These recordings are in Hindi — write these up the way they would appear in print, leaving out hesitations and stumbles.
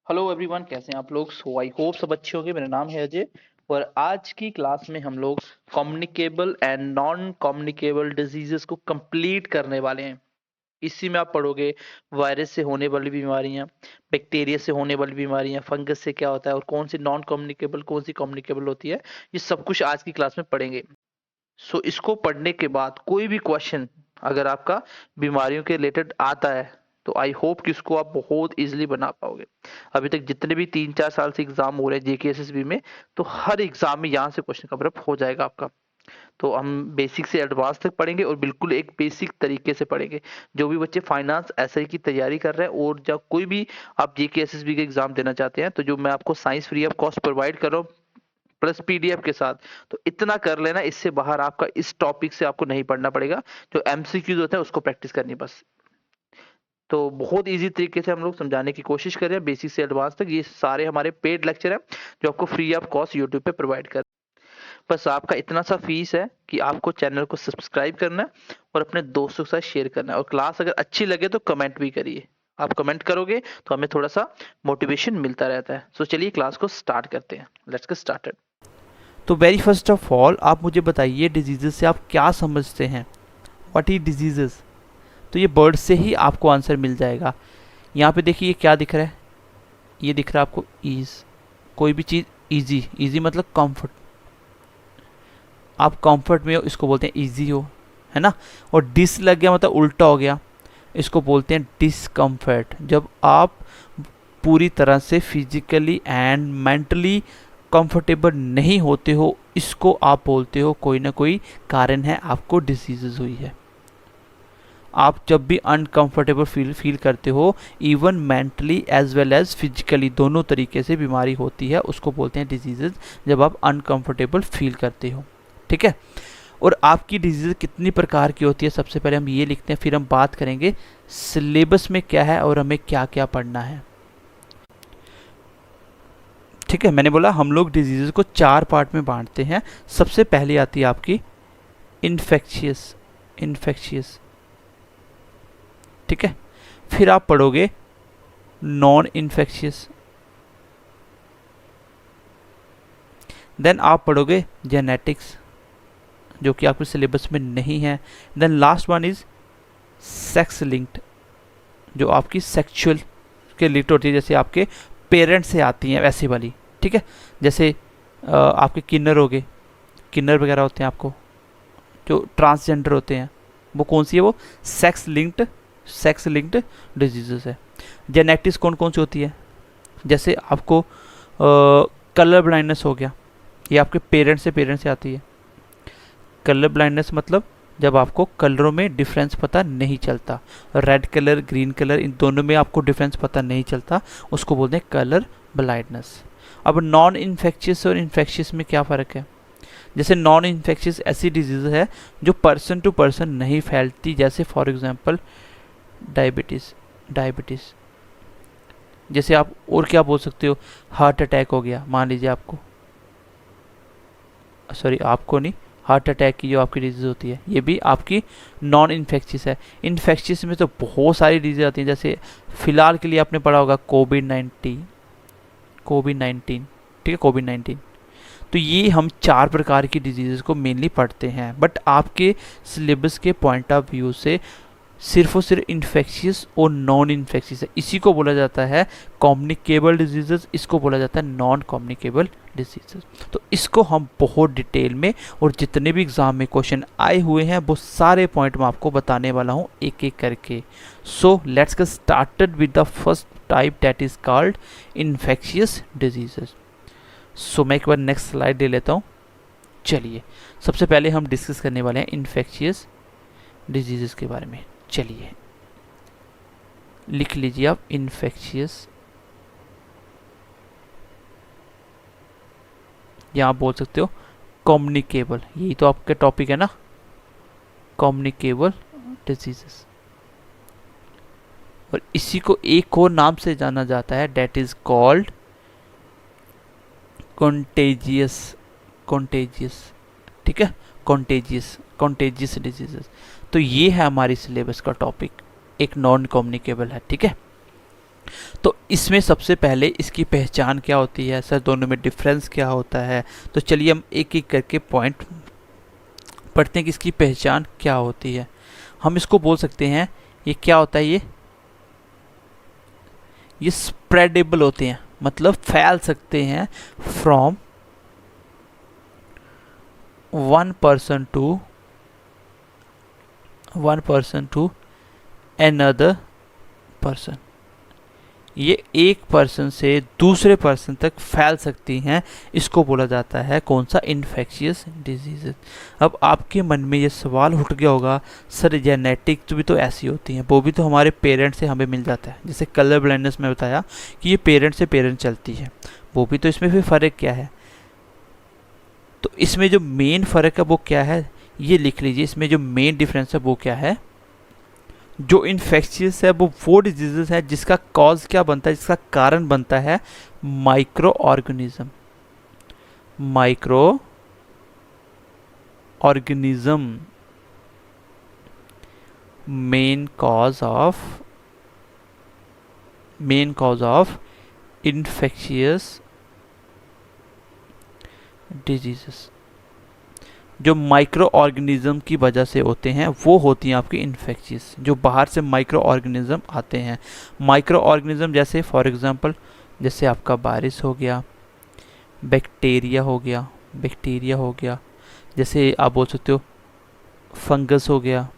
हेलो एवरीवन, कैसे हैं आप लोग। सो आई होप सब अच्छे होंगे। मेरा नाम है अजय और आज की क्लास में हम लोग communicable and non communicable diseases को कंप्लीट करने वाले हैं। इसी में आप पढ़ोगे वायरस से होने वाली बीमारियां, बैक्टीरिया से होने वाली बीमारियां, फंगस से क्या होता है और कौन सी नॉन कम्युनिकेबल कौन सी कम्युनिकेबल होती है। ये सब कुछ आज की क्लास में पढ़ेंगे। सो इसको पढ़ने के बाद कोई भी क्वेश्चन अगर आपका बीमारियों के रिलेटेड आता है तो आई होप कि उसको आप बहुत इजीली बना पाओगे। अभी तक जितने भी 3-4 साल से एग्जाम हो रहे हैं जेके एसएसबी में, तो हर एग्जाम में यहाँ से क्वेश्चन कवर अप हो जाएगा आपका। तो हम बेसिक से एडवांस तक पढ़ेंगे और बिल्कुल एक बेसिक तरीके से पढ़ेंगे। जो भी बच्चे फाइनेंस एसआई की तैयारी कर रहे हैं और जब कोई भी आप जेके एसएसबी का एग्जाम देना चाहते हैं, तो जो मैं आपको science free of cost provide कर रहा हूँ प्लस पीडीएफ के साथ, तो इतना कर लेना। इससे बाहर आपका इस टॉपिक से आपको नहीं पढ़ना पड़ेगा। जो एमसीक्यूज होते हैं उसको प्रैक्टिस करनी है बस। तो बहुत इजी तरीके से हम लोग समझाने की कोशिश कर रहे हैं बेसिक से एडवांस तक। ये सारे हमारे पेड लेक्चर हैं जो आपको फ्री ऑफ कॉस्ट यूट्यूब पे प्रोवाइड कर। बस आपका इतना सा फीस है कि आपको चैनल को सब्सक्राइब करना है और अपने दोस्तों के साथ शेयर करना है। और क्लास अगर अच्छी लगे तो कमेंट भी करिए। आप कमेंट करोगे तो हमें थोड़ा सा मोटिवेशन मिलता रहता है। सो चलिए क्लास को स्टार्ट करते हैं। Let's get started. तो वेरी फर्स्ट ऑफ ऑल आप मुझे बताइए डिजीजेस से आप क्या समझते हैं। What is diseases. तो ये वर्ड से ही आपको आंसर मिल जाएगा। यहाँ पे देखिए ये क्या दिख रहा है। ये दिख रहा है आपको ईज। कोई भी चीज़ इजी, इजी मतलब कंफर्ट। आप कंफर्ट में हो इसको बोलते हैं इजी हो, है ना। और डिस लग गया मतलब उल्टा हो गया, इसको बोलते हैं डिसकम्फर्ट। जब आप पूरी तरह से फिजिकली एंड मेंटली कंफर्टेबल नहीं होते हो, इसको आप बोलते हो कोई ना कोई कारण है आपको डिजीजेस हुई है। आप जब भी अनकंफर्टेबल फील करते हो, even mentally as well as physically दोनों तरीके से बीमारी होती है, उसको बोलते हैं डिजीजेस। जब आप अनकंफर्टेबल फील करते हो, ठीक है। और आपकी डिजीज कितनी प्रकार की होती है, सबसे पहले हम ये लिखते हैं, फिर हम बात करेंगे सिलेबस में क्या है और हमें क्या क्या पढ़ना है। ठीक है, मैंने बोला हम लोग डिजीज़ को 4 पार्ट में बांटते हैं। सबसे पहले आती है आपकी इन्फेक्शियस। इन्फेक्शियस, ठीक है। फिर आप पढ़ोगे नॉन इन्फेक्शियस। देन आप पढ़ोगे जेनेटिक्स, जो कि आपके सिलेबस में नहीं है। Then last one is sex linked, जो आपकी सेक्सुअल के रिलेटेड होती है, जैसे आपके पेरेंट्स से आती हैं वैसे वाली, ठीक है। जैसे आपके किन्नर हो गए, किन्नर वगैरह होते हैं आपको, जो ट्रांसजेंडर होते हैं, वो कौन सी है, वो सेक्स लिंक्ड डिजीजेस है। जेनेटिक्स कौन कौन सी होती है, जैसे आपको कलर ब्लाइंडनेस हो गया, ये आपके पेरेंट्स से आती है। कलर ब्लाइंडनेस मतलब जब आपको कलरों में डिफरेंस पता नहीं चलता, रेड कलर ग्रीन कलर इन दोनों में आपको डिफरेंस पता नहीं चलता, उसको बोलते हैं कलर ब्लाइंडनेस। अब नॉन इन्फेक्शियस और इन्फेक्शियस में क्या फ़र्क है। जैसे नॉन इन्फेक्शियस ऐसी डिजीज़ है जो पर्सन टू पर्सन नहीं फैलती, जैसे फॉर एग्जांपल डायबिटीज़। जैसे आप और क्या बोल सकते हो, हार्ट अटैक हो गया, मान लीजिए आपको, सॉरी आपको नहीं, हार्ट अटैक की जो आपकी डिजीज़ होती है, ये भी आपकी नॉन इन्फेक्शियस है। इन्फेक्शियस में तो बहुत सारी डिजीज़ आती हैं, जैसे फिलहाल के लिए आपने पढ़ा होगा कोविड-19, ठीक है, कोविड-19। तो ये हम 4 प्रकार की डिजीज़ को मेनली पढ़ते हैं, बट आपके सिलेबस के पॉइंट ऑफ व्यू से सिर्फ और सिर्फ इन्फेक्शियस और नॉन इन्फेक्शियस है। इसी को बोला जाता है कम्युनिकेबल डिजीजेस, इसको बोला जाता है नॉन कम्युनिकेबल डिजीजेस। तो इसको हम बहुत डिटेल में, और जितने भी एग्जाम में क्वेश्चन आए हुए हैं वो सारे पॉइंट मैं आपको बताने वाला हूँ एक एक करके। So let's get started with the first type, that is called infectious diseases. So मैं एक बार नेक्स्ट स्लाइड ले लेता हूँ। चलिए सबसे पहले हम डिस्कस करने वाले हैं इन्फेक्शियस डिजीजेस के बारे में। चलिए लिख लीजिए आप इन्फेक्शियस, या आप बोल सकते हो कम्युनिकेबल, यही तो आपका टॉपिक है ना, कम्युनिकेबल डिजीजेस। और इसी को एक और नाम से जाना जाता है, that is called contagious. Contagious, ठीक है, कॉन्टेजियस डिजीजेस। तो ये है हमारी सिलेबस का टॉपिक, एक नॉन कम्युनिकेबल है, ठीक है। तो इसमें सबसे पहले इसकी पहचान क्या होती है सर, दोनों में डिफरेंस क्या होता है। तो चलिए हम एक एक करके पॉइंट पढ़ते हैं कि इसकी पहचान क्या होती है। हम इसको बोल सकते हैं, ये क्या होता है, ये स्प्रेडेबल होते हैं, मतलब फैल सकते हैं from one person to another person. ये एक पर्सन से दूसरे पर्सन तक फैल सकती हैं, इसको बोला जाता है कौन सा, इन्फेक्शियस डिजीजेस। अब आपके मन में ये सवाल उठ गया होगा, सर जेनेटिक तो भी तो ऐसी होती हैं, वो भी तो हमारे पेरेंट्स से हमें मिल जाता है, जैसे कलर ब्लाइंडनेस में बताया कि ये पेरेंट से पेरेंट चलती है, वो भी तो, इसमें फिर फ़र्क क्या है। तो इसमें जो मेन फ़र्क है वो क्या है, ये लिख लीजिए, इसमें जो मेन डिफरेंस है वो क्या है, जो इन्फेक्शियस है वो डिजीजेस है जिसका कॉज क्या बनता है, जिसका कारण बनता है micro organism. Micro organism main cause of infectious diseases. जो माइक्रो ऑर्गेनिज्म की वजह से होते हैं वो होती हैं आपकी इन्फेक्शियस, जो बाहर से माइक्रो ऑर्गेनिज्म आते हैं। माइक्रो ऑर्गेनिज्म जैसे फॉर एग्जांपल, जैसे आपका वायरस हो गया, बैक्टीरिया हो गया, जैसे आप बोल सकते हो फंगस हो गया,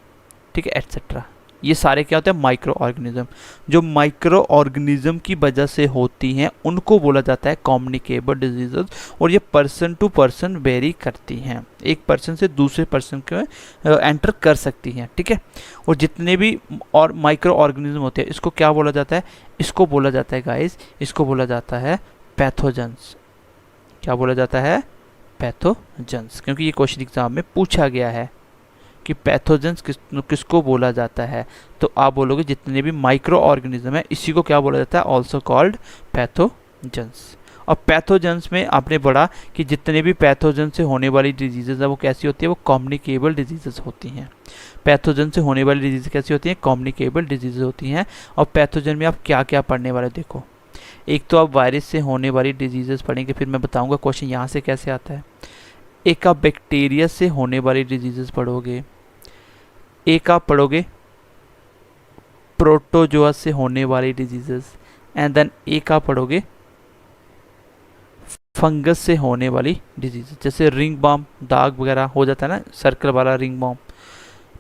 ठीक है, एट्सेट्रा। ये सारे क्या होते हैं, माइक्रो ऑर्गेनिज्म। जो माइक्रो ऑर्गेनिज्म की वजह से होती हैं उनको बोला जाता है कम्युनिकेबल डिजीजेस, और ये पर्सन टू पर्सन वेरी करती हैं, एक पर्सन से दूसरे पर्सन को एंटर कर सकती हैं, ठीक है। और जितने भी और माइक्रो ऑर्गेनिज्म होते हैं इसको क्या बोला जाता है, इसको बोला जाता है गाइस, इसको बोला जाता है पैथोजेंस। क्या बोला जाता है, पैथोजेंस, क्योंकि ये क्वेश्चन एग्जाम में पूछा गया है कि पैथोजेंस किसको बोला जाता है। तो आप बोलोगे जितने भी माइक्रो ऑर्गेनिज्म है इसी को क्या बोला जाता है, ऑल्सो कॉल्ड पैथोजेंस। और पैथोजेंस में आपने पढ़ा कि जितने भी पैथोजन से होने वाली डिजीजेज है वो कैसी होती है, वो कम्युनिकेबल डिजीजेस होती हैं। पैथोजन से होने वाली डिजीज कैसी होती हैं, कम्युनिकेबल डिजीजेज होती हैं। और पैथोजन में आप क्या क्या पढ़ने वाले देखो, एक तो आप वायरस से होने वाली डिजीजेस पढ़ेंगे, फिर मैं बताऊंगा क्वेश्चन यहाँ से कैसे आता है। एक आप बैक्टीरिया से होने वाली डिजीजेस पढ़ोगे, एक आप पढ़ोगे प्रोटोजोआ से होने वाली डिजीजेस, एंड देन एक आप पढ़ोगे फंगस से होने वाली डिजीज, जैसे रिंग बॉम, दाग वगैरह हो जाता है ना, सर्कल वाला रिंग बॉम,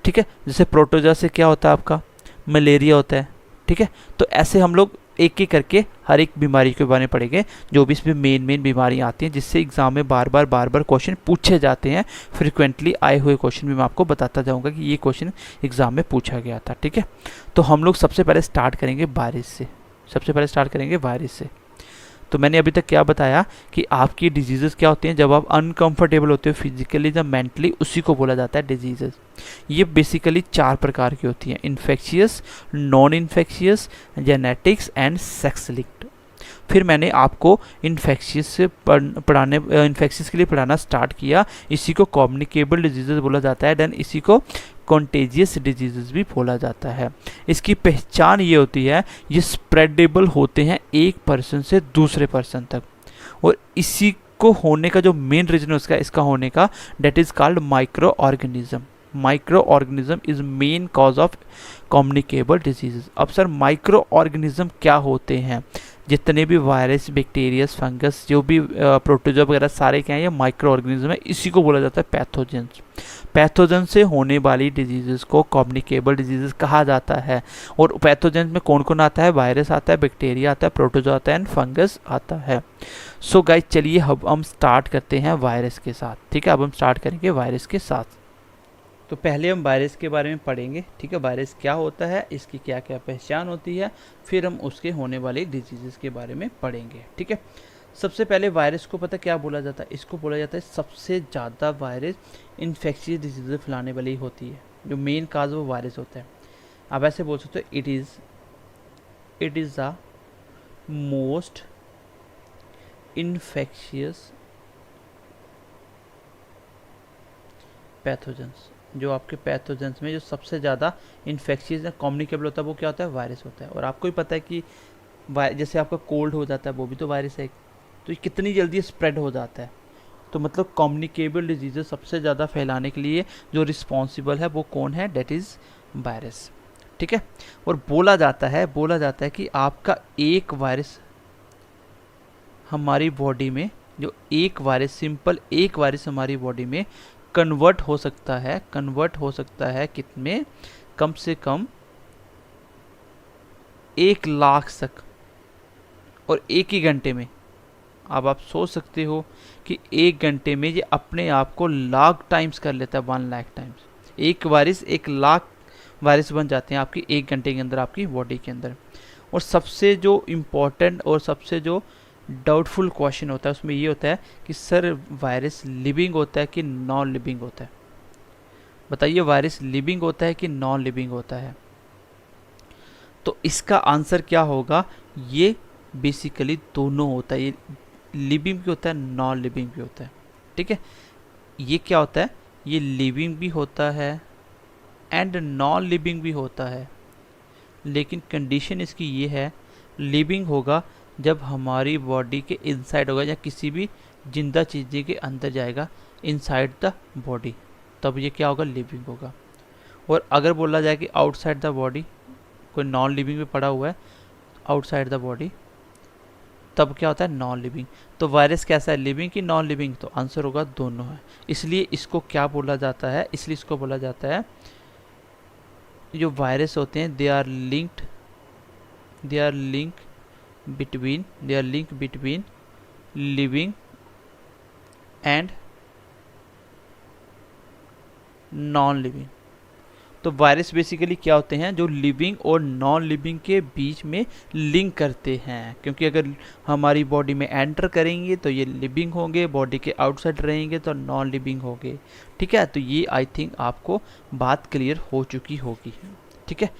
ठीक है। जैसे प्रोटोजोआ से क्या होता है आपका, मलेरिया होता है, ठीक है। तो ऐसे हम लोग एक एक करके हर एक बीमारी के बारे में पढ़ेंगे, जो भी इसमें मेन बीमारियां आती हैं जिससे एग्जाम में बार बार क्वेश्चन पूछे जाते हैं। फ्रिक्वेंटली आए हुए क्वेश्चन भी मैं आपको बताता जाऊंगा कि ये क्वेश्चन एग्जाम में पूछा गया था, ठीक है। तो हम लोग सबसे पहले स्टार्ट करेंगे वायरस से। तो मैंने अभी तक क्या बताया कि आपकी डिजीजेस क्या होती हैं, जब आप अनकंफर्टेबल होते हो फिजिकली या मेंटली, उसी को बोला जाता है डिजीजेस। ये बेसिकली 4 प्रकार की होती हैं, infectious, non infectious, genetics and sex linked. फिर मैंने आपको इन्फेक्शियस से इन्फेक्शियस के लिए पढ़ाना स्टार्ट किया, इसी को कम्युनिकेबल डिजीजेस बोला जाता है, देन इसी को कॉन्टेजियस डिजीजेस भी बोला जाता है। इसकी पहचान ये होती है, ये स्प्रेडेबल होते हैं एक पर्सन से दूसरे पर्सन तक, और इसी को होने का जो मेन रीजन है इसका होने का, that is called micro organism. Micro organism is main cause of communicable diseases. अब सर माइक्रो ऑर्गेनिज्म क्या होते हैं, जितने भी वायरस, बैक्टीरियस, फंगस, जो भी प्रोटोजोआ वगैरह सारे क्या हैं, ये माइक्रो ऑर्गेनिज्म है, इसी को बोला जाता है पैथोजेंस। पैथोजन से होने वाली डिजीजेस को कम्युनिकेबल डिजीजेस कहा जाता है। और पैथोजन में कौन कौन आता है, वायरस आता है, बैक्टीरिया आता है, प्रोटोजोआ आता है एंड फंगस आता है। सो गाइस चलिए अब हम स्टार्ट करते हैं वायरस के साथ, ठीक है। अब हम स्टार्ट करेंगे वायरस के साथ। तो पहले हम वायरस के बारे में पढ़ेंगे, ठीक है, वायरस क्या होता है, इसकी क्या क्या पहचान होती है, फिर हम उसके होने वाली डिजीजेस के बारे में पढ़ेंगे, ठीक है। सबसे पहले वायरस को पता क्या बोला जाता है, इसको बोला जाता है सबसे ज़्यादा वायरस इन्फेक्शियस डिजीज फैलाने वाली होती है, जो मेन काज वो वायरस होता है। आप ऐसे बोल सकते हो, it is the most infectious pathogens. जो आपके पैथोजेंस में जो सबसे ज़्यादा इन्फेक्शियस या कम्युनिकेबल होता है वो क्या होता है, वायरस होता है। और आपको ही पता है कि जैसे आपका कोल्ड हो जाता है वो भी तो वायरस है, तो ये कितनी जल्दी स्प्रेड हो जाता है। तो मतलब कम्युनिकेबल डिजीजेज सबसे ज़्यादा फैलाने के लिए जो रिस्पॉन्सिबल है वो कौन है, डेट इज़ वायरस। ठीक है। और बोला जाता है कि आपका एक वायरस हमारी बॉडी में, जो एक वायरस, सिंपल एक वायरस हमारी बॉडी में कन्वर्ट हो सकता है कितने, कम से कम 1 लाख तक, और एक ही घंटे में। अब आप सोच सकते हो कि 1 घंटे में ये अपने आप को लाख टाइम्स कर लेता है, 1 लाख टाइम्स। एक वायरस 1 लाख वायरस बन जाते हैं आपकी 1 घंटे के अंदर आपकी बॉडी के अंदर। और सबसे जो इम्पोर्टेंट और सबसे जो डाउटफुल क्वेश्चन होता है उसमें ये होता है कि सर वायरस लिविंग होता है कि नॉन लिविंग होता है। बताइए, वायरस लिविंग होता है कि नॉन लिविंग होता है? तो इसका आंसर क्या होगा, ये बेसिकली दोनों होता है, ये लिविंग भी होता है, नॉन लिविंग भी होता है। ठीक है। ये क्या होता है, ये लिविंग भी होता है एंड नॉन लिविंग भी होता है, लेकिन कंडीशन इसकी ये है, लिविंग होगा जब हमारी बॉडी के इनसाइड होगा या किसी भी जिंदा चीज़ के अंदर जाएगा, इनसाइड द बॉडी, तब ये क्या होगा, लिविंग होगा। और अगर बोला जाए कि आउटसाइड द बॉडी, कोई नॉन लिविंग में पड़ा हुआ है आउटसाइड द बॉडी, तब क्या होता है, नॉन लिविंग। तो वायरस कैसा है, लिविंग की नॉन लिविंग? तो आंसर होगा दोनों है। इसलिए इसको क्या बोला जाता है, इसलिए इसको बोला जाता है, जो वायरस होते हैं they are linked between living and non living. तो वायरस बेसिकली क्या होते हैं, जो लिविंग और नॉन लिविंग के बीच में लिंक करते हैं, क्योंकि अगर हमारी बॉडी में एंटर करेंगे तो ये लिविंग होंगे, बॉडी के आउटसाइड रहेंगे तो नॉन लिविंग होंगे। ठीक है। तो ये आई थिंक आपको बात क्लियर हो चुकी होगी। ठीक है।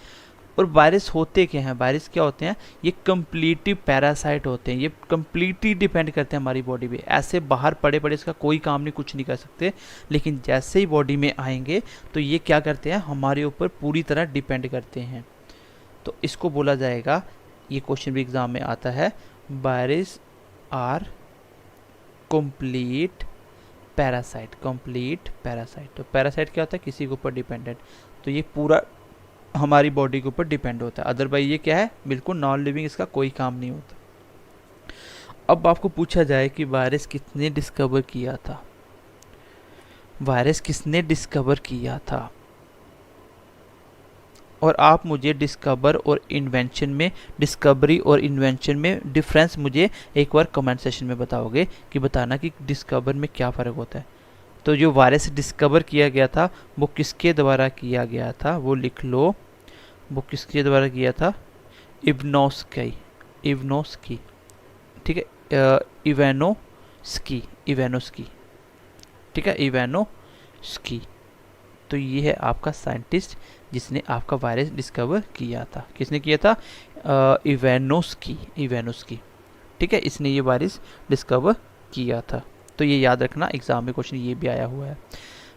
और वायरस होते क्या हैं, वायरस क्या होते हैं, ये कम्प्लीटली पैरासाइट होते हैं, ये कम्प्लीटली डिपेंड करते हैं हमारी बॉडी पे। ऐसे बाहर पड़े पड़े इसका कोई काम नहीं, कुछ नहीं कर सकते, लेकिन जैसे ही बॉडी में आएंगे तो ये क्या करते हैं, हमारे ऊपर पूरी तरह डिपेंड करते हैं। तो इसको बोला जाएगा, ये क्वेश्चन भी एग्जाम में आता है, वायरस आर कंप्लीट पैरासाइट। तो पैरासाइट क्या होता है, किसी के ऊपर डिपेंडेंट। तो ये पूरा हमारी बॉडी के ऊपर डिपेंड होता है, अदरवाइज ये क्या है, बिल्कुल नॉन लिविंग, इसका कोई काम नहीं होता। अब आपको पूछा जाए कि वायरस किसने डिस्कवर किया था, और आप मुझे डिस्कवरी और इन्वेंशन में डिफरेंस मुझे एक बार कमेंट सेशन में बताओगे कि बताना कि डिस्कवर में क्या फ़र्क होता है। तो जो वायरस डिस्कवर किया गया था वो किसके द्वारा किया गया था, वो लिख लो, वो किसके द्वारा किया था, इवानोस्की। ठीक है। इवानोस्की। ठीक है, इवानोस्की। तो ये है आपका साइंटिस्ट जिसने आपका वायरस डिस्कवर किया था। किसने किया था, इवानोस्की। ठीक है, इसने ये वायरस डिस्कवर किया था। तो ये याद रखना, एग्जाम में क्वेश्चन ये भी आया हुआ है।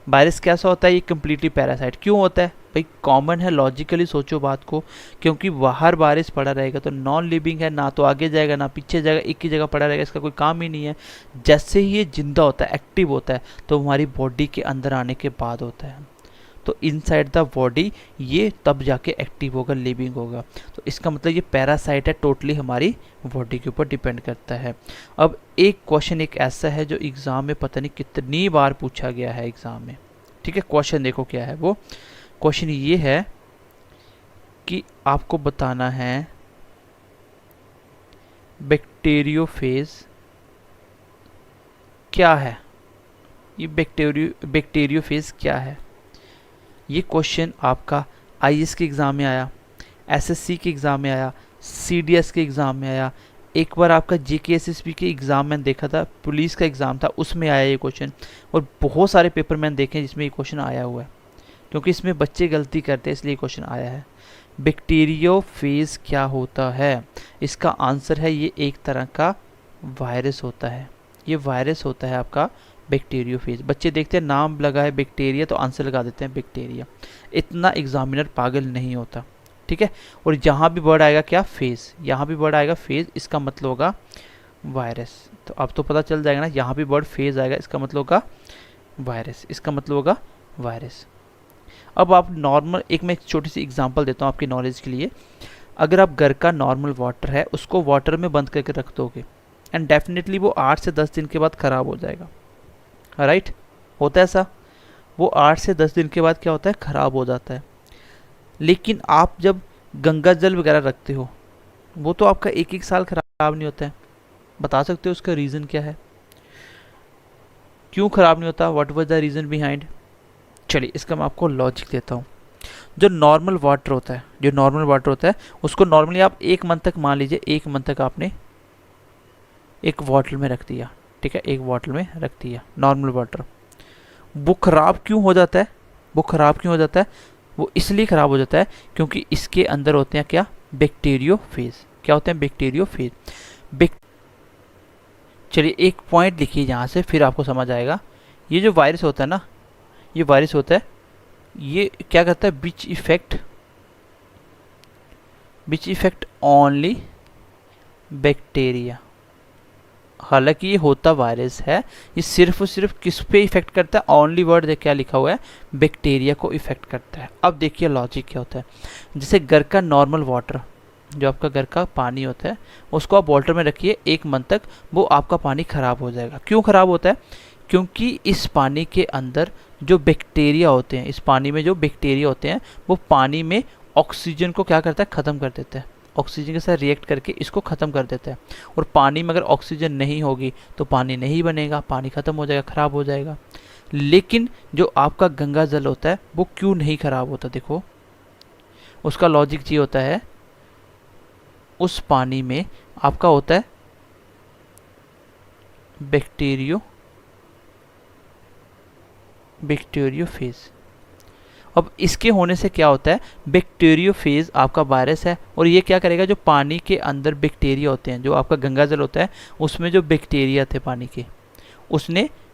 वायरस कैसा होता है, ये कम्प्लीटली पैरासाइट क्यों होता है भाई, कॉमन है, लॉजिकली सोचो बात को, क्योंकि बाहर वायरस पड़ा रहेगा तो नॉन लिविंग है, ना तो आगे जाएगा ना पीछे जाएगा, एक ही जगह पड़ा रहेगा, इसका कोई काम ही नहीं है। जैसे ही ये जिंदा होता है, एक्टिव होता है, तो हमारी बॉडी के अंदर आने के बाद होता है, तो इनसाइड द बॉडी ये तब जाके एक्टिव होगा, लिविंग होगा। तो इसका मतलब ये पैरासाइट है, टोटली हमारी बॉडी के ऊपर डिपेंड करता है। अब एक क्वेश्चन एक ऐसा है जो एग्ज़ाम में पता नहीं कितनी बार पूछा गया है एग्ज़ाम में। ठीक है, क्वेश्चन देखो क्या है वो, क्वेश्चन ये है कि आपको बताना है बैक्टीरियोफेज क्या है, ये बैक्टीरियोफेज क्या है। ये क्वेश्चन आपका आईएएस के एग्ज़ाम में आया, एसएससी के एग्ज़ाम में आया, सीडीएस के एग्ज़ाम में आया, एक बार आपका जेकेएसएसबी के एग्ज़ाम मैंने देखा था, पुलिस का एग्ज़ाम था उसमें आया ये क्वेश्चन, और बहुत सारे पेपर मैंने देखे हैं जिसमें ये क्वेश्चन आया हुआ है, क्योंकि इसमें बच्चे गलती करते हैं इसलिए क्वेश्चन आया है। बैक्टीरियोफेज क्या होता है, इसका आंसर है ये एक तरह का वायरस होता है, ये वायरस होता है आपका बैक्टीरियोफेज। बच्चे देखते हैं नाम लगा है बैक्टीरिया तो आंसर लगा देते हैं बैक्टीरिया, इतना एग्जामिनर पागल नहीं होता। ठीक है। और यहाँ भी वर्ड आएगा क्या, फेज, यहाँ भी वर्ड आएगा फेज, इसका मतलब होगा वायरस। तो अब तो पता चल जाएगा ना, यहाँ भी वर्ड फेज आएगा, इसका मतलब होगा वायरस, इसका मतलब होगा वायरस। अब आप नॉर्मल, एक मैं एक छोटी सी एग्जांपल देता हूँ आपकी नॉलेज के लिए। अगर आप घर का नॉर्मल वाटर है उसको वाटर में बंद करके रख दोगे एंड डेफिनेटली वो 8 से 10 दिन के बाद ख़राब हो जाएगा, राइट। होता है ऐसा, वो 8 से 10 दिन के बाद क्या होता है, ख़राब हो जाता है। लेकिन आप जब गंगा जल वगैरह रखते हो वो तो आपका एक एक साल ख़राब नहीं होता है। बता सकते हो उसका रीज़न क्या है, क्यों ख़राब नहीं होता, what was the reason behind. चलिए इसका मैं आपको लॉजिक देता हूँ। जो नॉर्मल वाटर होता है, जो नॉर्मल वाटर होता है उसको नॉर्मली आप 1 मंथ तक, मान लीजिए 1 मंथ तक आपने एक बॉटल में रख दिया, ठीक है, एक बॉटल में रख दिया नॉर्मल वाटर। वो ख़राब क्यों हो जाता है, वो ख़राब क्यों हो जाता है, वो इसलिए ख़राब हो जाता है क्योंकि इसके अंदर होते हैं क्या, बैक्टीरियोफेज। क्या होते हैं, बैक्टीरियोफेज। चलिए एक पॉइंट लिखिए यहाँ से, फिर आपको समझ आएगा। ये जो वायरस होता है ना, ये वायरस होता है, ये क्या करता है, विच इफेक्ट ओनली बैक्टीरिया। हालांकि ये होता वायरस है, ये सिर्फ और सिर्फ किस पे इफेक्ट करता है, ओनली वर्ड देख क्या लिखा हुआ है, बैक्टीरिया को इफेक्ट करता है। अब देखिए लॉजिक क्या होता है। जैसे घर का नॉर्मल वाटर, जो आपका घर का पानी होता है, उसको आप वाटर में रखिए 1 मंथ तक, वो आपका पानी ख़राब हो जाएगा। क्यों ख़राब होता है, क्योंकि इस पानी के अंदर जो बैक्टीरिया होते हैं, इस पानी में जो बैक्टीरिया होते हैं वो पानी में ऑक्सीजन को क्या करता है, ख़त्म कर देता है। ऑक्सीजन के साथ रिएक्ट करके इसको ख़त्म कर देता है। और पानी में अगर ऑक्सीजन नहीं होगी तो पानी नहीं बनेगा, पानी ख़त्म हो जाएगा, ख़राब हो जाएगा। लेकिन जो आपका गंगा जल होता है वो क्यों नहीं ख़राब होता, देखो उसका लॉजिक ये होता है, उस पानी में आपका होता है बैक्टीरियोफेज। अब इसके होने से क्या होता है, बैक्टीरियोफेज आपका वायरस है, और ये क्या करेगा, जो पानी के अंदर बैक्टीरिया होते हैं, जो आपका गंगा जल होता है उसमें जो बैक्टीरिया थे पानी के,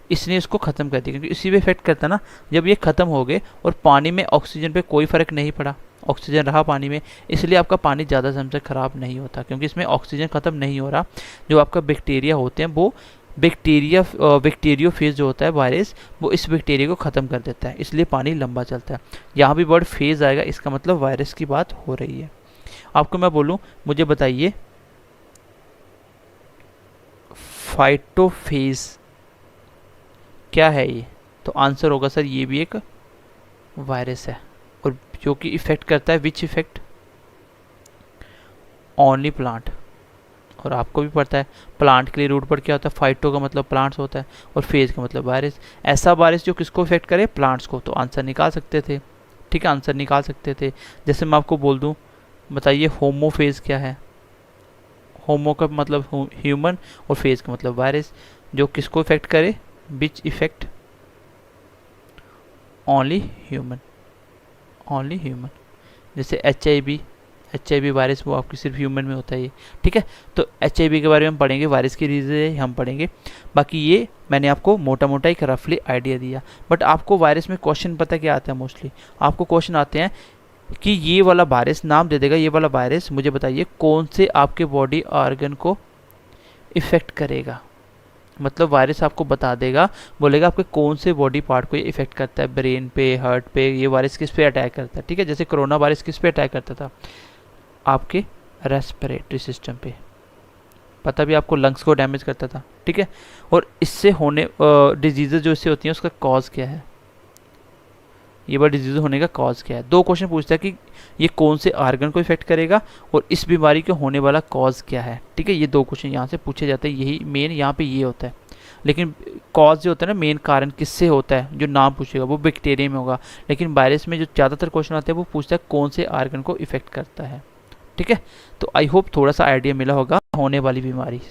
इसने इसको ख़त्म कर दिया, क्योंकि इसी पे इफेक्ट करता ना। जब ये ख़त्म हो गए और पानी में ऑक्सीजन पे कोई फ़र्क नहीं पड़ा, ऑक्सीजन रहा पानी में, इसलिए आपका पानी ज़्यादा समय तक ख़राब नहीं होता, क्योंकि इसमें ऑक्सीजन ख़त्म नहीं हो रहा। जो आपका बैक्टीरिया होते हैं वो बैक्टीरियोफेज जो होता है वायरस, वो इस बैक्टीरिया को ख़त्म कर देता है, इसलिए पानी लंबा चलता है। यहाँ भी वर्ड फेज आएगा, इसका मतलब वायरस की बात हो रही है। आपको मैं बोलूँ, मुझे बताइए फाइटोफेज क्या है ये, तो आंसर होगा सर ये भी एक वायरस है, और जो कि इफेक्ट करता है, विच इफेक्ट ओनली प्लांट। और आपको भी पता है प्लांट के लिए रूट वर्ड क्या होता है, फाइटो का मतलब प्लांट्स होता है और फेज का मतलब वायरस। ऐसा वायरस जो किसको इफेक्ट करे, प्लांट्स को। तो आंसर निकाल सकते थे, ठीक है, आंसर निकाल सकते थे। जैसे मैं आपको बोल दूं, बताइए होमोफेज क्या है। होमो का मतलब ह्यूमन और फेज का मतलब वायरस, जो किसको इफेक्ट करे, which affect only human, only human. जैसे एच आई वी वायरस, वो आपकी सिर्फ ह्यूमन में होता है ये, ठीक है। तो HIV के बारे में हम पढ़ेंगे, वायरस की रीज़न हम पढ़ेंगे। बाकी ये मैंने आपको मोटा मोटा एक रफली आइडिया दिया। बट आपको वायरस में क्वेश्चन पता क्या आता है, मोस्टली आपको क्वेश्चन आते हैं कि ये वाला वायरस नाम दे देगा, ये वाला वायरस मुझे बताइए कौन से आपके बॉडी ऑर्गन को इफ़ेक्ट करेगा। मतलब वायरस आपको बता देगा, बोलेगा आपके कौन से बॉडी पार्ट को ये इफेक्ट करता है, ब्रेन पे, हार्ट पे, ये वायरस किस पे अटैक करता है, ठीक है। जैसे कोरोना वायरस किस पे अटैक करता था, आपके रेस्पिरेटरी सिस्टम पे, पता भी आपको लंग्स को डैमेज करता था, ठीक है। और इससे होने डिजीज़ जो इससे होती हैं उसका कॉज क्या है, ये बार डिजीज़ होने का कॉज क्या है। 2 क्वेश्चन पूछता है कि ये कौन से आर्गन को इफेक्ट करेगा और इस बीमारी के होने वाला कॉज क्या है, ठीक है। ये 2 क्वेश्चन यहाँ से पूछे जाते हैं, यही मेन यहाँ पे ये होता है। लेकिन कॉज जो होता है ना, मेन कारण किससे होता है, जो नाम पूछेगा वो बैक्टीरिया में होगा। लेकिन वायरस में जो ज़्यादातर क्वेश्चन आते हैं वो पूछता है कौन से आर्गन को इफेक्ट करता है, ठीक है। तो आई होप थोड़ा सा आइडिया मिला होगा होने वाली बीमारी।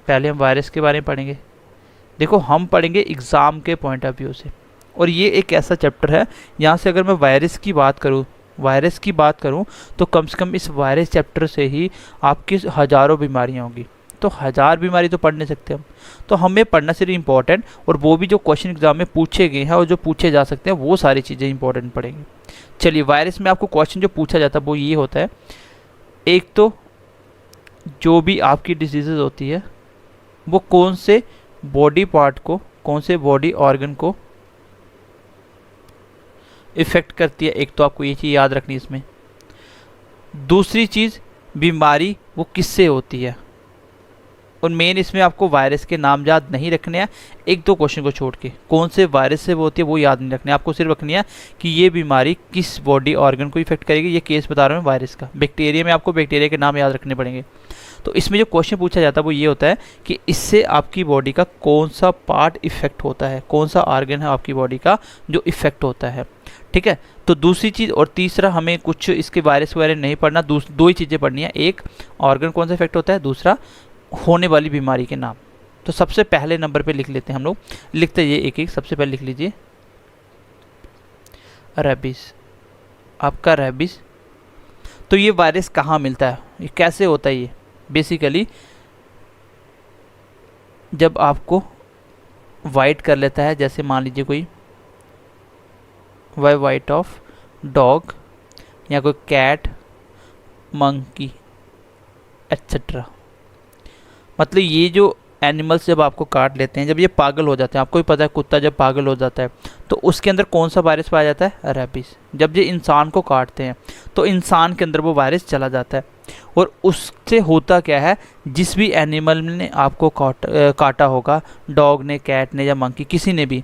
पहले हम वायरस के बारे में पढ़ेंगे। देखो हम पढ़ेंगे एग्ज़ाम के पॉइंट ऑफ व्यू से, और ये एक ऐसा चैप्टर है यहाँ से अगर मैं वायरस की बात करूँ तो कम से कम इस वायरस चैप्टर से ही आपकी हज़ारों बीमारियाँ होंगी। तो 1000 बीमारी तो पढ़ नहीं सकते हम। तो हमें पढ़ना सिर्फ इम्पोर्टेंट, और वो भी जो क्वेश्चन एग्जाम में पूछे गए हैं और जो पूछे जा सकते हैं वो सारी चीज़ें इंपॉर्टेंट पढ़ेंगे। चलिए, वायरस में आपको क्वेश्चन जो पूछा जाता है वो ये होता है, एक तो जो भी आपकी डिजीज़ होती है वो कौन से बॉडी पार्ट को, कौन से बॉडी ऑर्गन को इफ़ेक्ट करती है, एक तो आपको ये चीज़ याद रखनी इसमें। दूसरी चीज़, बीमारी वो किससे होती है, और मेन इसमें आपको वायरस के नाम याद नहीं रखने हैं, एक दो क्वेश्चन को छोड़ के कौन से वायरस से वो होती है वो याद नहीं रखने, आपको सिर्फ रखनी है कि ये बीमारी किस बॉडी ऑर्गन को इफेक्ट करेगी। ये केस बता रहा हूँ वायरस का। बैक्टीरिया में आपको बैक्टीरिया के नाम याद रखने पड़ेंगे। तो इसमें जो क्वेश्चन पूछा जाता है वो ये होता है कि इससे आपकी बॉडी का कौन सा पार्ट इफेक्ट होता है, कौन सा ऑर्गन है आपकी बॉडी का जो इफेक्ट होता है। ठीक है, तो दूसरी चीज़, और तीसरा हमें कुछ इसके वायरस वगैरह नहीं पढ़ना, दो ही चीज़ें पढ़नी है, एक ऑर्गन कौन सा इफेक्ट होता है, दूसरा होने वाली बीमारी के नाम। तो सबसे पहले नंबर पे लिख लेते हैं हम लोग, लिखते ये एक एक। सबसे पहले लिख लीजिए रेबीज। आपका रेबीज, तो ये वायरस कहाँ मिलता है, ये कैसे होता है, ये बेसिकली जब आपको वाइट कर लेता है, जैसे मान लीजिए कोई वाइट ऑफ डॉग या कोई कैट, मंकी एट्सेट्रा, मतलब ये जो एनिमल्स जब आपको काट लेते हैं, जब ये पागल हो जाते हैं, आपको भी पता है कुत्ता जब पागल हो जाता है तो उसके अंदर कौन सा वायरस पाया जाता है, रेबीज। जब ये इंसान को काटते हैं तो इंसान के अंदर वो वायरस चला जाता है, और उससे होता क्या है, जिस भी एनिमल ने आपको काटा होगा, डॉग ने, कैट ने या मंकी, किसी ने भी,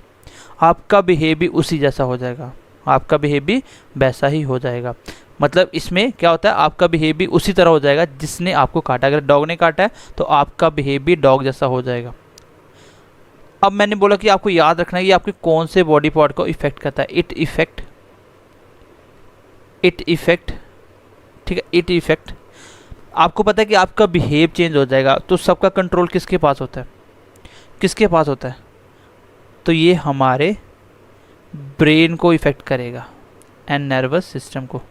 आपका बिहेव भी उसी जैसा हो जाएगा, आपका बिहेव भी वैसा ही हो जाएगा। मतलब इसमें क्या होता है, आपका बिहेव भी उसी तरह हो जाएगा जिसने आपको काटा। अगर डॉग ने काटा है तो आपका बिहेव भी डॉग जैसा हो जाएगा। अब मैंने बोला कि आपको याद रखना है कि आपके कौन से बॉडी पार्ट को इफेक्ट करता है। इट इफेक्ट, ठीक है, इट इफेक्ट। आपको पता है कि आपका बिहेव चेंज हो जाएगा, तो सबका कंट्रोल किसके पास होता है, किसके पास होता है, तो ये हमारे ब्रेन को इफेक्ट करेगा एंड नर्वस सिस्टम को।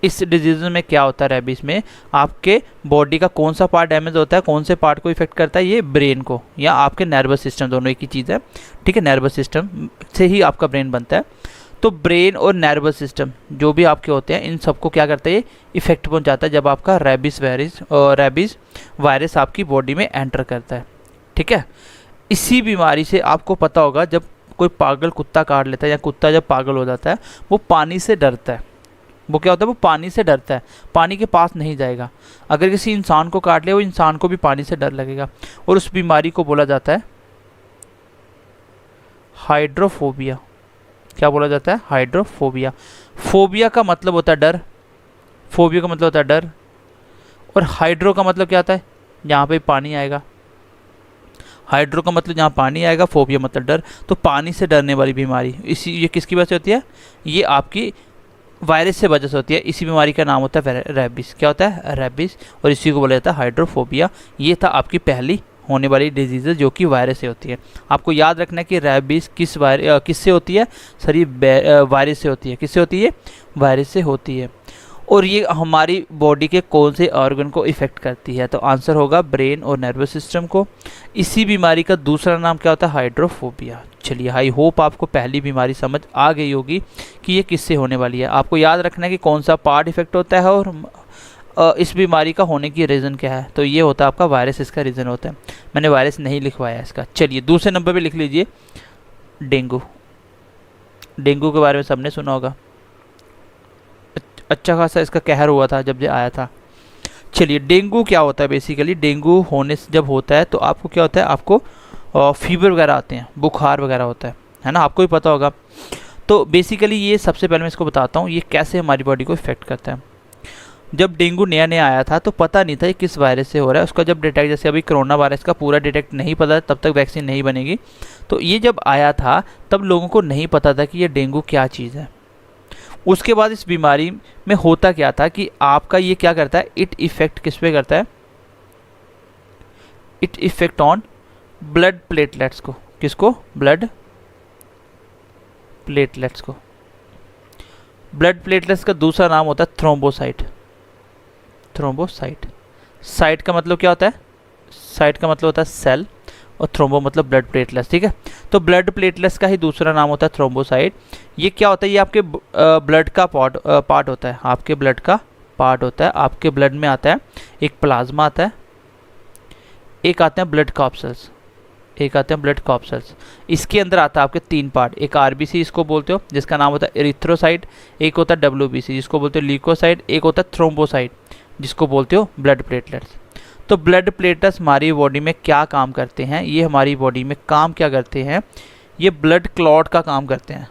इस डिजीज में क्या होता है, रेबीज में आपके बॉडी का कौन सा पार्ट डैमेज होता है, कौन से पार्ट को इफेक्ट करता है, ये ब्रेन को या आपके नर्वस सिस्टम, दोनों एक ही चीज़ है। ठीक है, नर्वस सिस्टम से ही आपका ब्रेन बनता है। तो ब्रेन और नर्वस सिस्टम जो भी आपके होते हैं, इन सबको क्या करता है, ये इफेक्ट पहुंचाता है जब आपका रेबीज वायरस आपकी बॉडी में एंटर करता है। ठीक है, इसी बीमारी से आपको पता होगा, जब कोई पागल कुत्ता काट लेता है या कुत्ता जब पागल हो जाता है, वो पानी से डरता है। वो क्या होता है, वो पानी से डरता है, पानी के पास नहीं जाएगा। अगर किसी इंसान को काट ले, वो इंसान को भी पानी से डर लगेगा, और उस बीमारी को बोला जाता है हाइड्रोफोबिया। क्या बोला जाता है, हाइड्रोफोबिया। फोबिया का मतलब होता है डर, फोबिया का मतलब होता है डर, और हाइड्रो का मतलब क्या आता है, जहाँ पे पानी आएगा। हाइड्रो का मतलब जहाँ पानी आएगा, फोबिया मतलब डर। तो पानी से डरने वाली बीमारी, ये किसकी वजह से होती है, ये आपकी वायरस से वजह से होती है। इसी बीमारी का नाम होता है रेबीज। क्या होता है, रेबीज, और इसी को बोला जाता है हाइड्रोफोबिया। ये था आपकी पहली होने वाली डिजीज़ जो कि वायरस से होती है। आपको याद रखना है कि रेबीज किससे होती है, सर ये वायरस से होती है। किससे होती है, वायरस से होती है। और ये हमारी बॉडी के कौन से ऑर्गन को इफेक्ट करती है, तो आंसर होगा ब्रेन और नर्वस सिस्टम को। इसी बीमारी का दूसरा नाम क्या होता है, हाइड्रोफोबिया। चलिए, आई होप आपको पहली बीमारी समझ आ गई होगी कि ये किससे होने वाली है। आपको याद रखना है कि कौन सा पार्ट इफेक्ट होता है और इस बीमारी का होने की रीज़न क्या है। तो ये होता है आपका वायरस, इसका रीज़न होता है। मैंने वायरस नहीं लिखवाया इसका। चलिए, दूसरे नंबर पे लिख लीजिए डेंगू। डेंगू के बारे में सबने सुना होगा, अच्छा खासा इसका कहर हुआ था जब ये आया था। चलिए, डेंगू क्या होता है, बेसिकली डेंगू होने से जब होता है तो आपको क्या होता है, आपको फीवर वगैरह आते हैं, बुखार वगैरह होता है ना, आपको भी पता होगा। तो बेसिकली ये सबसे पहले मैं इसको बताता हूँ ये कैसे हमारी बॉडी को इफेक्ट करता है। जब डेंगू नया नया आया था तो पता नहीं था ये किस वायरस से हो रहा है। उसका जब डिटेक्ट, जैसे अभी कोरोना वायरस का पूरा डिटेक्ट नहीं पता, तब तक वैक्सीन नहीं बनेगी। तो ये जब आया था तब लोगों को नहीं पता था कि ये डेंगू क्या चीज़ है। उसके बाद इस बीमारी में होता क्या था कि आपका ये क्या करता है, इट इफेक्ट किस पे करता है, it effect on blood platelets को। किसको, ब्लड प्लेटलेट्स को। ब्लड प्लेटलेट्स का दूसरा नाम होता है थ्रोम्बोसाइट। थ्रोम्बोसाइट, साइट का मतलब क्या होता है? साइट का मतलब होता है सेल, और थ्रोम्बो मतलब ब्लड प्लेटलेट्स, ठीक है। तो ब्लड प्लेटलेट्स का ही दूसरा नाम होता है थ्रोम्बोसाइट। ये क्या होता है? ये आपके ब्लड का पार्ट होता है, आपके ब्लड का पार्ट होता है। आपके ब्लड में आता है एक प्लाज्मा आता है, एक आते हैं ब्लड कॉर्पसेल्स, एक आते हैं ब्लड कॉर्पसेल्स। इसके अंदर आता है आपके 3 पार्ट, एक आरबीसी इसको बोलते हो जिसका नाम होता है एरिथ्रोसाइट, एक होता है डब्ल्यूबीसी जिसको बोलते हो ल्यूकोसाइट, एक होता है थ्रोम्बोसाइट जिसको बोलते हो ब्लड प्लेटलेट्स। तो ब्लड प्लेटलेट्स हमारी बॉडी में क्या काम करते हैं? ये हमारी बॉडी में काम क्या करते हैं? ये ब्लड क्लॉट का काम करते हैं,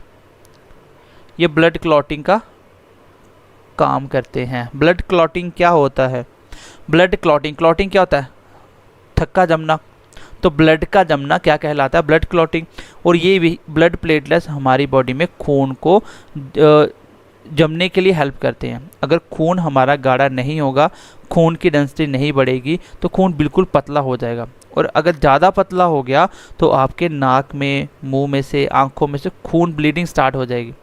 ये ब्लड क्लॉटिंग का काम करते हैं। ब्लड क्लॉटिंग क्या होता है? ब्लड क्लॉटिंग, क्लॉटिंग क्या होता है? थक्का जमना। तो ब्लड का जमना क्या कहलाता है? Blood clotting. और ये भी ब्लड प्लेटलेट्स हमारी बॉडी में खून को जमने के लिए हेल्प करते हैं। अगर खून हमारा गाढ़ा नहीं होगा, खून की डेंसिटी नहीं बढ़ेगी, तो खून बिल्कुल पतला हो जाएगा। और अगर ज़्यादा पतला हो गया तो आपके नाक में, मुंह में से, आंखों में से खून ब्लीडिंग स्टार्ट हो जाएगी।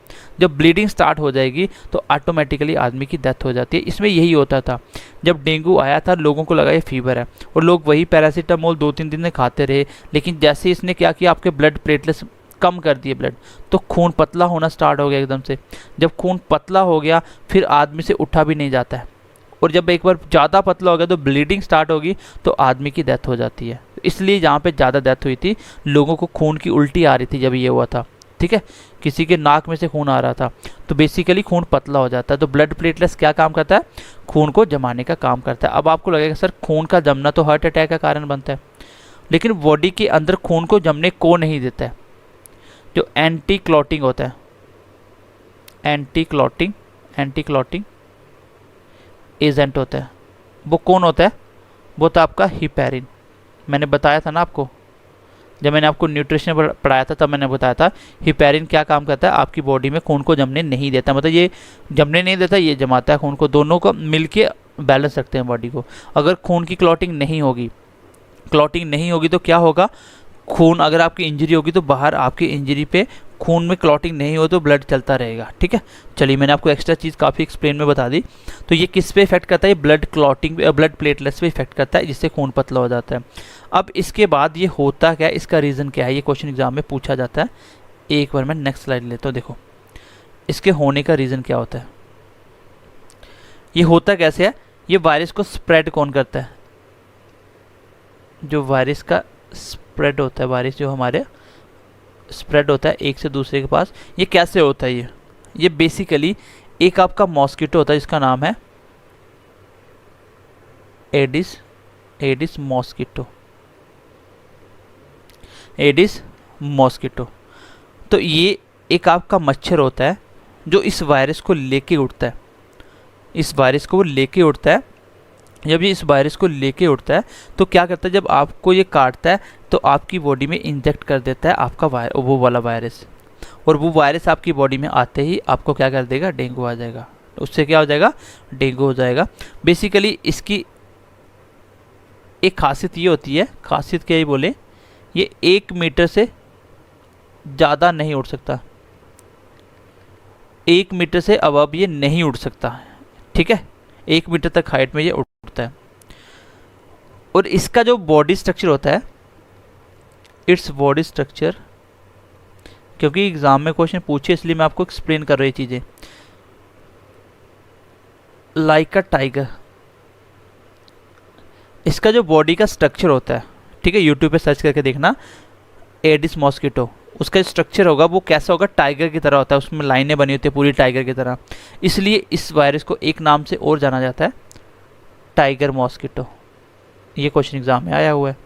जब ब्लीडिंग स्टार्ट हो जाएगी तो ऑटोमेटिकली आदमी की डेथ हो जाती है। इसमें यही होता था, जब डेंगू आया था लोगों को लगा ये फीवर है, और लोग वही पैरासीटामोल 2-3 दिन में खाते रहे। लेकिन जैसे इसने क्या किया, आपके ब्लड प्लेटलेट्स कम कर दिए ब्लड, तो खून पतला होना स्टार्ट हो गया एकदम से। जब खून पतला हो गया फिर आदमी से उठा भी नहीं जाता है, और जब एक बार ज़्यादा पतला हो गया तो ब्लीडिंग स्टार्ट होगी तो आदमी की डेथ हो जाती है। इसलिए जहाँ पे ज़्यादा डेथ हुई थी, लोगों को खून की उल्टी आ रही थी जब ये हुआ था, ठीक है। किसी के नाक में से खून आ रहा था, तो बेसिकली खून पतला हो जाता है। तो ब्लड प्लेटलेट्स क्या काम करता है? खून को जमाने का काम करता है। अब आपको लगेगा सर खून का जमना तो हार्ट अटैक का कारण बनता है, लेकिन बॉडी के अंदर खून को जमने को नहीं देता है। जो एंटी क्लॉटिंग होता है, एंटी क्लॉटिंग एजेंट होता है, वो कौन होता है? वो तो आपका हिपैरिन। मैंने बताया था ना आपको, जब मैंने आपको न्यूट्रिशन पढ़ाया था तब मैंने बताया था हिपैरिन क्या काम करता है, आपकी बॉडी में खून को जमने नहीं देता। मतलब ये जमने नहीं देता, ये जमाता है खून को, दोनों को मिलके बैलेंस रखते हैं बॉडी को। अगर खून की क्लॉटिंग नहीं होगी तो क्या होगा? खून, अगर आपकी इंजरी होगी तो बाहर आपकी इंजरी पे खून में क्लॉटिंग नहीं हो तो ब्लड चलता रहेगा, ठीक है। चलिए, मैंने आपको एक्स्ट्रा चीज़ काफ़ी एक्सप्लेन में बता दी। तो ये किस पे इफेक्ट करता है? ये ब्लड क्लॉटिंग, ब्लड प्लेटलेट्स पे इफेक्ट करता है, जिससे खून पतला हो जाता है। अब इसके बाद ये होता क्या है, इसका रीज़न क्या है, ये क्वेश्चन एग्जाम में पूछा जाता है। एक बार मैं नेक्स्ट स्लाइड लेता हूँ। देखो इसके होने का रीज़न क्या होता है, ये होता कैसे है। ये वायरस को स्प्रेड कौन करता है? जो वायरस का स्प्रेड होता है, वायरस जो हमारे स्प्रेड होता है एक से दूसरे के पास, ये कैसे होता है? ये बेसिकली एक आपका मॉस्किटो होता है जिसका नाम है एडिस मॉस्किटो। तो ये एक आपका मच्छर होता है जो इस वायरस को लेके उठता है, इस वायरस को वो लेके उठता है। जब ये इस वायरस को लेके उठता है तो क्या करता है, जब आपको ये काटता है तो आपकी बॉडी में इंजेक्ट कर देता है आपका वो वाला वायरस, और वो वायरस आपकी बॉडी में आते ही आपको क्या कर देगा? डेंगू आ जाएगा। उससे क्या हो जाएगा? डेंगू हो जाएगा। बेसिकली इसकी एक खासियत ये होती है, खासियत क्या ही बोले, ये 1 मीटर से ज़्यादा नहीं उड़ सकता, 1 मीटर से अबव ये नहीं उड़ सकता, ठीक है। 1 मीटर तक हाइट में ये उड़ता है। और इसका जो बॉडी स्ट्रक्चर होता है, इट्स बॉडी स्ट्रक्चर, क्योंकि एग्जाम में क्वेश्चन पूछे इसलिए मैं आपको एक्सप्लेन कर रही चीज़ें। लाइक अ टाइगर, इसका जो बॉडी का स्ट्रक्चर होता है, ठीक है, यूट्यूब पे सर्च करके देखना एडिस मॉस्किटो, उसका स्ट्रक्चर होगा वो कैसा होगा? टाइगर की तरह होता है, उसमें लाइनें बनी होती है पूरी टाइगर की तरह। इसलिए इस वायरस को एक नाम से और जाना जाता है, टाइगर मॉस्किटो। ये क्वेश्चन एग्जाम में आया हुआ है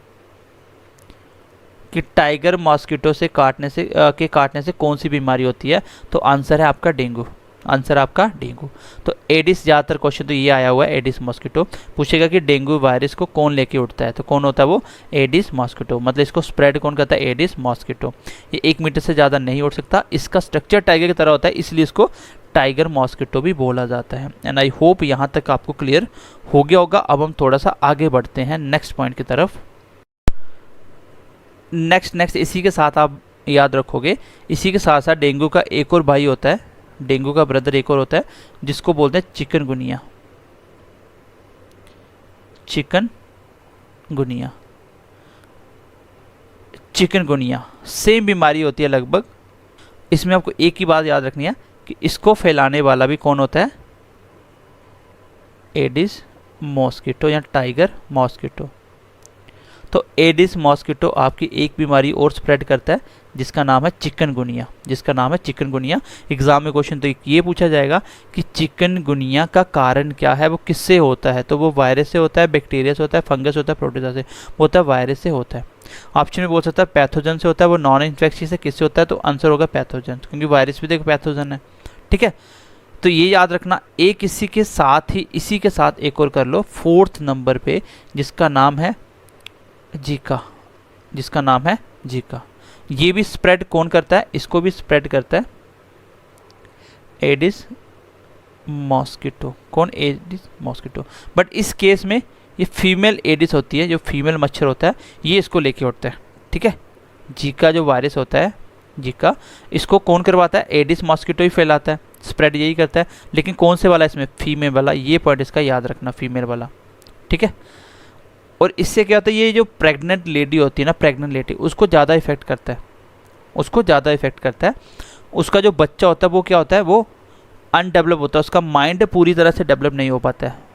कि टाइगर मॉस्किटो से काटने से कौन सी बीमारी होती है? तो आंसर है आपका डेंगू, आंसर आपका डेंगू। तो एडिस, ज़्यादातर क्वेश्चन तो ये आया हुआ है, एडिस मॉस्किटो पूछेगा कि डेंगू वायरस को कौन लेके उठता है, तो कौन होता है वो? Aedes mosquito. मतलब इसको स्प्रेड कौन करता है? Aedes mosquito. ये 1 मीटर से ज़्यादा नहीं उड़ सकता, इसका स्ट्रक्चर टाइगर की तरह होता है, इसलिए इसको टाइगर मॉस्किटो भी बोला जाता है। एंड आई होप यहाँ तक आपको क्लियर हो गया होगा। अब हम थोड़ा सा आगे बढ़ते हैं नेक्स्ट पॉइंट की तरफ। नेक्स्ट इसी के साथ आप याद रखोगे, इसी के साथ साथ डेंगू का एक और भाई होता है, डेंगू का ब्रदर एक और होता है जिसको बोलते हैं चिकनगुनिया। चिकनगुनिया। चिकनगुनिया सेम बीमारी होती है लगभग। इसमें आपको एक ही बात याद रखनी है कि इसको फैलाने वाला भी कौन होता है, एडिस मॉस्किटो या टाइगर मॉस्किटो। तो एडिस मॉस्किटो आपकी एक बीमारी और स्प्रेड करता है जिसका नाम है चिकनगुनिया, जिसका नाम है चिकनगुनिया। एग्जाम में क्वेश्चन तो ये पूछा जाएगा कि चिकनगुनिया का कारण क्या है, वो किससे होता है। तो वो वायरस से होता है, बैक्टीरिया से होता है, फंगस होता है, प्रोटोजोआ से, वो होता है वायरस से होता है। ऑप्शन में बोल सकता है पैथोजन से होता है, वो नॉन इन्फेक्शियस से किससे होता है, तो आंसर होगा पैथोजन, क्योंकि वायरस भी देखो पैथोजन है। ठीक है, तो ये याद रखना। एक इसी के साथ एक और कर लो 4th नंबर पे, जिसका नाम है जीका, जिसका नाम है जीका। ये भी स्प्रेड कौन करता है, इसको भी स्प्रेड करता है एडिस मॉस्किटो। कौन, एडिस मॉस्किटो। बट इस केस में ये फीमेल एडिस होती है, जो फीमेल मच्छर होता है ये इसको लेके उठता है। ठीक है, जीका जो वायरस होता है जीका, इसको कौन करवाता है, एडिस मॉस्किटो ही फैलाता है, स्प्रेड यही करता है। लेकिन कौन से वाला, इसमें फीमेल वाला, ये पॉइंट इसका याद रखना, फीमेल वाला। ठीक है, और इससे क्या होता है, ये जो प्रेग्नेंट लेडी होती है ना, प्रेग्नेंट लेडी, उसको ज़्यादा इफेक्ट करता है, उसको ज़्यादा इफेक्ट करता है। उसका जो बच्चा होता है वो क्या होता है, वो अनडेवलप होता है, उसका माइंड पूरी तरह से डेवलप नहीं हो पाता है,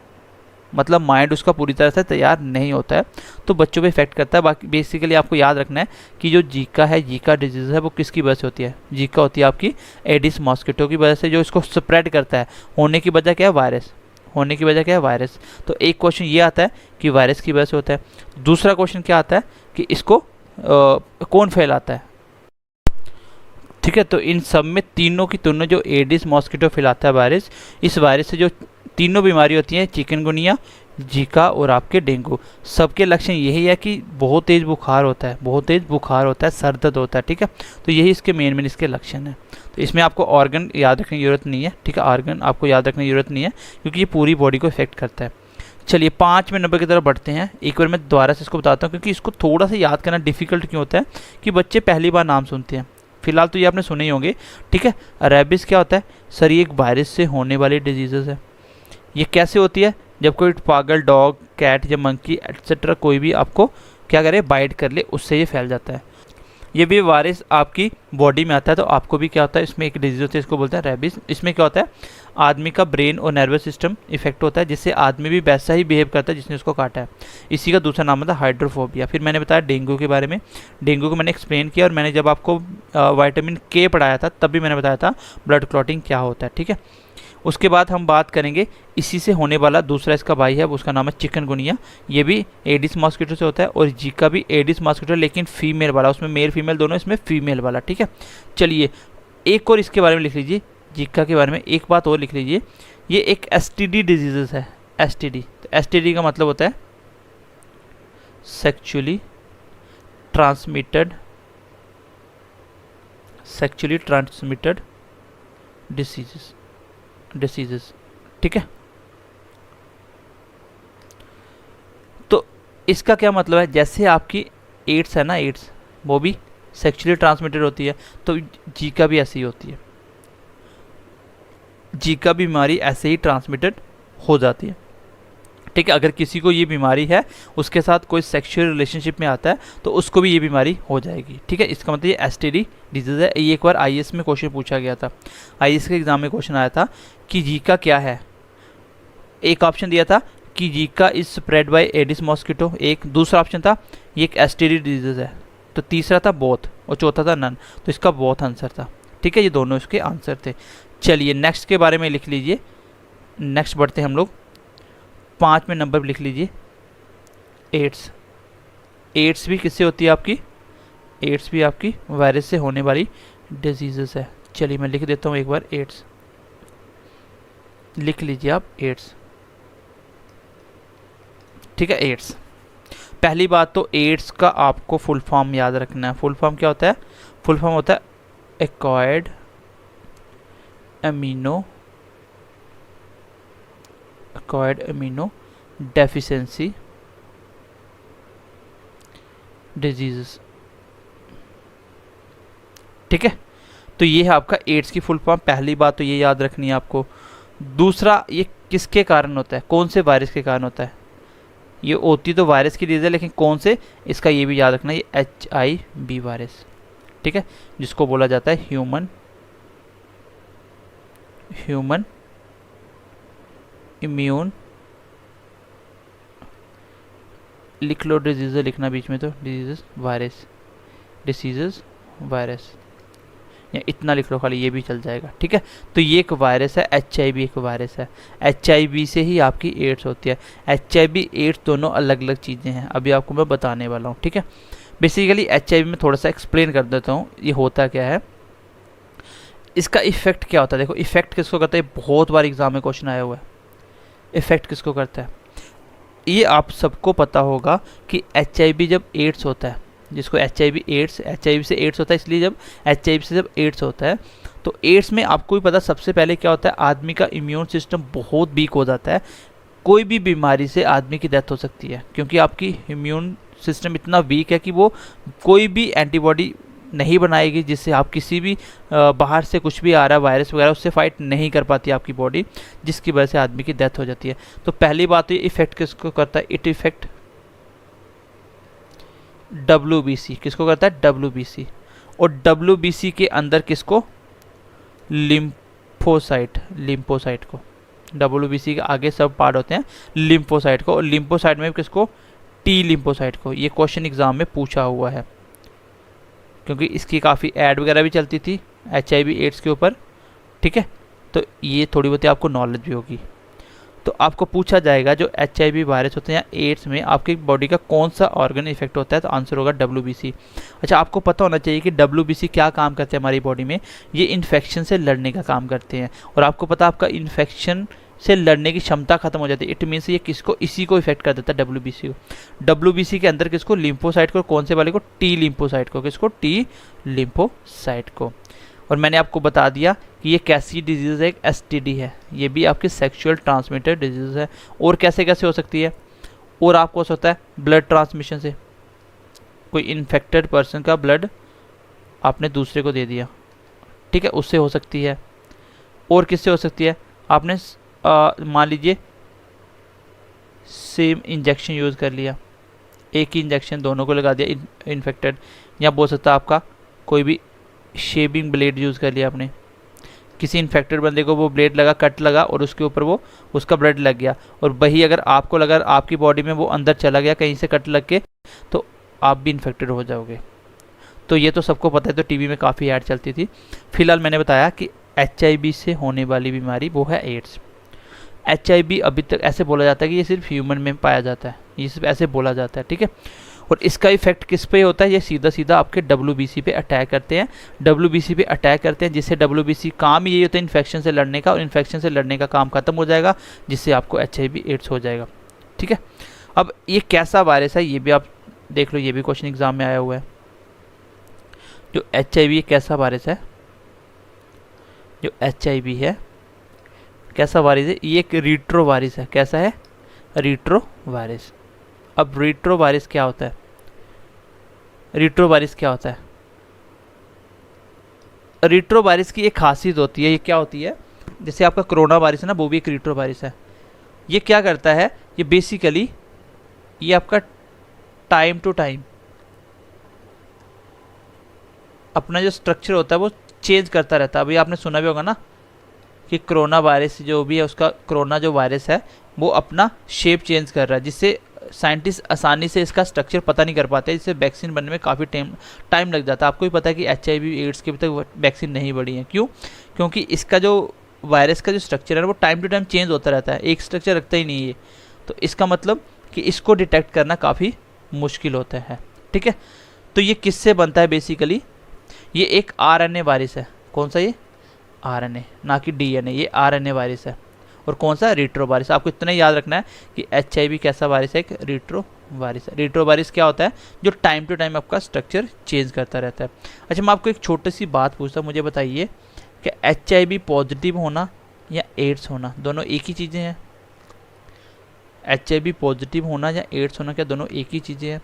मतलब माइंड उसका पूरी तरह से तैयार नहीं होता है, तो बच्चों पे इफेक्ट करता है। बाकी बेसिकली आपको याद रखना है कि जो जीका है, जीका डिजीज़ है, वो किसकी वजह से होती है, जीका होती है आपकी एडिस मॉस्किटो की वजह से, जो इसको स्प्रेड करता है। होने की वजह क्या है, वायरस। होने की वजह क्या है, वायरस। तो एक क्वेश्चन ये आता है कि वायरस की वजह से होता है। दूसरा क्वेश्चन क्या आता है कि इसको कौन फैलाता है। ठीक है, तो इन सब में तीनों की तीनों जो एडिस मॉस्किटो फैलाता है वायरस, इस वायरस से जो तीनों बीमारी होती हैं, चिकनगुनिया, जीका और आपके डेंगू, सबके लक्षण यही है कि बहुत तेज़ बुखार होता है, बहुत तेज़ बुखार होता है, सर दर्द होता है। ठीक है, तो यही इसके मेन इसके लक्षण हैं। तो इसमें आपको ऑर्गन याद रखने की ज़रूरत नहीं है। ठीक है, ऑर्गन आपको याद रखने की ज़रूरत नहीं है, क्योंकि ये पूरी बॉडी को इफेक्ट करता है। चलिए 5वें नंबर की तरफ बढ़ते हैं। एक बार मैं दोबारा से इसको बताता हूँ, क्योंकि इसको थोड़ा सा याद करना डिफिकल्ट क्यों होता है कि बच्चे पहली बार नाम सुनते हैं। फिलहाल तो ये आपने सुने ही होंगे। ठीक है, रेबिस क्या होता है सर, ये एक वायरस से होने वाली डिजीज़ है। ये कैसे होती है, जब कोई पागल डॉग, कैट या मंकी एटसेट्रा कोई भी आपको क्या करे, बाइट कर ले, उससे ये फैल जाता है। ये भी वायरस आपकी बॉडी में आता है तो आपको भी क्या होता है, इसमें एक डिजीज होती है, इसको बोलते हैं रेबिस। इसमें क्या होता है, आदमी का ब्रेन और नर्वस सिस्टम इफेक्ट होता है, जिससे आदमी भी वैसा ही बिहेव करता है जिसने उसको काटा है। इसी का दूसरा नाम होता है हाइड्रोफोबिया। फिर मैंने बताया डेंगू के बारे में, डेंगू को मैंने एक्सप्लेन किया, और मैंने जब आपको विटामिन के पढ़ाया था तब भी मैंने बताया था ब्लड क्लॉटिंग क्या होता है। ठीक है, उसके बाद हम बात करेंगे इसी से होने वाला दूसरा इसका भाई है, उसका नाम है चिकनगुनिया। ये भी एडिस मॉस्किटो से होता है, और जीका भी एडिस मॉस्किटो, लेकिन फीमेल वाला, उसमें मेल फीमेल दोनों, इसमें फीमेल वाला। ठीक है, चलिए एक और इसके बारे में लिख लीजिए, जीका के बारे में एक बात और लिख लीजिए, ये एक एसटीडी डिजीज़ है, एसटीडी। तो एसटीडी का मतलब होता है सेक्चुअली ट्रांसमिटेड डिसीजेस। ठीक है, तो इसका क्या मतलब है, जैसे आपकी एड्स है ना, एड्स वो भी सेक्चुअली ट्रांसमिटेड होती है, तो जीका भी ऐसी ही होती है, जीका बीमारी ऐसे ही ट्रांसमिटेड हो जाती है। ठीक है, अगर किसी को ये बीमारी है, उसके साथ कोई सेक्सुअल रिलेशनशिप में आता है, तो उसको भी ये बीमारी हो जाएगी। ठीक है, इसका मतलब ये एसटीडी डिजीज़ है। ये एक बार आईएएस में क्वेश्चन पूछा गया था, आईएएस के एग्जाम में क्वेश्चन आया था कि जीका क्या है। एक ऑप्शन दिया था कि Zika is spread by Aedes mosquito, एक दूसरा ऑप्शन था ये एक एसटीडी डिजीज़ है, तो तीसरा था बोथ, और चौथा था नन। तो इसका बोथ आंसर था। ठीक है, ये दोनों इसके आंसर थे। चलिए नेक्स्ट के बारे में लिख लीजिए, नेक्स्ट बढ़ते हैं हम लोग। 5वें नंबर पर लिख लीजिए एड्स। एड्स भी किससे होती है आपकी, एड्स भी आपकी वायरस से होने वाली डिजीज़ है। चलिए मैं लिख देता हूँ एक बार, एड्स लिख लीजिए आप, एड्स। ठीक है, एड्स। पहली बात तो एड्स का आपको फुल फॉर्म याद रखना है। फुल फॉर्म क्या होता है, फुल फॉर्म होता है एक्वायर्ड अमीनो डेफिशिएंसी डिजीज़। ठीक है, तो ये है आपका एड्स की फुल फॉर्म। पहली बात तो ये याद रखनी है आपको। दूसरा, ये किसके कारण होता है, कौन से वायरस के कारण होता है, ये होती तो वायरस की डिजीज है, लेकिन कौन से, इसका ये भी याद रखना, ये HIV वायरस, ठीक है, जिसको बोला जाता है ह्यूमन इम्यून, लिख लो डिजीज लिखना बीच में, तो डिसीजेस वायरस, या इतना लिख लो खाली, ये भी चल जाएगा, ठीक है। तो ये एक वायरस है, HIV एक वायरस है। HIV से ही आपकी एड्स होती है। HIV एड्स दोनों अलग अलग चीज़ें हैं, अभी आपको मैं बताने वाला हूँ, ठीक है। बेसिकली HIV में थोड़ा सा एक्सप्लेन कर देता हूँ ये होता क्या है, इसका इफेक्ट क्या होता है। देखो इफेक्ट किसको करता है, बहुत बार एग्जाम में क्वेश्चन आया हुआ है, इफेक्ट किसको करता है। ये आप सबको पता होगा कि HIV जब एड्स होता है, जिसको HIV से एड्स होता है, इसलिए जब HIV से जब एड्स होता है, तो एड्स में आपको भी पता सबसे पहले क्या होता है, आदमी का इम्यून सिस्टम बहुत वीक हो जाता है। कोई भी बीमारी से आदमी की डेथ हो सकती है, क्योंकि आपकी इम्यून सिस्टम इतना वीक है कि वो कोई भी एंटीबॉडी नहीं बनाएगी, जिससे आप किसी भी बाहर से कुछ भी आ रहा है वायरस वगैरह, उससे फाइट नहीं कर पाती आपकी बॉडी, जिसकी वजह से आदमी की डेथ हो जाती है। तो पहली बात तो ये इफेक्ट किसको करता है, इट इफेक्ट WBC, किसको करता है, WBC। और WBC के अंदर किसको, लिम्फोसाइट को, WBC के आगे सब पार्ट होते हैं लिम्फोसाइट को, और लिम्फोसाइट में किसको, T लिम्फोसाइट को। ये क्वेश्चन एग्जाम में पूछा हुआ है, क्योंकि इसकी काफ़ी ऐड वगैरह भी चलती थी HIV एड्स के ऊपर, ठीक है। तो ये थोड़ी बहुत आपको नॉलेज भी होगी। तो आपको पूछा जाएगा जो HIV वायरस होते हैं या एड्स में आपकी बॉडी का कौन सा ऑर्गन इफेक्ट होता है, तो आंसर होगा WBC। अच्छा, आपको पता होना चाहिए कि WBC क्या काम करते हैं हमारी बॉडी में, ये इन्फेक्शन से लड़ने का काम करते हैं। और आपको पता है आपका इन्फेक्शन से लड़ने की क्षमता खत्म हो जाती है, इट मीन्स ये किसको, इसी को इफेक्ट कर देता है, WBC को। WBC के अंदर किसको, लिम्फोसाइट को, कौन से वाले को, T लिम्फोसाइट को, किसको, T लिम्फोसाइट को। और मैंने आपको बता दिया कि ये कैसी डिजीज़ है, एक STD है, ये भी आपकी सेक्सुअल ट्रांसमिटेड डिजीज़ है। और कैसे कैसे हो सकती है, और आपको हो सकता है ब्लड ट्रांसमिशन से, कोई इन्फेक्टेड पर्सन का ब्लड आपने दूसरे को दे दिया, ठीक है, उससे हो सकती है। और किससे हो सकती है, आपने मान लीजिए सेम इंजेक्शन यूज़ कर लिया, एक ही इंजेक्शन दोनों को लगा दिया इन्फेक्टेड, या बोल सकता है आपका कोई भी शेविंग ब्लेड यूज़ कर लिया आपने, किसी इन्फेक्टेड बंदे को वो ब्लेड लगा, कट लगा, और उसके ऊपर वो उसका ब्लड लग गया, और वही अगर आपको लगा आपकी बॉडी में वो अंदर चला गया कहीं से कट लग के, तो आप भी इन्फेक्टेड हो जाओगे। तो ये तो सबको पता है, तो टीवी में काफ़ी ऐड चलती थी। फिलहाल मैंने बताया कि HIV से होने वाली बीमारी वो है एड्स। HIV अभी तक ऐसे बोला जाता है कि ये सिर्फ ह्यूमन में पाया जाता है, ये सिर्फ ऐसे बोला जाता है, ठीक है। और इसका इफेक्ट किस पे होता है, ये सीधा सीधा आपके WBC पे अटैक करते हैं, WBC पे अटैक करते हैं, जिससे WBC काम ही यही होता है इन्फेक्शन से लड़ने का, और इन्फेक्शन से लड़ने का काम खत्म हो जाएगा, जिससे आपको HIV एड्स हो जाएगा, ठीक है। अब ये कैसा वायरस है ये भी आप देख लो, ये भी क्वेश्चन एग्जाम में आया हुआ है। जो HIV कैसा वायरस है, जो HIV है कैसा वायरस है, ये एक रीट्रो वायरस है। कैसा है, रीट्रो वायरस। अब रीट्रो वायरस क्या होता है, रीट्रो वायरस क्या होता है, रीट्रो वायरस की एक खासियत होती है, ये क्या होती है, जैसे आपका कोरोना वायरस है ना, वो भी एक रीट्रो वायरस है। ये क्या करता है, ये बेसिकली ये आपका टाइम टू टाइम अपना जो स्ट्रक्चर होता है वो चेंज करता रहता है। अभी आपने सुना भी होगा ना कि कोरोना वायरस जो भी है, उसका कोरोना जो वायरस है वो अपना शेप चेंज कर रहा है, जिससे साइंटिस्ट आसानी से इसका स्ट्रक्चर पता नहीं कर पाते, जिससे वैक्सीन बनने में काफ़ी टाइम लग जाता है। आपको भी पता है कि HIV एड्स के अभी तक वैक्सीन नहीं बनी है, क्यों, क्योंकि इसका जो वायरस का जो स्ट्रक्चर है वो टाइम टू टाइम चेंज होता रहता है, एक स्ट्रक्चर रखता ही नहीं है। तो इसका मतलब कि इसको डिटेक्ट करना काफ़ी मुश्किल होता है, ठीक है। तो ये किससे बनता है, बेसिकली ये एक RNA वायरस है। कौन सा, ये RNA, ना कि DNA, ये RNA वायरस है। और कौन सा, रीट्रो वायरस। आपको इतना ही याद रखना है कि HIV कैसा वायरस है, एक रीट्रो वायरस है। रीट्रो वायरस क्या होता है, जो टाइम टू टाइम आपका स्ट्रक्चर चेंज करता रहता है। अच्छा, मैं आपको एक छोटी सी बात पूछता हूँ, मुझे बताइए कि HIV पॉजिटिव होना या एड्स होना दोनों एक ही चीज़ें हैं। HIV पॉजिटिव होना या एड्स होना क्या दोनों एक ही चीज़ें हैं?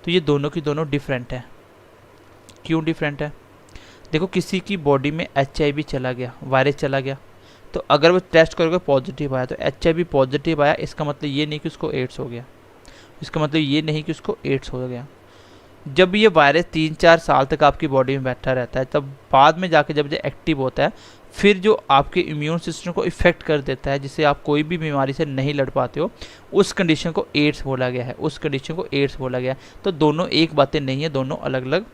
तो ये दोनों की दोनों डिफरेंट है। क्यों डिफरेंट है, देखो किसी की बॉडी में HIV चला गया, वायरस चला गया, तो अगर वो टेस्ट करोगे पॉजिटिव आया, तो HIV पॉजिटिव आया, इसका मतलब ये नहीं कि उसको एड्स हो गया। इसका मतलब ये नहीं कि उसको एड्स हो गया। जब ये वायरस 3-4 साल तक आपकी बॉडी में बैठा रहता है, तब बाद में जाके जब ये एक्टिव होता है, फिर जो आपके इम्यून सिस्टम को इफ़ेक्ट कर देता है, जिससे आप कोई भी बीमारी से नहीं लड़ पाते हो, उस कंडीशन को एड्स बोला गया है, उस कंडीशन को एड्स बोला गया है। तो दोनों एक बातें नहीं है, दोनों अलग अलग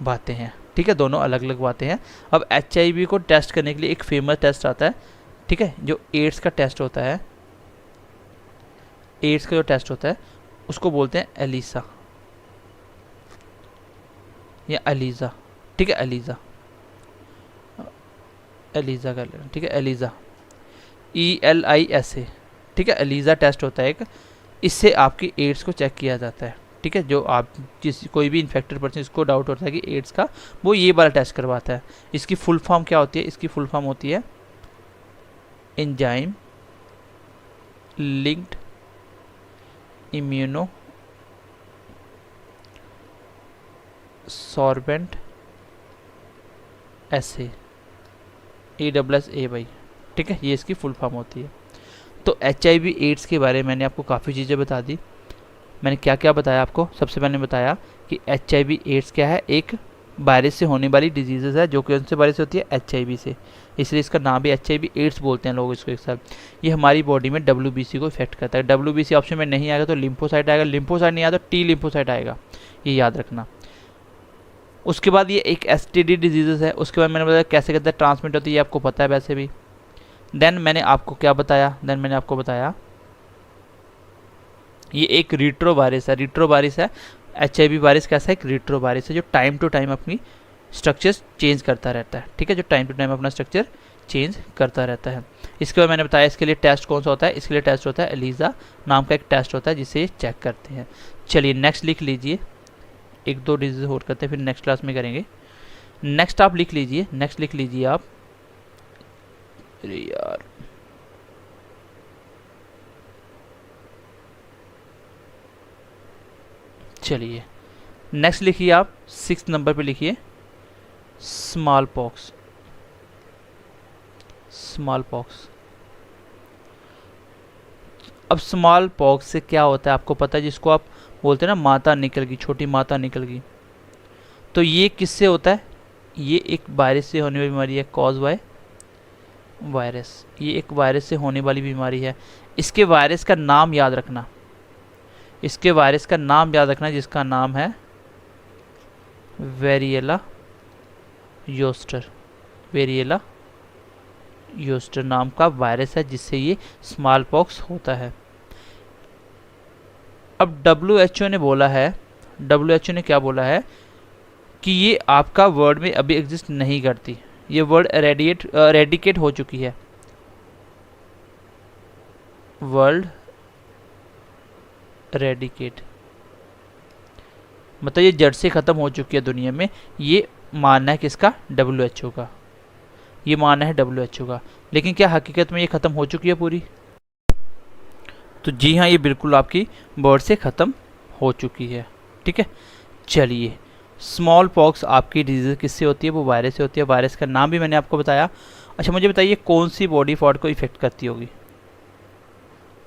बातें हैं, ठीक है, दोनों अलग अलग बातें हैं। अब HIV को टेस्ट करने के लिए एक फेमस टेस्ट आता है, ठीक है, जो एड्स का टेस्ट होता है, एड्स का जो टेस्ट होता है उसको बोलते हैं एलिसा या एलिजा, ठीक है, एलिजा, एलिजा कर लेना, ठीक है, एलिजा, ELISA, ठीक है, एलिजा टेस्ट होता है एक, इससे आपकी एड्स को चेक किया जाता है, ठीक है। जो आप कोई भी इन्फेक्टेड पर्सन इसको डाउट होता है कि एड्स का, वो ये वाला टेस्ट करवाता है। इसकी फुल फॉर्म क्या होती है? इसकी फुल फॉर्म होती है एंजाइम लिंक्ड इम्यूनो सॉर्बेंट एसे, ASSA, ठीक है, ये इसकी फुल फॉर्म होती है। तो HIV एड्स के बारे में मैंने आपको काफ़ी चीज़ें बता दी। मैंने क्या क्या बताया आपको? सबसे पहले बताया कि HIV एड्स क्या है, एक वायरस से होने वाली डिजीज़ है, जो कि उनसे वायरस से होती है HIV से, इसलिए इसका नाम भी HIV एड्स बोलते हैं लोग इसको एक साथ। ये हमारी बॉडी में WBC को इफेक्ट करता है। WBC ऑप्शन में नहीं आएगा तो लिम्फोसाइट आएगा, लिम्फोसाइट नहीं आया तो T लिम्फोसाइट आएगा, ये याद रखना। उसके बाद ये एक STD डिजीज़ है। उसके बाद मैंने बताया कैसे कैसे ट्रांसमिट होती है, ये आपको पता है वैसे भी। देन मैंने आपको क्या बताया? देन मैंने आपको बताया ये एक रिट्रो वायरस है, रिट्रो वायरस है। HIV वायरस कैसा है? एक रिट्रो वायरस है जो टाइम टू टाइम अपनी स्ट्रक्चर्स चेंज करता रहता है, ठीक है, जो टाइम टू टाइम अपना स्ट्रक्चर चेंज करता रहता है। इसके बाद मैंने बताया इसके लिए टेस्ट कौन सा होता है, इसके लिए टेस्ट होता है एलिजा नाम का एक टेस्ट होता है जिसे चेक करते हैं। चलिए नेक्स्ट लिख लीजिए, एक दो डिजीज और करते हैं फिर नेक्स्ट क्लास में करेंगे। नेक्स्ट आप लिख लीजिए, नेक्स्ट लिख लीजिए आप, अरे यार चलिए नेक्स्ट लिखिए आप 6 नंबर पे लिखिए स्मॉल पॉक्स, स्मॉल पॉक्स। अब स्मॉल पॉक्स से क्या होता है आपको पता है, जिसको आप बोलते हैं ना माता निकल गई, छोटी माता निकल गई, तो ये किससे होता है? ये एक वायरस से होने वाली बीमारी है, कॉज बाय वायरस। ये एक वायरस से होने वाली बीमारी है। इसके वायरस का नाम याद रखना, इसके वायरस का नाम याद रखना जिसका नाम है वेरिएला योस्टर। वेरिएला योस्टर नाम का वायरस है जिससे ये स्मॉल पॉक्स होता है। अब WHO ने बोला है, WHO ने क्या बोला है कि ये आपका वर्ल्ड में अभी एग्जिस्ट नहीं करती, ये वर्ल्ड रेडिकेट हो चुकी है, वर्ल्ड रेडिकेट मतलब ये जड़ से ख़त्म हो चुकी है दुनिया में। ये मानना है किसका? WHO का, ये मानना है WHO का। लेकिन क्या हकीकत में ये ख़त्म हो चुकी है पूरी? तो जी हाँ, ये बिल्कुल आपकी बर्ड से ख़त्म हो चुकी है, ठीक है। चलिए स्मॉल पॉक्स आपकी डिजीज़ किससे होती है? वो वायरस से होती है। वायरस का नाम भी मैंने आपको बताया। अच्छा मुझे बताइए कौन सी बॉडी पार्ट को इफेक्ट करती होगी?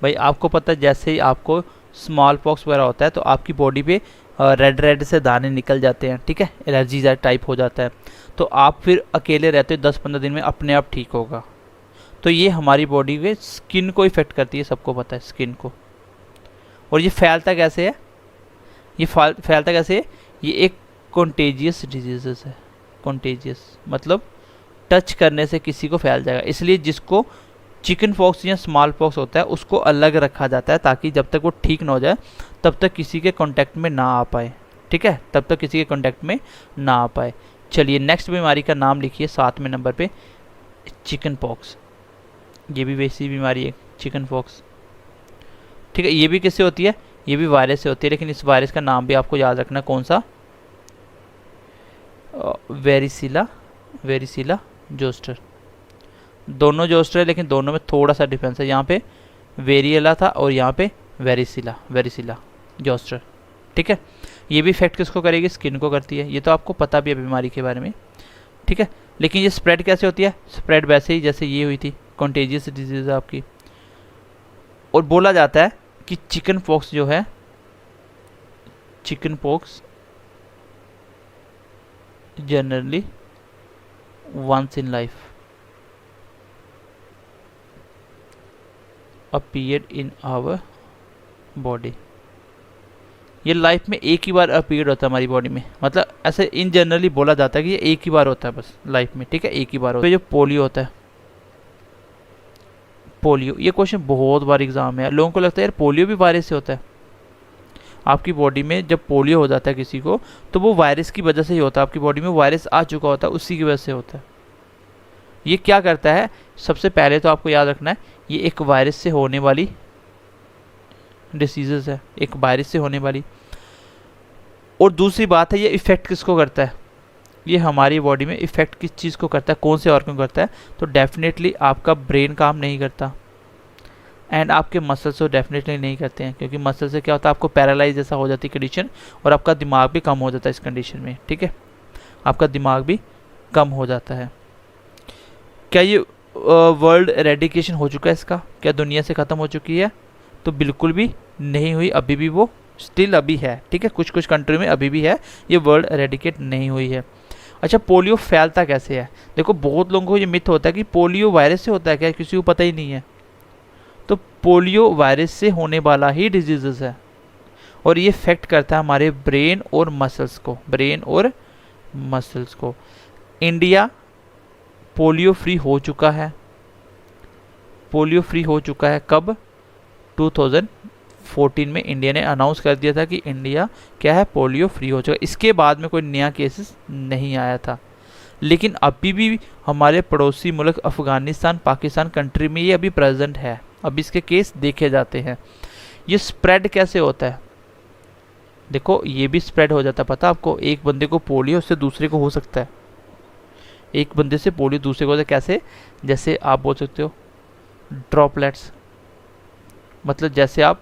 भाई आपको पता है जैसे ही आपको स्मॉल पॉक्स वगैरह होता है तो आपकी बॉडी पे रेड रेड से दाने निकल जाते हैं, ठीक है, एलर्जी टाइप हो जाता है, तो आप फिर अकेले रहते हो 10-15 दिन में अपने आप ठीक होगा। तो ये हमारी बॉडी के स्किन को इफेक्ट करती है, सबको पता है स्किन को। और ये फैलता कैसे है? ये फैलता कैसे है? ये एक कॉन्टेजियस डिजीज़ है। कॉन्टेजियस मतलब टच करने से किसी को फैल जाएगा, इसलिए जिसको चिकन पॉक्स या स्मॉल पॉक्स होता है उसको अलग रखा जाता है ताकि जब तक वो ठीक ना हो जाए तब तक किसी के कांटेक्ट में ना आ पाए, ठीक है, तब तक किसी के कांटेक्ट में ना आ पाए। चलिए नेक्स्ट बीमारी का नाम लिखिए 7वें नंबर पे, चिकन पॉक्स। ये भी वैसी बीमारी है चिकन पॉक्स, ठीक है। ये भी किससे होती है? ये भी वायरस से होती है, लेकिन इस वायरस का नाम भी आपको याद रखना, कौन सा? वेरिसिला, वेरिसिला जोस्टर। दोनों जोस्टर है लेकिन दोनों में थोड़ा सा डिफरेंस है, यहाँ पे वेरिएला था और यहाँ पे वेरिसिला, वेरिसिला जोस्टर, ठीक है। ये भी इफेक्ट किसको करेगी? स्किन को करती है, ये तो आपको पता भी है बीमारी के बारे में, ठीक है। लेकिन ये स्प्रेड कैसे होती है? स्प्रेड वैसे ही जैसे ये हुई थी, कॉन्टेजियस डिजीज़ है आपकी। और बोला जाता है कि चिकन पॉक्स जो है chicken pox generally once in life appeared in our body. ये लाइफ में एक ही बार अपीयर्ड होता है हमारी बॉडी में, मतलब ऐसे इन जनरली बोला जाता है कि ये एक ही बार होता है बस लाइफ में, ठीक है, एक ही बार होता है। जो पोलियो होता है, पोलियो, ये क्वेश्चन बहुत बार एग्जाम में है। लोगों को लगता है यार पोलियो भी वायरस से होता है। आपकी बॉडी में जब पोलियो हो जाता है किसी को, तो वो वायरस की वजह से ही होता है। आपकी बॉडी में वायरस आ चुका होता है, उसी की वजह से होता है। ये क्या करता है, सबसे पहले तो आपको याद रखना है, ये एक वायरस से होने वाली डिसीजेस है, एक वायरस से होने वाली। और दूसरी बात है, ये इफेक्ट किसको करता है, ये हमारी बॉडी में इफेक्ट किस चीज़ को करता है, कौन से ऑर्गन को करता है। तो डेफिनेटली आपका ब्रेन काम नहीं करता, एंड आपके मसल्स तो डेफिनेटली नहीं करते हैं, क्योंकि मसल से क्या होता है, आपको पैरालाइज जैसा हो जाती है कंडीशन, और आपका दिमाग भी कम हो जाता है इस कंडीशन में, ठीक है, आपका दिमाग भी कम हो जाता है। क्या ये वर्ल्ड एरेडिकेशन हो चुका है इसका, क्या दुनिया से ख़त्म हो चुकी है? तो बिल्कुल भी नहीं हुई, अभी भी वो स्टिल अभी है, ठीक है, कुछ कुछ कंट्री में अभी भी है, ये वर्ल्ड एरेडिकेट नहीं हुई है। अच्छा, पोलियो फैलता कैसे है? देखो, बहुत लोगों को ये मिथ होता है कि पोलियो वायरस से होता है, क्या किसी को पता ही नहीं है। तो पोलियो वायरस से होने वाला ही डिजीज़ है, और ये इफेक्ट करता है हमारे ब्रेन और मसल्स को, ब्रेन और मसल्स को। इंडिया पोलियो फ्री हो चुका है, पोलियो फ्री हो चुका है कब? 2014 में इंडिया ने अनाउंस कर दिया था कि इंडिया क्या है, पोलियो फ्री हो चुका है। इसके बाद में कोई नया केसेस नहीं आया था, लेकिन अभी भी हमारे पड़ोसी मुल्क अफ़गानिस्तान, पाकिस्तान कंट्री में ये अभी प्रेजेंट है, अभी इसके केस देखे जाते हैं। ये स्प्रेड कैसे होता है? देखो, ये भी स्प्रेड हो जाता है, पता आपको, एक बंदे को पोलियो उससे दूसरे को हो सकता है, एक बंदे से पोलियो दूसरे को, कैसे? जैसे आप बोल सकते हो ड्रॉपलेट्स, मतलब जैसे आप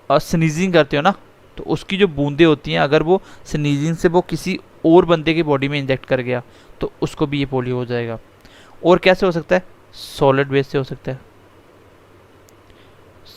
स्नीजिंग करते हो ना, तो उसकी जो बूंदें होती हैं, अगर वो स्नीजिंग से वो किसी और बंदे की बॉडी में इंजेक्ट कर गया, तो उसको भी ये पोलियो हो जाएगा। और कैसे हो सकता है? सॉलिड वेस्ट से हो सकता है।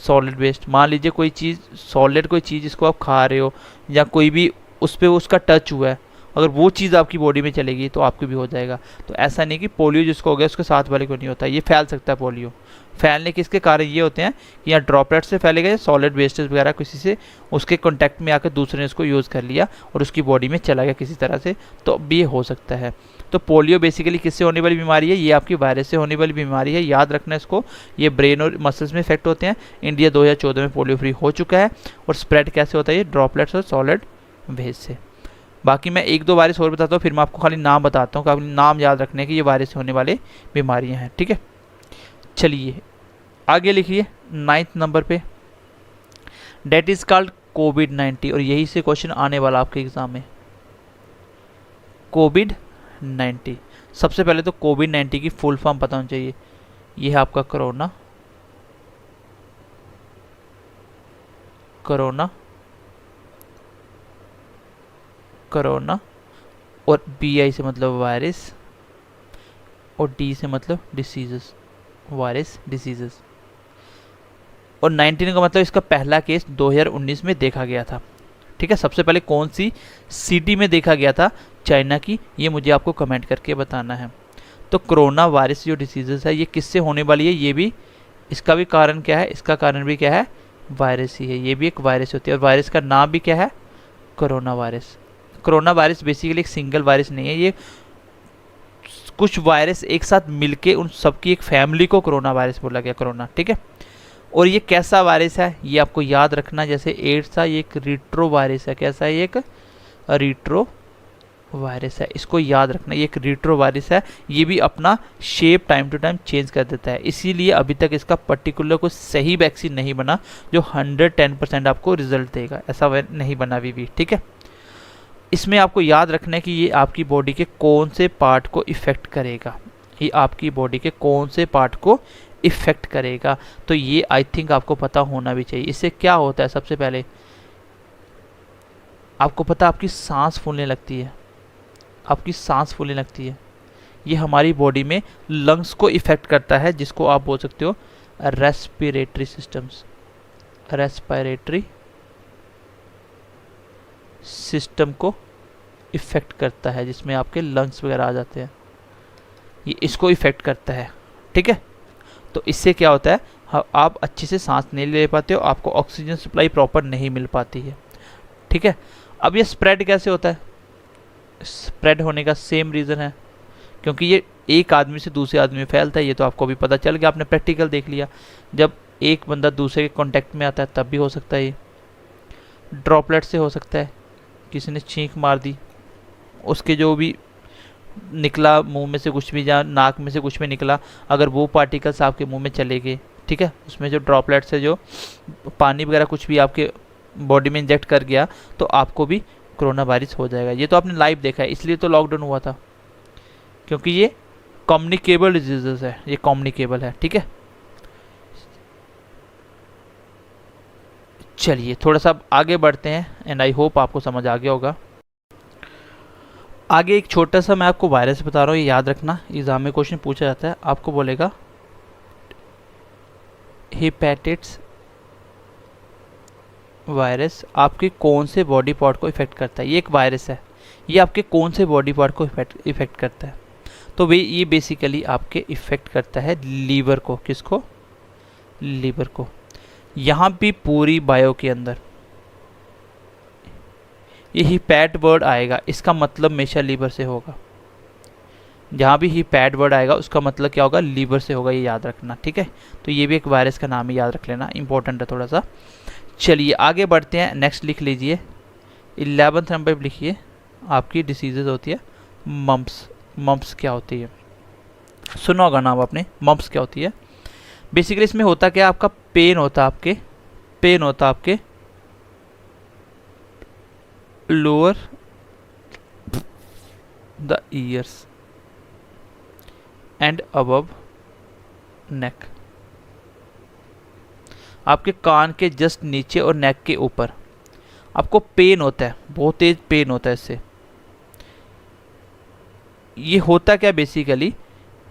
सॉलिड वेस्ट, मान लीजिए कोई चीज़ सॉलिड, कोई चीज़ जिसको आप खा रहे हो, या कोई भी उस पर उसका टच हुआ है, अगर वो चीज़ आपकी बॉडी में चलेगी तो आपको भी हो जाएगा। तो ऐसा नहीं कि पोलियो जिसको हो गया उसके साथ वाले को नहीं होता, ये फैल सकता है पोलियो। फैलने के इसके कारण ये होते हैं कि यहाँ ड्रॉपलेट से फैलेगा, या सॉलिड वेस्टेज वगैरह किसी से उसके कॉन्टैक्ट में आकर दूसरे ने इसको यूज़ कर लिया और उसकी बॉडी में चला गया किसी तरह से, तो भी ये हो सकता है। तो पोलियो बेसिकली किससे होने वाली बीमारी है? ये आपकी वायरस से होने वाली बीमारी है, याद रखना इसको। ये ब्रेन और मसल्स में इफेक्ट होते हैं। इंडिया 2014 में पोलियो फ्री हो चुका है। और स्प्रेड कैसे होता है? ये ड्रॉपलेट्स और सॉलिड वेस्ट से। बाकी मैं एक दो वायरस और बताता हूँ, फिर मैं आपको खाली नाम बताता हूँ, कि नाम याद रखने की ये वायरस से होने वाले बीमारियाँ हैं, ठीक है। चलिए आगे लिखिए 9th नंबर पे, डेट इज कॉल्ड कोविड-19, और यही से क्वेश्चन आने वाला आपके एग्जाम में। कोविड-19, सबसे पहले तो कोविड-19 की फुल फॉर्म पता होना चाहिए। ये है आपका कोरोना, कोरोना, कोरोना, और BI से मतलब वायरस, और D से मतलब डिसीजेस, वायरस डिसीजेस। और 19 का मतलब इसका पहला केस 2019 में देखा गया था, ठीक है। सबसे पहले कौन सी सिटी में देखा गया था चाइना की, ये मुझे आपको कमेंट करके बताना है। तो कोरोना वायरस जो डिसीजेस है ये किससे होने वाली है? ये भी, इसका भी कारण क्या है? इसका कारण भी क्या है? वायरस ही है। ये भी एक वायरस होती है, और वायरस का नाम भी क्या है? Corona virus. Corona virus basically एक सिंगल वायरस नहीं है, ये कुछ वायरस एक साथ मिलके उन सबकी एक फैमिली को कोरोना वायरस बोला गया, कोरोना, ठीक है। और ये कैसा वायरस है ये आपको याद रखना, जैसे एड्स था, ये एक रिट्रो वायरस है। कैसा है? ये एक रिट्रो वायरस है, इसको याद रखना, ये एक रिट्रो वायरस है। ये भी अपना shape time to time change कर देता है, इसीलिए अभी तक इसका पर्टिकुलर कोई सही वैक्सीन नहीं बना जो 110% आपको रिजल्ट देगा, ऐसा नहीं बना अभी भी, ठीक है। इसमें आपको याद रखना है कि ये आपकी बॉडी के कौन से पार्ट को इफ़ेक्ट करेगा, ये आपकी बॉडी के कौन से पार्ट को इफ़ेक्ट करेगा। तो ये आई थिंक आपको पता होना भी चाहिए। इससे क्या होता है? सबसे पहले आपको पता, आपकी सांस फूलने लगती है, आपकी सांस फूलने लगती है। ये हमारी बॉडी में लंग्स को इफ़ेक्ट करता है, जिसको आप बोल सकते हो रेस्पिरेटरी सिस्टम्स, रेस्पिरेटरी सिस्टम को इफ़ेक्ट करता है, जिसमें आपके लंग्स वगैरह आ जाते हैं, ये इसको इफ़ेक्ट करता है। ठीक है, तो इससे क्या होता है, आप अच्छे से सांस नहीं ले पाते हो, आपको ऑक्सीजन सप्लाई प्रॉपर नहीं मिल पाती है। ठीक है, अब ये स्प्रेड कैसे होता है? स्प्रेड होने का सेम रीज़न है, क्योंकि ये एक आदमी से दूसरे आदमी में फैलता है। ये तो आपको भी पता चल गया, आपने प्रैक्टिकल देख लिया। जब एक बंदा दूसरे के कांटेक्ट में आता है तब भी हो सकता है। ये ड्रॉपलेट से हो सकता है, किसी ने छींक मार दी, उसके जो भी निकला मुंह में से कुछ भी, या नाक में से कुछ भी निकला, अगर वो पार्टिकल्स आपके मुंह में चले गए, ठीक है, उसमें जो ड्रॉपलेट्स है, जो पानी वगैरह कुछ भी आपके बॉडी में इंजेक्ट कर गया, तो आपको भी कोरोना वायरस हो जाएगा। ये तो आपने लाइव देखा है, इसलिए तो लॉकडाउन हुआ था, क्योंकि ये कम्युनिकेबल डिजीजेस है, ये कम्युनिकेबल है। ठीक है, चलिए थोड़ा सा आगे बढ़ते हैं, एंड आई होप आपको समझ आ गया होगा। आगे एक छोटा सा मैं आपको वायरस बता रहा हूँ, ये याद रखना, एग्जाम में क्वेश्चन पूछा जाता है। आपको बोलेगा हेपेटाइटिस वायरस आपके कौन से बॉडी पार्ट को इफेक्ट करता है। ये एक वायरस है, ये आपके कौन से बॉडी पार्ट को इफेक्ट करता है। तो वे ये बेसिकली आपके इफेक्ट करता है लीवर को। किसको? लीवर को। यहाँ भी पूरी बायो के अंदर ये हिपैट वर्ड आएगा, इसका मतलब हमेशा लीवर से होगा। जहाँ भी हिपैट वर्ड आएगा उसका मतलब क्या होगा? लीवर से होगा, ये याद रखना। ठीक है, तो ये भी एक वायरस का नाम ही याद रख लेना, इंपॉर्टेंट है थोड़ा सा। चलिए आगे बढ़ते हैं, नेक्स्ट लिख लीजिए 11th नंबर पर लिखिए, आपकी डिसीजेज होती है मम्प्स। मम्प्स क्या होती है? सुना होगा नाम आपने, मम्प्स क्या होती है? बेसिकली इसमें होता क्या, आपका पेन होता आपके lower the ears and above neck, आपके कान के जस्ट नीचे और नेक के ऊपर आपको पेन होता है, बहुत तेज पेन होता है इससे। ये होता क्या बेसिकली,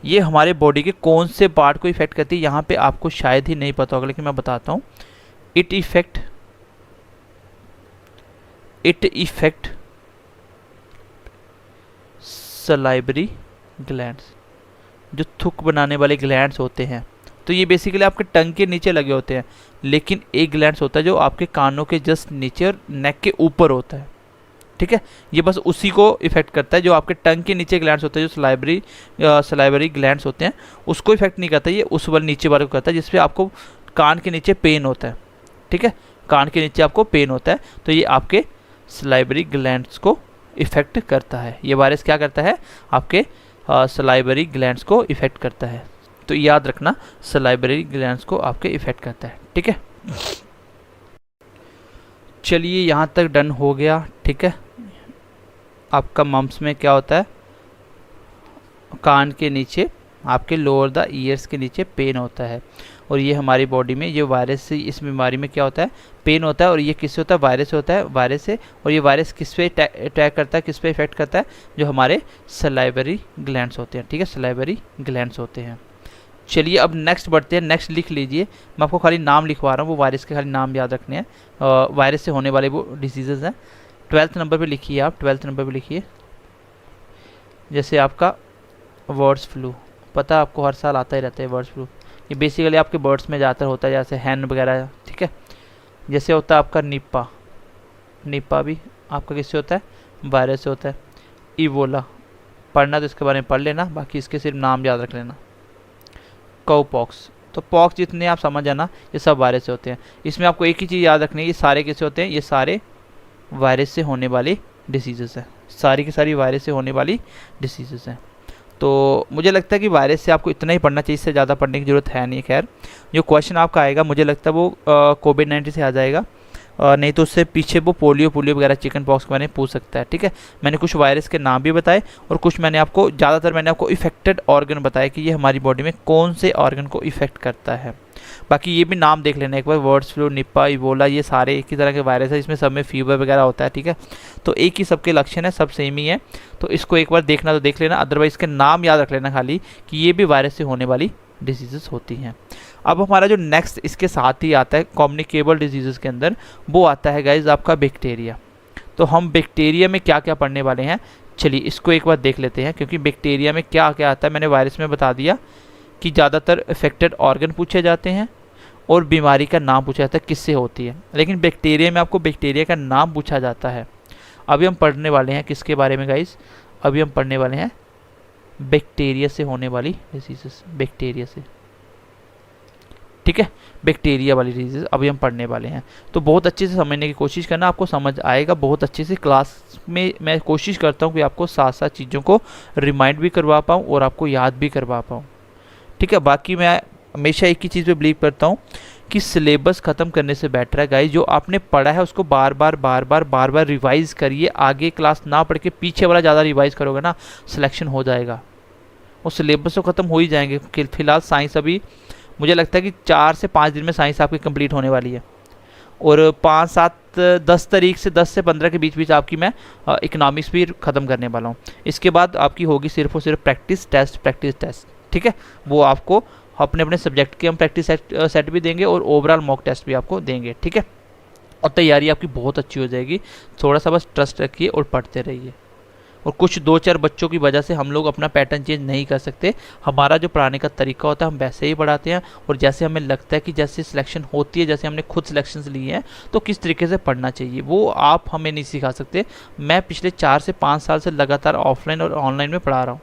ये हमारे बॉडी के कौन से पार्ट को इफेक्ट करती है, यहाँ पे आपको शायद ही नहीं पता होगा, लेकिन मैं बताता हूँ। इट इफेक्ट सलाइवरी ग्लैंड्स, जो थूक बनाने वाले ग्लैंड्स होते हैं। तो ये बेसिकली आपके टंग के नीचे लगे होते हैं, लेकिन एक ग्लैंड्स होता है जो आपके कानों के जस्ट नीचे और नेक के ऊपर होता है। ठीक है, ये बस उसी को इफेक्ट करता है। जो आपके टंग के नीचे ग्लैंड्स होते हैं, जो सलाइवरी ग्लैंड्स होते हैं, उसको इफेक्ट नहीं करता, ये उस वाले नीचे वाले को करता है, जिसपे आपको कान के नीचे पेन होता है। ठीक है, कान के नीचे आपको पेन होता है, तो ये आपके सलाइवरी ग्लैंड्स को इफेक्ट करता है। ये वायरस क्या करता है? आपके सलाइवरी ग्लैंड्स को इफेक्ट करता है। तो याद रखना, सलाइवरी ग्लैंड्स को आपके इफेक्ट करता है। ठीक है, चलिए यहाँ तक डन हो गया। ठीक है, आपका मम्प्स में क्या होता है? कान के नीचे, आपके लोअर द ईयर्स के नीचे पेन होता है। और ये हमारी बॉडी में, ये वायरस से, इस बीमारी में क्या होता है? पेन होता है। और ये किससे होता है? वायरस होता है, वायरस से। और ये वायरस किस पे अटैक करता है, किस पे इफेक्ट करता है? जो हमारे सलाइवरी ग्लैंड्स होते हैं। ठीक है, सलाइवरी ग्लैंड्स होते हैं। चलिए अब नेक्स्ट बढ़ते हैं, नेक्स्ट लिख लीजिए। मैं आपको खाली नाम लिखवा रहा हूँ, वो वायरस के खाली नाम याद रखने हैं। वायरस से होने वाले वो डिजीजेज हैं। 12th नंबर पे लिखिए आप, 12th नंबर पे लिखिए। जैसे आपका बर्ड्स फ्लू, पता है आपको, हर साल आता ही रहता है बर्ड्स फ्लू। ये बेसिकली आपके बर्ड्स में ज़्यादातर होता है, जैसे हैन वगैरह। ठीक है, जैसे होता है आपका निपा, निपा भी आपका किससे होता है? वायरस से होता है। इबोला, पढ़ना तो इसके बारे में पढ़ लेना, बाकी इसके सिर्फ नाम याद रख लेना। काउपॉक्स, तो पॉक्स जितने आप समझ आना, ये सब वायरस से होते हैं। इसमें आपको एक ही चीज़ याद रखनी है, ये सारे किससे होते हैं? ये सारे वायरस से होने वाली डिसीजेस हैं, सारी की सारी वायरस से होने वाली डिसीजेस हैं। तो मुझे लगता है कि वायरस से आपको इतना ही पढ़ना चाहिए, इससे ज़्यादा पढ़ने की ज़रूरत है नहीं। खैर, जो क्वेश्चन आपका आएगा मुझे लगता है वो कोविड-19 से आ जाएगा, नहीं तो उससे पीछे वो पोलियो वगैरह, चिकन पॉक्स के बारे में पूछ सकता है। ठीक है, मैंने कुछ वायरस के नाम भी बताए, और कुछ मैंने आपको, ज़्यादातर मैंने आपको इफेक्टेड ऑर्गन बताया कि ये हमारी बॉडी में कौन से ऑर्गन को इफेक्ट करता है। बाकी ये भी नाम देख लेना एक बार, बर्ड्स फ्लू, निपा, इबोला, ये सारे एक ही तरह के वायरस है। इसमें सब में फीवर वगैरह होता है। ठीक है, तो एक ही सबके लक्षण है, सब सेम ही है। तो इसको एक बार देखना तो देख लेना, अदरवाइज इसके नाम याद रख लेना खाली, कि ये भी वायरस से होने वाली डिजीजेस होती हैं। अब हमारा जो नेक्स्ट इसके साथ ही आता है कम्युनिकेबल डिजीजेस के अंदर, वो आता है गाइज आपका बैक्टीरिया। तो तो हम बैक्टीरिया में क्या क्या पढ़ने वाले हैं, चलिए इसको एक बार देख लेते हैं। क्योंकि बैक्टीरिया में क्या क्या आता है, मैंने वायरस में बता दिया कि ज़्यादातर अफेक्टेड ऑर्गन पूछे जाते हैं और बीमारी का नाम पूछा जाता है किससे होती है। लेकिन बैक्टीरिया में आपको बैक्टीरिया का नाम पूछा जाता है। अभी हम पढ़ने वाले हैं किसके बारे में गाइस, अभी हम पढ़ने वाले हैं बैक्टीरिया से होने वाली डिजीजेस, बैक्टीरिया से, ठीक है, बैक्टीरिया वाली डिजीज अभी हम पढ़ने वाले हैं। तो बहुत अच्छे से समझने की कोशिश करना, आपको समझ आएगा बहुत अच्छे से। क्लास में मैं कोशिश करता हूँ कि आपको साथ साथ चीज़ों को रिमाइंड भी करवा पाऊँ और आपको याद भी करवा पाऊँ, ठीक है। बाकी मैं हमेशा एक ही चीज़ पे बिलीव करता हूँ कि सिलेबस ख़त्म करने से बेटर है गाइस, जो आपने पढ़ा है उसको बार बार रिवाइज़ करिए। आगे क्लास ना पढ़ के पीछे वाला ज़्यादा रिवाइज़ करोगे ना, सिलेक्शन हो जाएगा। और सिलेबस तो ख़त्म हो ही जाएंगे। फिलहाल साइंस अभी मुझे लगता है कि 4 से 5 दिन में साइंस आपकी कंप्लीट होने वाली है। और 5, 7, 10 तारीख से 10 से 15 के बीच आपकी मैं इकोनॉमिक्स भी ख़त्म करने वाला हूँ। इसके बाद आपकी होगी सिर्फ और सिर्फ प्रैक्टिस टेस्ट, ठीक है। वो आपको अपने अपने सब्जेक्ट के हम प्रैक्टिस सेट भी देंगे और ओवरऑल मॉक टेस्ट भी आपको देंगे, ठीक है। और तैयारी आपकी बहुत अच्छी हो जाएगी। थोड़ा सा बस ट्रस्ट रखिए और पढ़ते रहिए। और कुछ 2-4 बच्चों की वजह से हम लोग अपना पैटर्न चेंज नहीं कर सकते। हमारा जो पढ़ाने का तरीका होता है हम वैसे ही पढ़ाते हैं। और जैसे हमें लगता है कि जैसे सिलेक्शन होती है, जैसे हमने खुद सिलेक्शंस लिए हैं, तो किस तरीके से पढ़ना चाहिए वो आप हमें नहीं सिखा सकते। मैं पिछले 4 से 5 साल से लगातार ऑफलाइन और ऑनलाइन में पढ़ा रहा हूँ।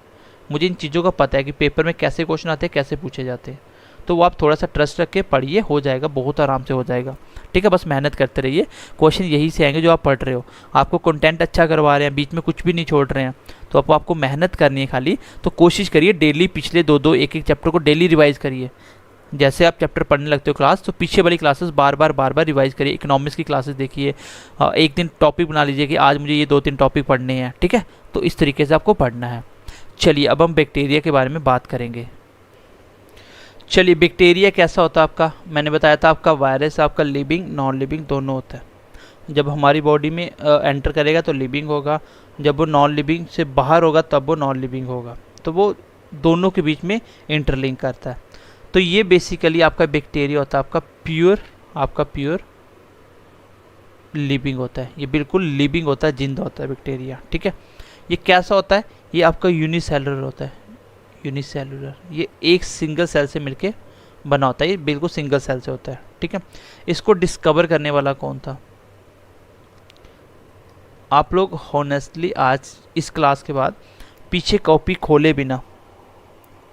मुझे इन चीज़ों का पता है कि पेपर में कैसे क्वेश्चन आते हैं, कैसे पूछे जाते हैं। तो वो आप थोड़ा सा ट्रस्ट रख के पढ़िए, हो जाएगा, बहुत आराम से हो जाएगा, ठीक है। बस मेहनत करते रहिए, क्वेश्चन यही से आएंगे जो आप पढ़ रहे हो। आपको कंटेंट अच्छा करवा रहे हैं, बीच में कुछ भी नहीं छोड़ रहे हैं, तो आपको मेहनत करनी है खाली। तो कोशिश करिए डेली पिछले 2-2, 1-1 चैप्टर को डेली रिवाइज करिए। जैसे आप चैप्टर पढ़ने लगते हो क्लास, तो पीछे वाली क्लासेस बार बार रिवाइज करिए। इकोनॉमिक्स की क्लासेस देखिए, एक दिन टॉपिक बना लीजिए कि आज मुझे ये 2-3 टॉपिक पढ़ने हैं, ठीक है। तो इस तरीके से आपको पढ़ना है। चलिए अब हम बैक्टीरिया के बारे में बात करेंगे। चलिए बैक्टीरिया कैसा होता है आपका, मैंने बताया था आपका वायरस आपका लिविंग नॉन लिविंग दोनों होता है। जब हमारी बॉडी में एंटर करेगा तो लिविंग होगा, जब वो नॉन लिविंग से बाहर होगा तब वो नॉन लिविंग होगा। तो वो दोनों के बीच में इंटरलिंक करता है। तो ये बेसिकली आपका बैक्टीरिया होता है, आपका प्योर लिविंग होता है। ये बिल्कुल लिविंग होता है, जिंदा होता है बैक्टीरिया, ठीक है। ये कैसा होता है, ये आपका यूनिसेलुलर होता है, यूनिसेलुलर। ये एक सिंगल सेल से मिलके बना होता है, ये बिल्कुल सिंगल सेल से होता है, ठीक है। इसको डिस्कवर करने वाला कौन था, आप लोग हॉनेस्टली आज इस क्लास के बाद पीछे कॉपी खोले बिना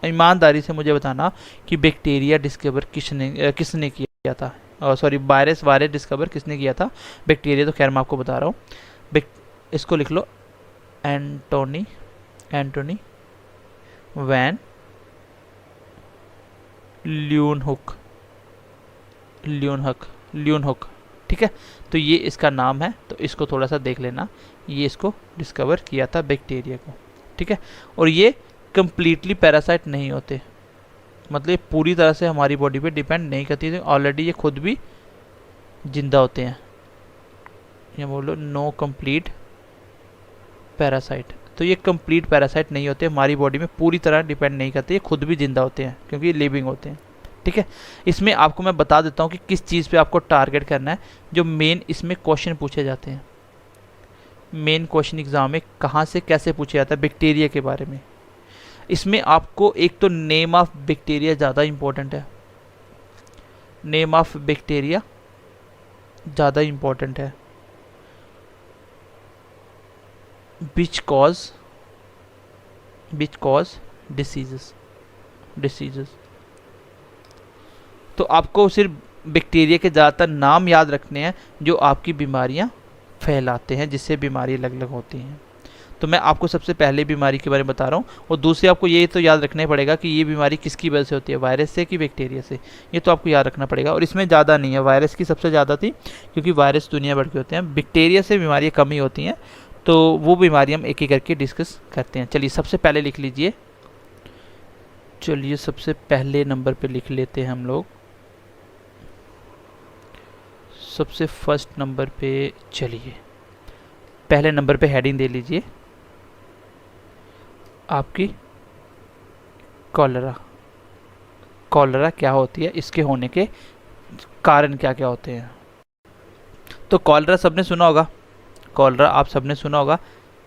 ईमानदारी से मुझे बताना कि बैक्टीरिया डिस्कवर किसने किया था। सॉरी, वायरस डिस्कवर किसने किया था। बैक्टीरिया तो खैर मैं आपको बता रहा हूँ। इसको लिख लो, एंटोनी वैन ल्यूनहुक, ठीक है। तो ये इसका नाम है, तो इसको थोड़ा सा देख लेना। ये इसको डिस्कवर किया था बैक्टीरिया को, ठीक है। और ये कंप्लीटली पैरासाइट नहीं होते, मतलब पूरी तरह से हमारी बॉडी पे डिपेंड नहीं करती थी। ऑलरेडी ये खुद भी जिंदा होते हैं। ये बोलो नो कंप्लीट पैरासाइट। तो ये कंप्लीट पैरासाइट नहीं होते, हमारी बॉडी में पूरी तरह डिपेंड नहीं करते, ये खुद भी जिंदा होते हैं क्योंकि ये लिविंग होते हैं, ठीक है। इसमें आपको मैं बता देता हूँ कि किस चीज़ पे आपको टारगेट करना है। जो मेन इसमें क्वेश्चन पूछे जाते हैं, मेन क्वेश्चन एग्जाम में कहाँ से कैसे पूछा जाता है बैक्टीरिया के बारे में। इसमें आपको एक तो नेम ऑफ बैक्टीरिया ज़्यादा इम्पोर्टेंट है, नेम ऑफ बैक्टीरिया ज़्यादा इम्पोर्टेंट है। Which cause diseases. तो आपको सिर्फ बैक्टीरिया के ज़्यादातर नाम याद रखने हैं जो आपकी बीमारियां फैलाते हैं, जिससे बीमारी अलग अलग होती हैं। तो मैं आपको सबसे पहले बीमारी के बारे में बता रहा हूँ, और दूसरी आपको ये तो याद रखना पड़ेगा कि ये बीमारी किसकी वजह से होती है, वायरस से कि बैक्टीरिया से। ये तो आपको याद रखना पड़ेगा। और इसमें ज़्यादा नहीं है, वायरस की सबसे ज़्यादा थी क्योंकि वायरस दुनिया भर के होते हैं, बैक्टीरिया से बीमारियाँ कम ही होती हैं। तो वो बीमारी हम एक एक करके डिस्कस करते हैं। चलिए सबसे पहले लिख लीजिए, चलिए सबसे पहले नंबर पे लिख लेते हैं हम लोग, सबसे फर्स्ट नंबर पे। चलिए पहले नंबर पे हेडिंग दे लीजिए आपकी कॉलरा। कॉलरा क्या होती है, इसके होने के कारण क्या क्या होते हैं। तो कॉलरा सबने सुना होगा, कॉलरा आप सबने सुना होगा,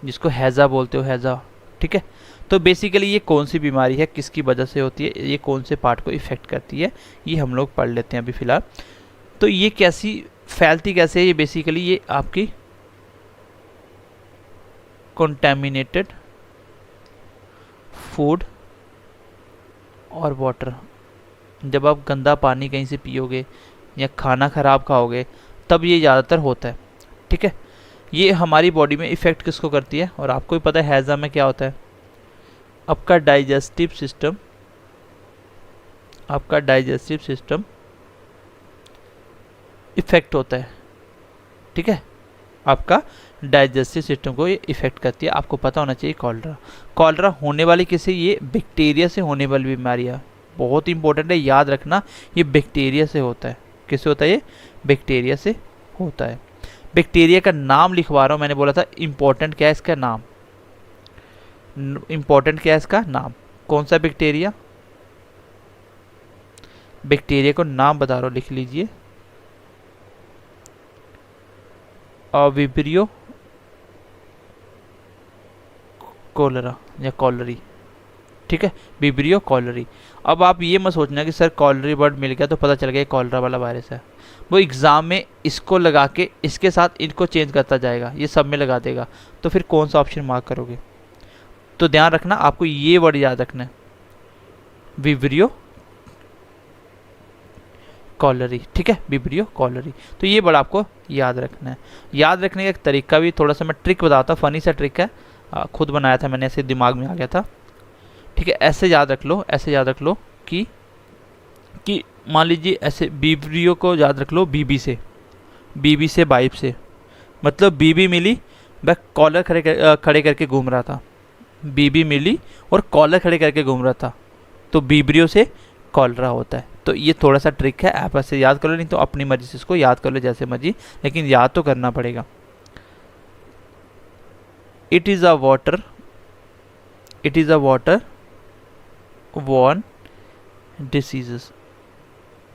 जिसको हैज़ा बोलते हो, हैज़ा। ठीक है, तो बेसिकली ये कौन सी बीमारी है, किसकी वजह से होती है, ये कौन से पार्ट को इफ़ेक्ट करती है, ये हम लोग पढ़ लेते हैं अभी फ़िलहाल। तो ये कैसी फैलती कैसे है, ये बेसिकली ये आपकी कंटामिनेटेड फूड और वाटर, जब आप गंदा पानी कहीं से पियोगे या खाना ख़राब खाओगे तब ये ज़्यादातर होता है। ठीक है, ये हमारी बॉडी में इफ़ेक्ट किसको करती है, और आपको भी पता है हैज़ा में क्या होता है, आपका डाइजेस्टिव सिस्टम, आपका डाइजेस्टिव सिस्टम इफ़ेक्ट होता है। ठीक है, आपका डाइजेस्टिव सिस्टम को ये इफ़ेक्ट करती है। आपको पता होना चाहिए कॉलरा, कॉलरा होने वाली किसी, ये बैक्टीरिया से होने वाली बीमारी है, बहुत इंपॉर्टेंट है, याद रखना, ये बैक्टीरिया से होता है। किससे होता है, ये बैक्टीरिया से होता है। बैक्टीरिया का नाम लिखवा रहा हूँ, मैंने बोला था इंपॉर्टेंट क्या है इसका नाम, इंपॉर्टेंट क्या है इसका नाम, कौन सा बैक्टीरिया, बैक्टीरिया को नाम बता रहा हूँ, लिख लीजिए, विब्रियो कोलरा या कॉलरी। ठीक है, विब्रियो कॉलरी। अब आप ये मत सोचना कि सर कॉलरी वर्ड मिल गया तो पता चल गया कॉलरा वाला वायरस है, वो एग्ज़ाम में इसको लगा के इसके साथ इनको चेंज करता जाएगा, ये सब में लगा देगा, तो फिर कौन सा ऑप्शन मार्क करोगे। तो ध्यान रखना, आपको ये वर्ड याद रखना है, विब्रियो कॉलरी। ठीक है, विब्रियो कॉलरी, तो ये वर्ड आपको याद रखना है। याद रखने का एक तरीका भी थोड़ा सा मैं ट्रिक बताता हूँ, फनी सा ट्रिक है, खुद बनाया था मैंने, ऐसे दिमाग में आ गया था। ठीक है, ऐसे याद रख लो, ऐसे याद रख लो कि मान लीजिए ऐसे विब्रियो को याद रख लो बीबी से, बीबी से बाइब से, मतलब बीबी मिली, वह कॉलर खड़े करके घूम रहा था, बीबी मिली और कॉलर खड़े करके घूम रहा था, तो विब्रियो से कॉलरा होता है। तो ये थोड़ा सा ट्रिक है, आप ऐसे याद कर लो, नहीं तो अपनी मर्जी से इसको याद कर लो जैसे मर्जी, लेकिन याद तो करना पड़ेगा। It is a water, it is a water borne diseases,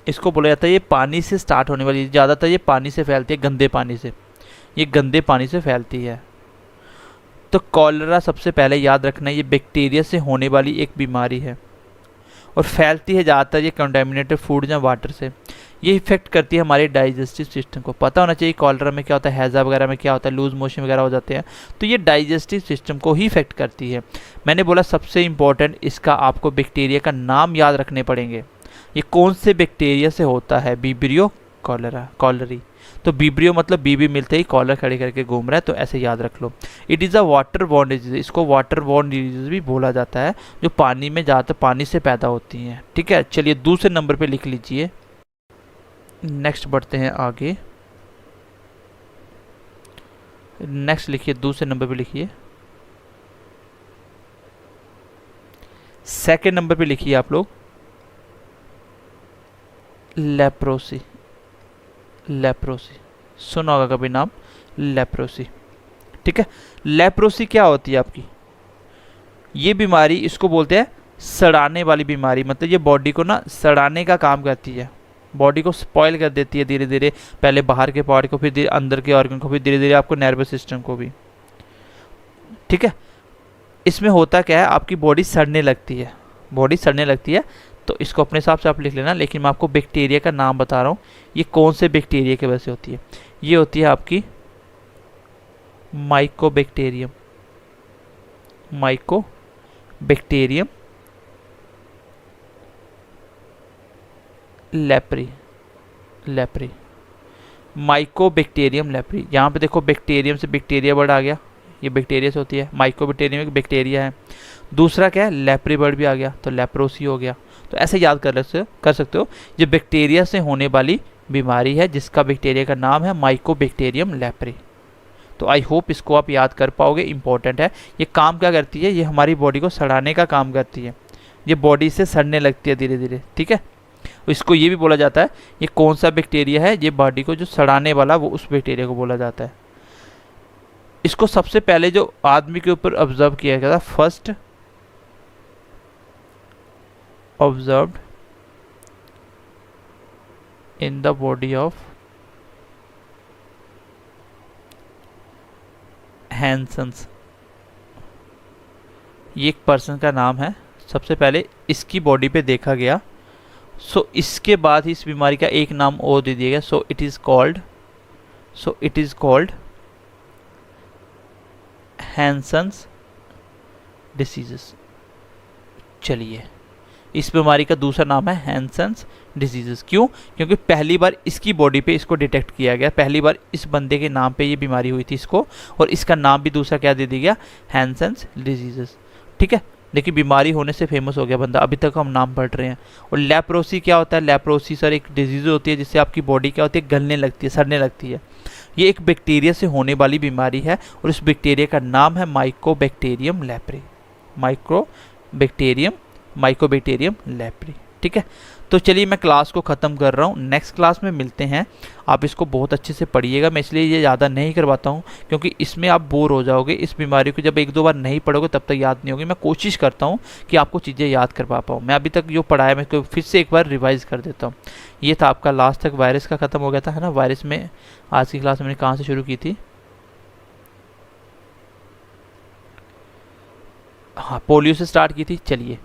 इसको बोला जाता है, ये पानी से स्टार्ट होने वाली, ज़्यादातर ये पानी से फैलती है, गंदे पानी से, ये गंदे पानी से फैलती है। तो कॉलरा सबसे पहले याद रखना, ये बैक्टीरिया से होने वाली एक बीमारी है और फैलती है ज़्यादातर ये कंटामिनेटेड फूड या वाटर से। ये इफेक्ट करती है हमारे डाइजेस्टिव सिस्टम को। पता होना चाहिए कॉलरा में क्या होता है, हैज़ा वगैरह में क्या होता है, लूज मोशन वगैरह हो जाते हैं, तो ये डाइजेस्टिव सिस्टम को ही इफेक्ट करती है। मैंने बोला सबसे इंपॉर्टेंट इसका आपको बैक्टीरिया का नाम याद रखने पड़ेंगे, ये कौन से बैक्टीरिया से होता है, विब्रियो कॉलरा कॉलरी। तो विब्रियो मतलब बीबी मिलते ही कॉलर खड़े करके घूम रहा है, तो ऐसे याद रख लो। It is a water borne disease, इसको वाटर बॉर्न डिजीज भी बोला जाता है, जो पानी में ज़्यादातर पानी से पैदा होती हैं। ठीक है, चलिए दूसरे नंबर पे लिख लीजिए, नेक्स्ट बढ़ते हैं आगे, नेक्स्ट लिखिए, दूसरे नंबर पे लिखिए, सेकंड नंबर पे लिखिए आप लोग लेप्रोसी। लेप्रोसी सुना होगा कभी नाम, लेप्रोसी। ठीक है, लेप्रोसी क्या होती है आपकी, ये बीमारी इसको बोलते हैं सड़ाने वाली बीमारी, मतलब ये बॉडी को ना सड़ाने का काम करती है, बॉडी को स्पॉइल कर देती है धीरे धीरे, पहले बाहर के पार्ट को, फिर अंदर के ऑर्गन को, फिर धीरे धीरे आपको नर्वस सिस्टम को भी। ठीक है, इसमें होता क्या है, आपकी बॉडी सड़ने लगती है, बॉडी सड़ने लगती है, तो इसको अपने हिसाब से आप लिख लेना, लेकिन मैं आपको बैक्टीरिया का नाम बता रहा हूँ, ये कौन से बैक्टीरिया की वजह से होती है। ये होती है आपकी Mycobacterium, Mycobacterium leprae, leprae, Mycobacterium leprae. यहाँ पे देखो बैक्टीरियम से बैक्टीरिया वर्ड आ गया, ये बैक्टीरिया से होती है, माइकोबैक्टीरियम एक बैक्टीरिया है, दूसरा क्या है लेप्री वर्ड भी आ गया, तो लेप्रोसी हो गया। तो ऐसे याद कर सकते हो, ये बैक्टीरिया से होने वाली बीमारी है जिसका बैक्टीरिया का नाम है माइकोबैक्टीरियम लेप्री। तो आई होप इसको आप याद कर पाओगे, इंपॉर्टेंट है। ये काम क्या करती है, ये हमारी बॉडी को सड़ाने का काम करती है, ये बॉडी से सड़ने लगती है धीरे धीरे। ठीक है, इसको ये भी बोला जाता है, ये कौन सा बैक्टीरिया है, ये बॉडी को जो सड़ाने वाला, वो उस बैक्टीरिया को बोला जाता है। इसको सबसे पहले जो आदमी के ऊपर ऑब्जर्व किया गया था, first observed in the body of Hansen's, ये एक पर्सन का नाम है। सबसे पहले इसकी बॉडी पे देखा गया, सो इसके बाद ही इस बीमारी का एक नाम और दे दिया गया। So it is called Hansen's diseases. चलिए, इस बीमारी का दूसरा नाम है हैंसन्स डिजीजेस। क्यों? क्योंकि पहली बार इसकी बॉडी पे इसको डिटेक्ट किया गया, पहली बार इस बंदे के नाम पे ये बीमारी हुई थी इसको, और इसका नाम भी दूसरा क्या दे दिया गया? Hansen's diseases. ठीक है, देखिए बीमारी होने से फेमस हो गया बंदा, अभी तक हम नाम पढ़ रहे हैं। और लेप्रोसी क्या होता है? लेप्रोसी सर एक डिजीज होती है जिससे आपकी बॉडी क्या होती है? गलने लगती है, सड़ने लगती है। ये एक बैक्टीरिया से होने वाली बीमारी है और इस बैक्टीरिया का नाम है माइकोबैक्टीरियम लेप्रे। Mycobacterium leprae. ठीक है, तो चलिए मैं क्लास को ख़त्म कर रहा हूँ, नेक्स्ट क्लास में मिलते हैं। आप इसको बहुत अच्छे से पढ़िएगा, मैं इसलिए ये ज़्यादा नहीं करवाता हूँ क्योंकि इसमें आप बोर हो जाओगे। इस बीमारी को जब एक दो बार नहीं पढ़ोगे तब तक याद नहीं होगी। मैं कोशिश करता हूँ कि आपको चीज़ें याद करवा पाऊँ। मैं अभी तक जो पढ़ाया मैं फिर से एक बार रिवाइज़ कर देता हूँ। ये था आपका लास्ट तक वायरस का ख़त्म हो गया था, है ना। वायरस में आज की क्लास मैंने कहाँ से शुरू की थी? हाँ, पोलियो से स्टार्ट की थी। चलिए,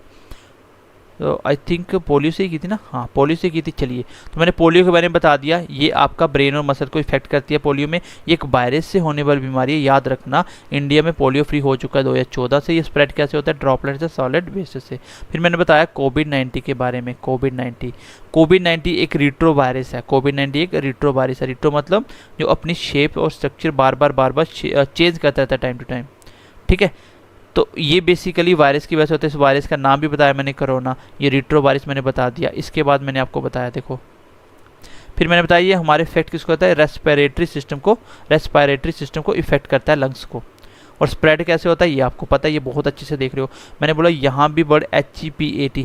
तो आई थिंक पोलियो से ही की थी ना। हाँ, पोलियो से की थी। चलिए, तो मैंने पोलियो के बारे में बता दिया। ये आपका ब्रेन और मसल को इफेक्ट करती है पोलियो में। ये एक वायरस से होने वाली बीमारी है, याद रखना। इंडिया में पोलियो फ्री हो चुका है 2014 से। ये स्प्रेड कैसे होता है? ड्रॉपलेट से, सॉलिड वेस्ट से। फिर मैंने बताया कोविड-19 के बारे में। कोविड-19 एक रिट्रो वायरस है। कोविड-19 एक रिट्रो वायरस है। रिट्रो मतलब जो अपनी शेप और स्ट्रक्चर बार बार चेंज करता रहता है टाइम टू टाइम। ठीक है, तो ये बेसिकली वायरस की वजह से होता है। इस वायरस का नाम भी बताया मैंने, कोरोना। ये रिट्रो वायरस मैंने बता दिया। इसके बाद मैंने आपको बताया, देखो फिर मैंने बताया ये हमारे इफेक्ट किसको होता है? रेस्पिरेटरी सिस्टम को इफेक्ट करता है, लंग्स को। और स्प्रेड कैसे होता है ये आपको पता है, ये बहुत अच्छे से देख रहे हो। मैंने बोला यहाँ भी वर्ड HEPAT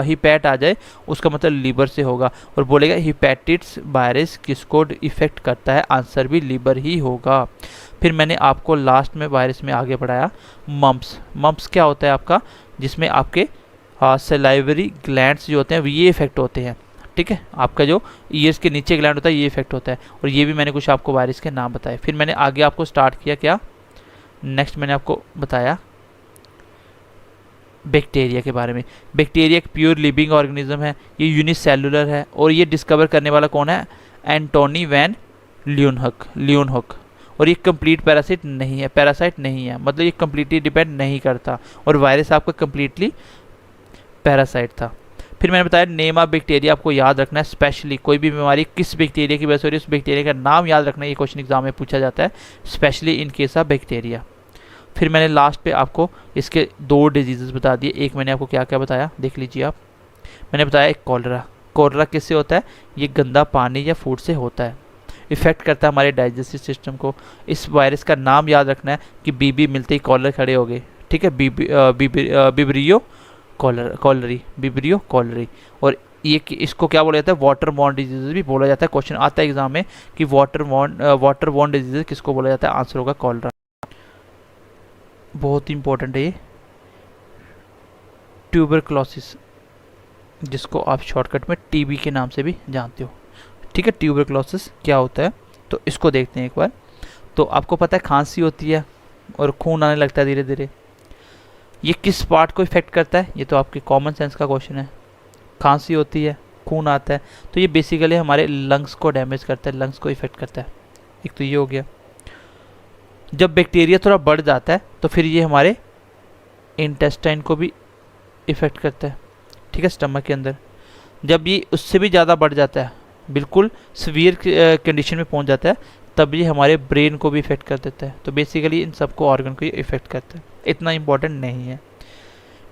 हिपैट आ जाए उसका मतलब लीवर से होगा, और बोलेगा हिपैटिट्स वायरस किसको इफेक्ट करता है? आंसर भी लीवर ही होगा। फिर मैंने आपको लास्ट में वायरस में आगे बढ़ाया मम्प्स क्या होता है आपका? जिसमें आपके सलाइवरी ग्लैंड्स जो होते हैं ये इफेक्ट होते हैं। ठीक है, आपका जो ईयर्स के नीचे ग्लैंड होता है ये इफेक्ट होता है। और ये भी मैंने कुछ आपको वायरस के नाम बताए। फिर मैंने आगे आपको स्टार्ट किया क्या? नेक्स्ट मैंने आपको बताया बैक्टीरिया के बारे में। बैक्टीरिया एक प्योर लिविंग ऑर्गेनिज्म है, ये यूनिसेलुलर है और ये डिस्कवर करने वाला कौन है? Antonie van Leeuwenhoek. और ये कंप्लीट पैरासाइट नहीं है, मतलब ये कंप्लीटली डिपेंड नहीं करता। और वायरस आपका कंप्लीटली पैरासाइट था। फिर मैंने बताया नेम ऑफ बैक्टीरिया आपको याद रखना है। स्पेशली कोई भी बीमारी किस बैक्टीरिया की वजह से हो रही है उस बैक्टीरिया का नाम याद रखना है। ये क्वेश्चन एग्जाम में पूछा जाता है, specially in case of bacteria. फिर मैंने लास्ट पे आपको इसके 2 डिजीजेस बता दिए। एक मैंने आपको क्या क्या बताया देख लीजिए आप। मैंने बताया एक कॉलरा किससे होता है? ये गंदा पानी या फूड से होता है, इफेक्ट करता है हमारे डाइजेस्टिव सिस्टम को। इस वायरस का नाम याद रखना है कि बीबी मिलते ही कॉलर खड़े हो गए। ठीक है, बिब्रियो कॉलरी। और ये इसको क्या बोला जाता है? वाटर बॉर्न डिजीज भी बोला जाता है। क्वेश्चन आता है एग्जाम में कि वाटर बॉर्न डिजीज किसको बोला जाता है? आंसर होगा कॉलरा। बहुत ही इंपॉर्टेंट है ये। ट्यूबरक्लोसिस, जिसको आप शॉर्टकट में टीबी के नाम से भी जानते हो। ठीक है, ट्यूबरक्लोसिस क्या होता है तो इसको देखते हैं एक बार। तो आपको पता है खांसी होती है और खून आने लगता है धीरे धीरे। ये किस पार्ट को इफेक्ट करता है? ये तो आपके कॉमन सेंस का क्वेश्चन है। खांसी होती है, खून आता है, तो ये बेसिकली हमारे लंग्स को डैमेज करता है, लंग्स को इफेक्ट करता है। एक तो ये हो गया। जब बैक्टीरिया थोड़ा बढ़ जाता है तो फिर ये हमारे इंटेस्टाइन को भी इफेक्ट करता है। ठीक है, स्टमक के अंदर। जब ये उससे भी ज़्यादा बढ़ जाता है, बिल्कुल सीवियर कंडीशन में पहुंच जाता है, तब ये हमारे ब्रेन को भी इफेक्ट कर देता है। तो बेसिकली इन सबको ऑर्गन को ये इफेक्ट करता है। इतना इम्पोर्टेंट नहीं है।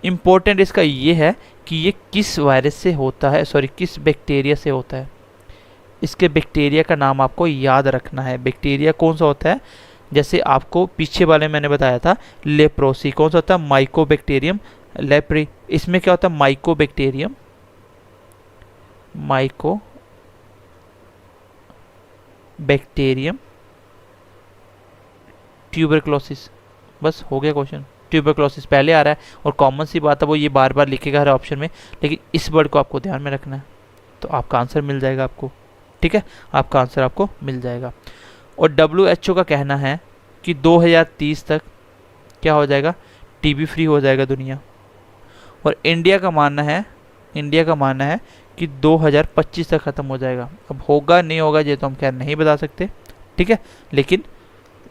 इम्पोर्टेंट इसका ये है कि ये किस वायरस से होता है, किस बैक्टीरिया से होता है। इसके बैक्टीरिया का नाम आपको याद रखना है। बैक्टीरिया कौन सा होता है? जैसे आपको पीछे वाले मैंने बताया था लेप्रोसी, कौन सा होता है? Mycobacterium leprae. इसमें क्या होता है? Mycobacterium tuberculosis. बस हो गया क्वेश्चन। ट्यूबरक्लोसिस पहले आ रहा है और कॉमन सी बात है, वो ये बार बार लिखेगा हर ऑप्शन में, लेकिन इस वर्ड को आपको ध्यान में रखना है तो आपका आंसर मिल जाएगा आपको। ठीक है, आपका आंसर आपको मिल जाएगा। और WHO का कहना है कि 2030 तक क्या हो जाएगा, टीबी फ्री हो जाएगा दुनिया। और इंडिया का मानना है कि 2025 तक ख़त्म हो जाएगा। अब होगा नहीं होगा ये तो हम खैर नहीं बता सकते, ठीक है, लेकिन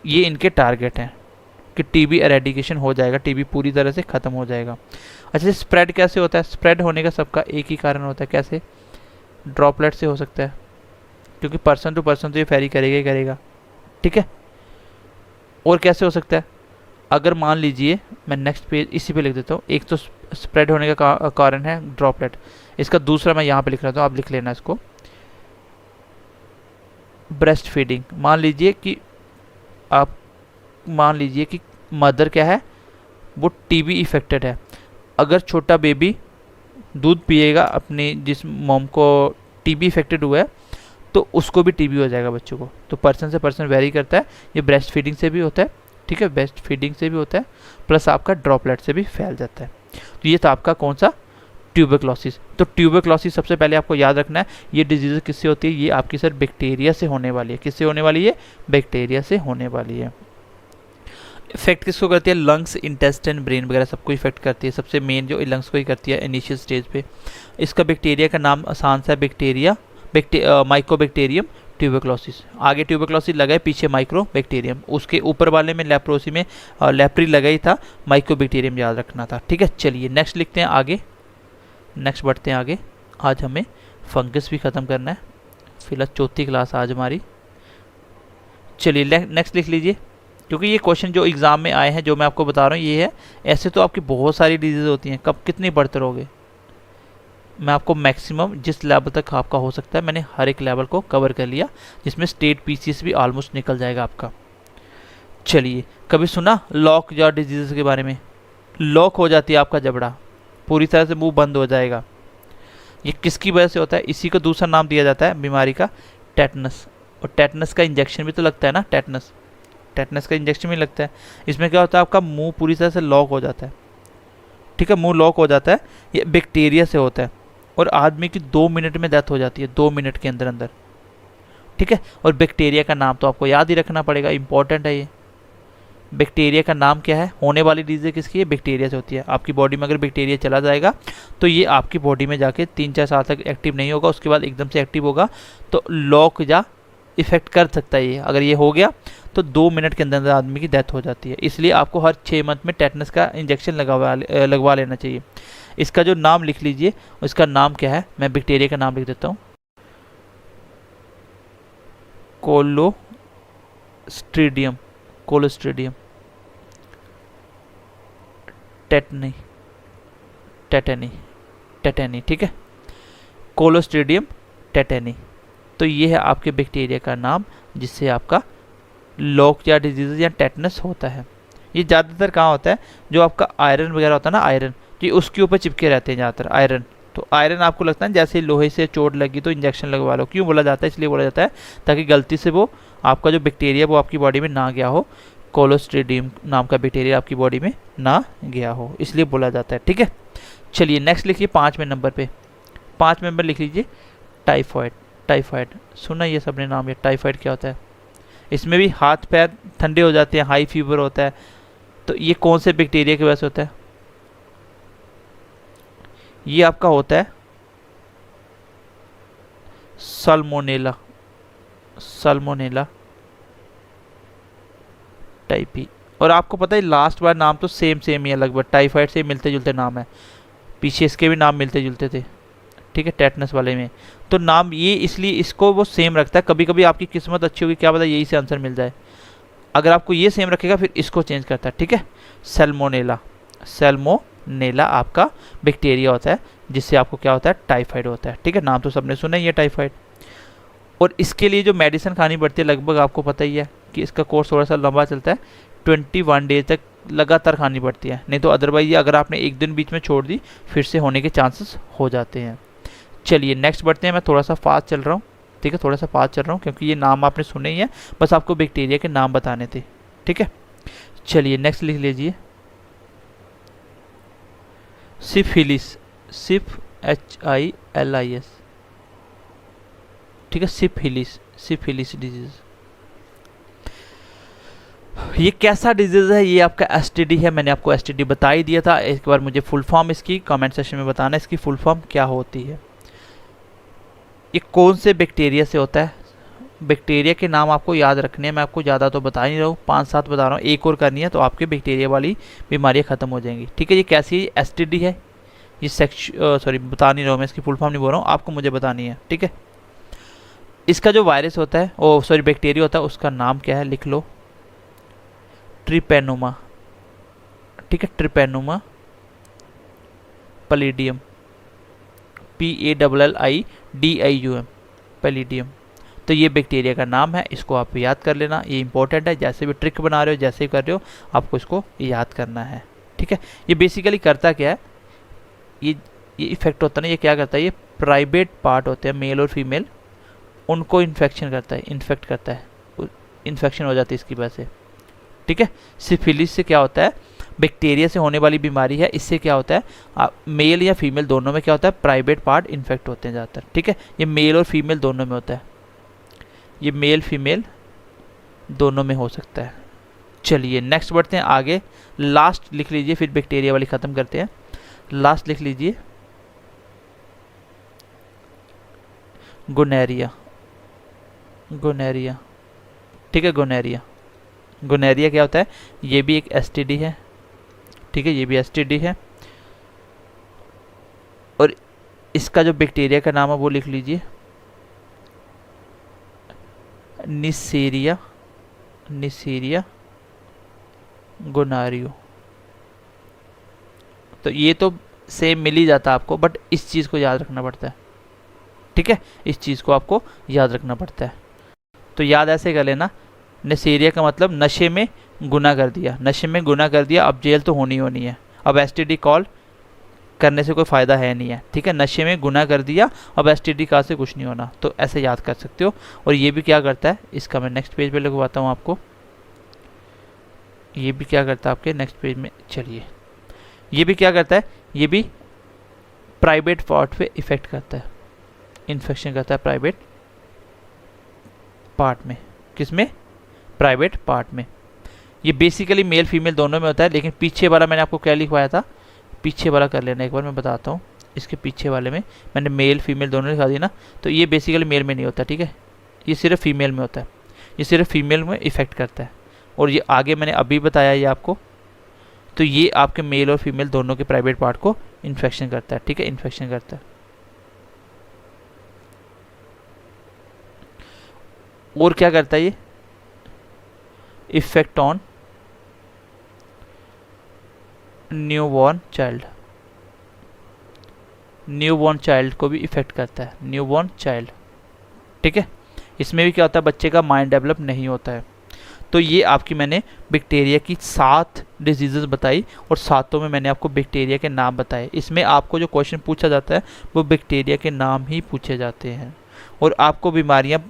ये इनके टारगेट हैं कि टीबी एरेडिकेशन हो जाएगा, टीबी पूरी तरह से ख़त्म हो जाएगा। अच्छा, स्प्रेड कैसे होता है? स्प्रेड होने का सबका एक ही कारण होता है, कैसे? ड्रॉपलेट से हो सकता है, क्योंकि पर्सन टू पर्सन तो ये फैरी करेगा ही करेगा, ठीक है। और कैसे हो सकता है? अगर मान लीजिए, मैं नेक्स्ट पेज इसी पे लिख देता हूँ, एक तो स्प्रेड होने का कारण है ड्रॉपलेट, इसका दूसरा मैं यहाँ पे लिख रहा हूँ, आप लिख लेना इसको, ब्रेस्ट फीडिंग। मान लीजिए कि मदर क्या है, वो टीबी इफेक्टेड है। अगर छोटा बेबी दूध पिएगा अपनी, जिस मॉम को टीबी इफेक्टेड हुआ है, तो उसको भी टीबी हो जाएगा बच्चों को। तो पर्सन से पर्सन वेरी करता है, ये ब्रेस्ट फीडिंग से भी होता है, ठीक है, ब्रेस्ट फीडिंग से भी होता है, प्लस आपका ड्रॉपलेट से भी फैल जाता है। तो ये था आपका कौन सा, ट्यूबरक्लोसिस। तो ट्यूबरक्लोसिस सबसे पहले आपको याद रखना है, ये डिजीज किससे होती है, ये आपकी सर बैक्टीरिया से होने वाली है। किससे होने वाली है? बैक्टीरिया से होने वाली है। इफेक्ट किसको करती है? लंग्स, इंटेस्टाइन, ब्रेन वगैरह सबको इफेक्ट करती है। सबसे मेन जो लंग्स को ही करती है इनिशियल स्टेज पे। इसका बैक्टीरिया का नाम आसान सा बैक्टीरिया, माइकोबैक्टीरियम ट्यूबरक्लोसिस। आगे ट्यूबरक्लोसिस लगा है, पीछे माइक्रोबैक्टीरियम, उसके ऊपर वाले में लेप्रोसी में लेप्री लगा ही था, माइकोबैक्टीरियम याद रखना था, ठीक है। चलिए नेक्स्ट लिखते हैं आगे, नेक्स्ट बढ़ते हैं आगे। आज हमें फंगस भी ख़त्म करना है, फिलहाल चौथी क्लास आज हमारी। चलिए नेक्स्ट लिख लीजिए, क्योंकि ये क्वेश्चन जो एग्ज़ाम में आए हैं, जो मैं आपको बता रहा हूँ ये है। ऐसे तो आपकी बहुत सारी डिजीज़ होती हैं, कब कितनी पढ़ते रहोगे। मैं आपको मैक्सिमम जिस लेवल तक आपका हो सकता है, मैंने हर एक लेवल को कवर कर लिया, जिसमें स्टेट पीसीएस भी ऑलमोस्ट निकल जाएगा आपका। चलिए, कभी सुना लॉक जॉ डिजीज़ के बारे में? लॉक हो जाती है आपका जबड़ा, पूरी तरह से मुंह बंद हो जाएगा। ये किसकी वजह से होता है? इसी को दूसरा नाम दिया जाता है बीमारी का, टेटनस। और टेटनस का इंजेक्शन भी तो लगता है ना, टेटनस का इंजेक्शन भी लगता है। इसमें क्या होता है, आपका मुंह पूरी तरह से लॉक हो जाता है, ठीक है, मुंह लॉक हो जाता है। ये बैक्टीरिया से होता है, और आदमी की 2 मिनट में डेथ हो जाती है, 2 मिनट के अंदर अंदर, ठीक है। और बैक्टीरिया का नाम तो आपको याद ही रखना पड़ेगा, इंपॉर्टेंट है ये। बैक्टीरिया का नाम क्या है? होने वाली डिजीज किसकी है? बैक्टीरिया से होती है। आपकी बॉडी में अगर बैक्टीरिया चला जाएगा तो ये आपकी बॉडी में जाके 3-4 साल तक एक्टिव नहीं होगा, उसके बाद एकदम से एक्टिव होगा, तो लॉक या इफेक्ट कर सकता है ये। अगर ये हो गया तो 2 मिनट के अंदर अंदर आदमी की डेथ हो जाती है। इसलिए आपको हर 6 मंथ में टेटनस का इंजेक्शन लगवा लेना चाहिए। इसका जो नाम लिख लीजिए, इसका नाम क्या है? मैं बैक्टीरिया का नाम लिख देता हूँ, कोलोस्ट्रीडियम, कोलोस्ट्रीडियम टेटनी, टेटेनी, टेटेनी, ठीक है, कोलोस्ट्रीडियम टेटेनी। तो ये है आपके बैक्टीरिया का नाम, जिससे आपका लॉक या डिजीज या टेटनस होता है। ये ज़्यादातर कहाँ होता है? जो आपका आयरन वगैरह होता है ना, आयरन, तो ये उसके ऊपर चिपके रहते हैं ज़्यादातर, आयरन। तो आयरन आपको लगता है जैसे लोहे से चोट लगी तो इंजेक्शन लगवा लो। क्यों बोला जाता है? इसलिए बोला जाता है ताकि गलती से वो आपका जो बैक्टीरिया वो आपकी बॉडी में ना गया हो, कोलोस्ट्रीडियम नाम का बैक्टीरिया आपकी बॉडी में ना गया हो, इसलिए बोला जाता है, ठीक है। चलिए नेक्स्ट लिखिए 5वें नंबर पे, 5वें नंबर लिख लीजिए टाइफॉइड। टाइफॉइड सुना ये सबने नाम, ये टाइफॉइड क्या होता है? इसमें भी हाथ पैर ठंडे हो जाते हैं, हाई फीवर होता है। तो ये कौन से बैक्टीरिया की वजह से होता है? ये आपका होता है साल्मोनेला, साल्मोनेला टाइपी। और आपको पता है लास्ट बार नाम तो सेम ही है लगभग, टाइफाइड से मिलते जुलते नाम है, पीछे इसके भी नाम मिलते जुलते थे, ठीक है, टेटनस वाले में। तो नाम ये इसलिए इसको वो सेम रखता है। कभी कभी आपकी किस्मत अच्छी होगी, क्या पता यही से आंसर मिल जाए। अगर आपको ये सेम रखेगा फिर इसको चेंज करता है, ठीक है। सैल्मोनेला, सैल्मोनेला आपका बैक्टीरिया होता है, जिससे आपको क्या होता है? टाइफाइड होता है, ठीक है। नाम तो सबने सुना ही है टाइफाइड। और इसके लिए जो मेडिसिन खानी पड़ती है, लगभग आपको पता ही है कि इसका कोर्स थोड़ा सा लंबा चलता है, 21 डेज तक लगातार खानी पड़ती है, नहीं तो अदरवाइज अगर आपने एक दिन बीच में छोड़ दी फिर से होने के चांसेस हो जाते हैं। चलिए नेक्स्ट बढ़ते हैं। मैं थोड़ा सा फास्ट चल रहा हूँ, ठीक है, थोड़ा सा फास्ट चल रहा हूँ, क्योंकि ये नाम आपने सुने ही है, बस आपको बैक्टीरिया के नाम बताने थे, ठीक है। चलिए नेक्स्ट लिख लीजिए सिफिलिस, SIFILIS, ठीक है, सिफिलिस, सिफिलिस डिजीज। ये कैसा डिजीज है? ये आपका एसटीडी है। मैंने आपको एसटीडी बता ही दिया था। एक बार मुझे फुल फॉर्म इसकी कमेंट सेक्शन में बताना, इसकी फुल फॉर्म क्या होती है। ये कौन से बैक्टीरिया से होता है? बैक्टीरिया के नाम आपको याद रखने हैं। मैं आपको ज़्यादा तो बता नहीं रहा हूँ, 5-7 बता रहा हूँ। एक और करनी है तो आपके बैक्टीरिया वाली बीमारियाँ ख़त्म हो जाएंगी। ठीक है, ये कैसी एसटीडी है? ये सॉरी बता नहीं रहा हूँ मैं, इसकी फुल फॉर्म नहीं बोल रहा हूँ, आपको मुझे बतानी है। ठीक है, इसका जो वायरस होता है, ओ सॉरी बैक्टीरिया होता है, उसका नाम क्या है? लिख लो, ट्रिपेनोमा। ठीक है, ट्रिपेनोमा पैलिडियम, PALLIDIUM, पैलिडियम। तो ये बैक्टीरिया का नाम है, इसको आप याद कर लेना, ये इंपॉर्टेंट है। जैसे भी ट्रिक बना रहे हो, जैसे ही कर रहे हो, आपको इसको याद करना है। ठीक है, ये बेसिकली करता क्या है? ये इफेक्ट होता है ना, ये क्या करता है? ये प्राइवेट पार्ट होते हैं मेल और फीमेल, उनको इन्फेक्शन करता है, इन्फेक्ट करता है, इन्फेक्शन हो जाती है इसकी वजह से। ठीक है, सिफिलिस से क्या होता है? बैक्टीरिया से होने वाली बीमारी है। इससे क्या होता है? मेल या फीमेल दोनों में क्या होता है? प्राइवेट पार्ट इन्फेक्ट होते हैं ज़्यादातर। ठीक है, ये मेल और फीमेल दोनों में होता है, ये मेल फीमेल दोनों में हो सकता है। चलिए नेक्स्ट बढ़ते हैं आगे। लास्ट लिख लीजिए, फिर बैक्टीरिया वाली ख़त्म करते हैं। लास्ट लिख लीजिए, गोनेरिया। गोनेरिया, ठीक है, गोनेरिया। गोनेरिया क्या होता है? ये भी एक एसटीडी है। ठीक है, ये भी एसटीडी है। और इसका जो बैक्टीरिया का नाम है वो लिख लीजिए, निसेरिया, निसेरिया गोनारियो। तो ये तो सेम मिल ही जाता है आपको, बट इस चीज़ को याद रखना पड़ता है। ठीक है, इस चीज़ को आपको याद रखना पड़ता है। तो याद ऐसे कर लेना, नशेरिया का मतलब नशे में गुनाह कर दिया, नशे में गुनाह कर दिया, अब जेल तो होनी होनी है। अब एसटीडी कॉल करने से कोई फ़ायदा है नहीं है। ठीक है, नशे में गुनाह कर दिया, अब एसटीडी कॉल से कुछ नहीं होना। तो ऐसे याद कर सकते हो। और ये भी क्या करता है, इसका मैं नेक्स्ट पेज पे लिखवाता हूँ आपको। ये भी क्या करता है आपके नेक्स्ट पेज में, चलिए, ये भी क्या करता है? ये भी प्राइवेट पार्ट पे इफेक्ट करता है, इन्फेक्शन करता है प्राइवेट पार्ट में। किसमें? प्राइवेट पार्ट में। ये बेसिकली मेल फीमेल दोनों में होता है, लेकिन पीछे वाला मैंने आपको क्या लिखवाया था? पीछे वाला कर लेना एक बार, मैं बताता हूँ। इसके पीछे वाले में मैंने मेल फीमेल दोनों लिखा दिया ना, तो ये बेसिकली मेल में नहीं होता। ठीक है, ये सिर्फ फीमेल में होता है, ये सिर्फ फीमेल में इफेक्ट करता है। और ये आगे मैंने अभी बताया ये आपको, तो ये आपके मेल और फीमेल दोनों के प्राइवेट पार्ट को इन्फेक्शन करता है। ठीक है, इन्फेक्शन करता है। और क्या करता है ये? Effect on newborn child, newborn child को भी इफेक्ट करता है, न्यूबॉर्न चाइल्ड। ठीक है, इसमें भी क्या होता है? बच्चे का माइंड डेवलप नहीं होता है। तो ये आपकी मैंने बैक्टीरिया की 7 डिजीज़ेस बताई, और 7 में मैंने आपको बैक्टीरिया के नाम बताए। इसमें आपको जो क्वेश्चन पूछा जाता है वो बैक्टीरिया के नाम ही पूछे जाते हैं। और आपको बीमारियाँ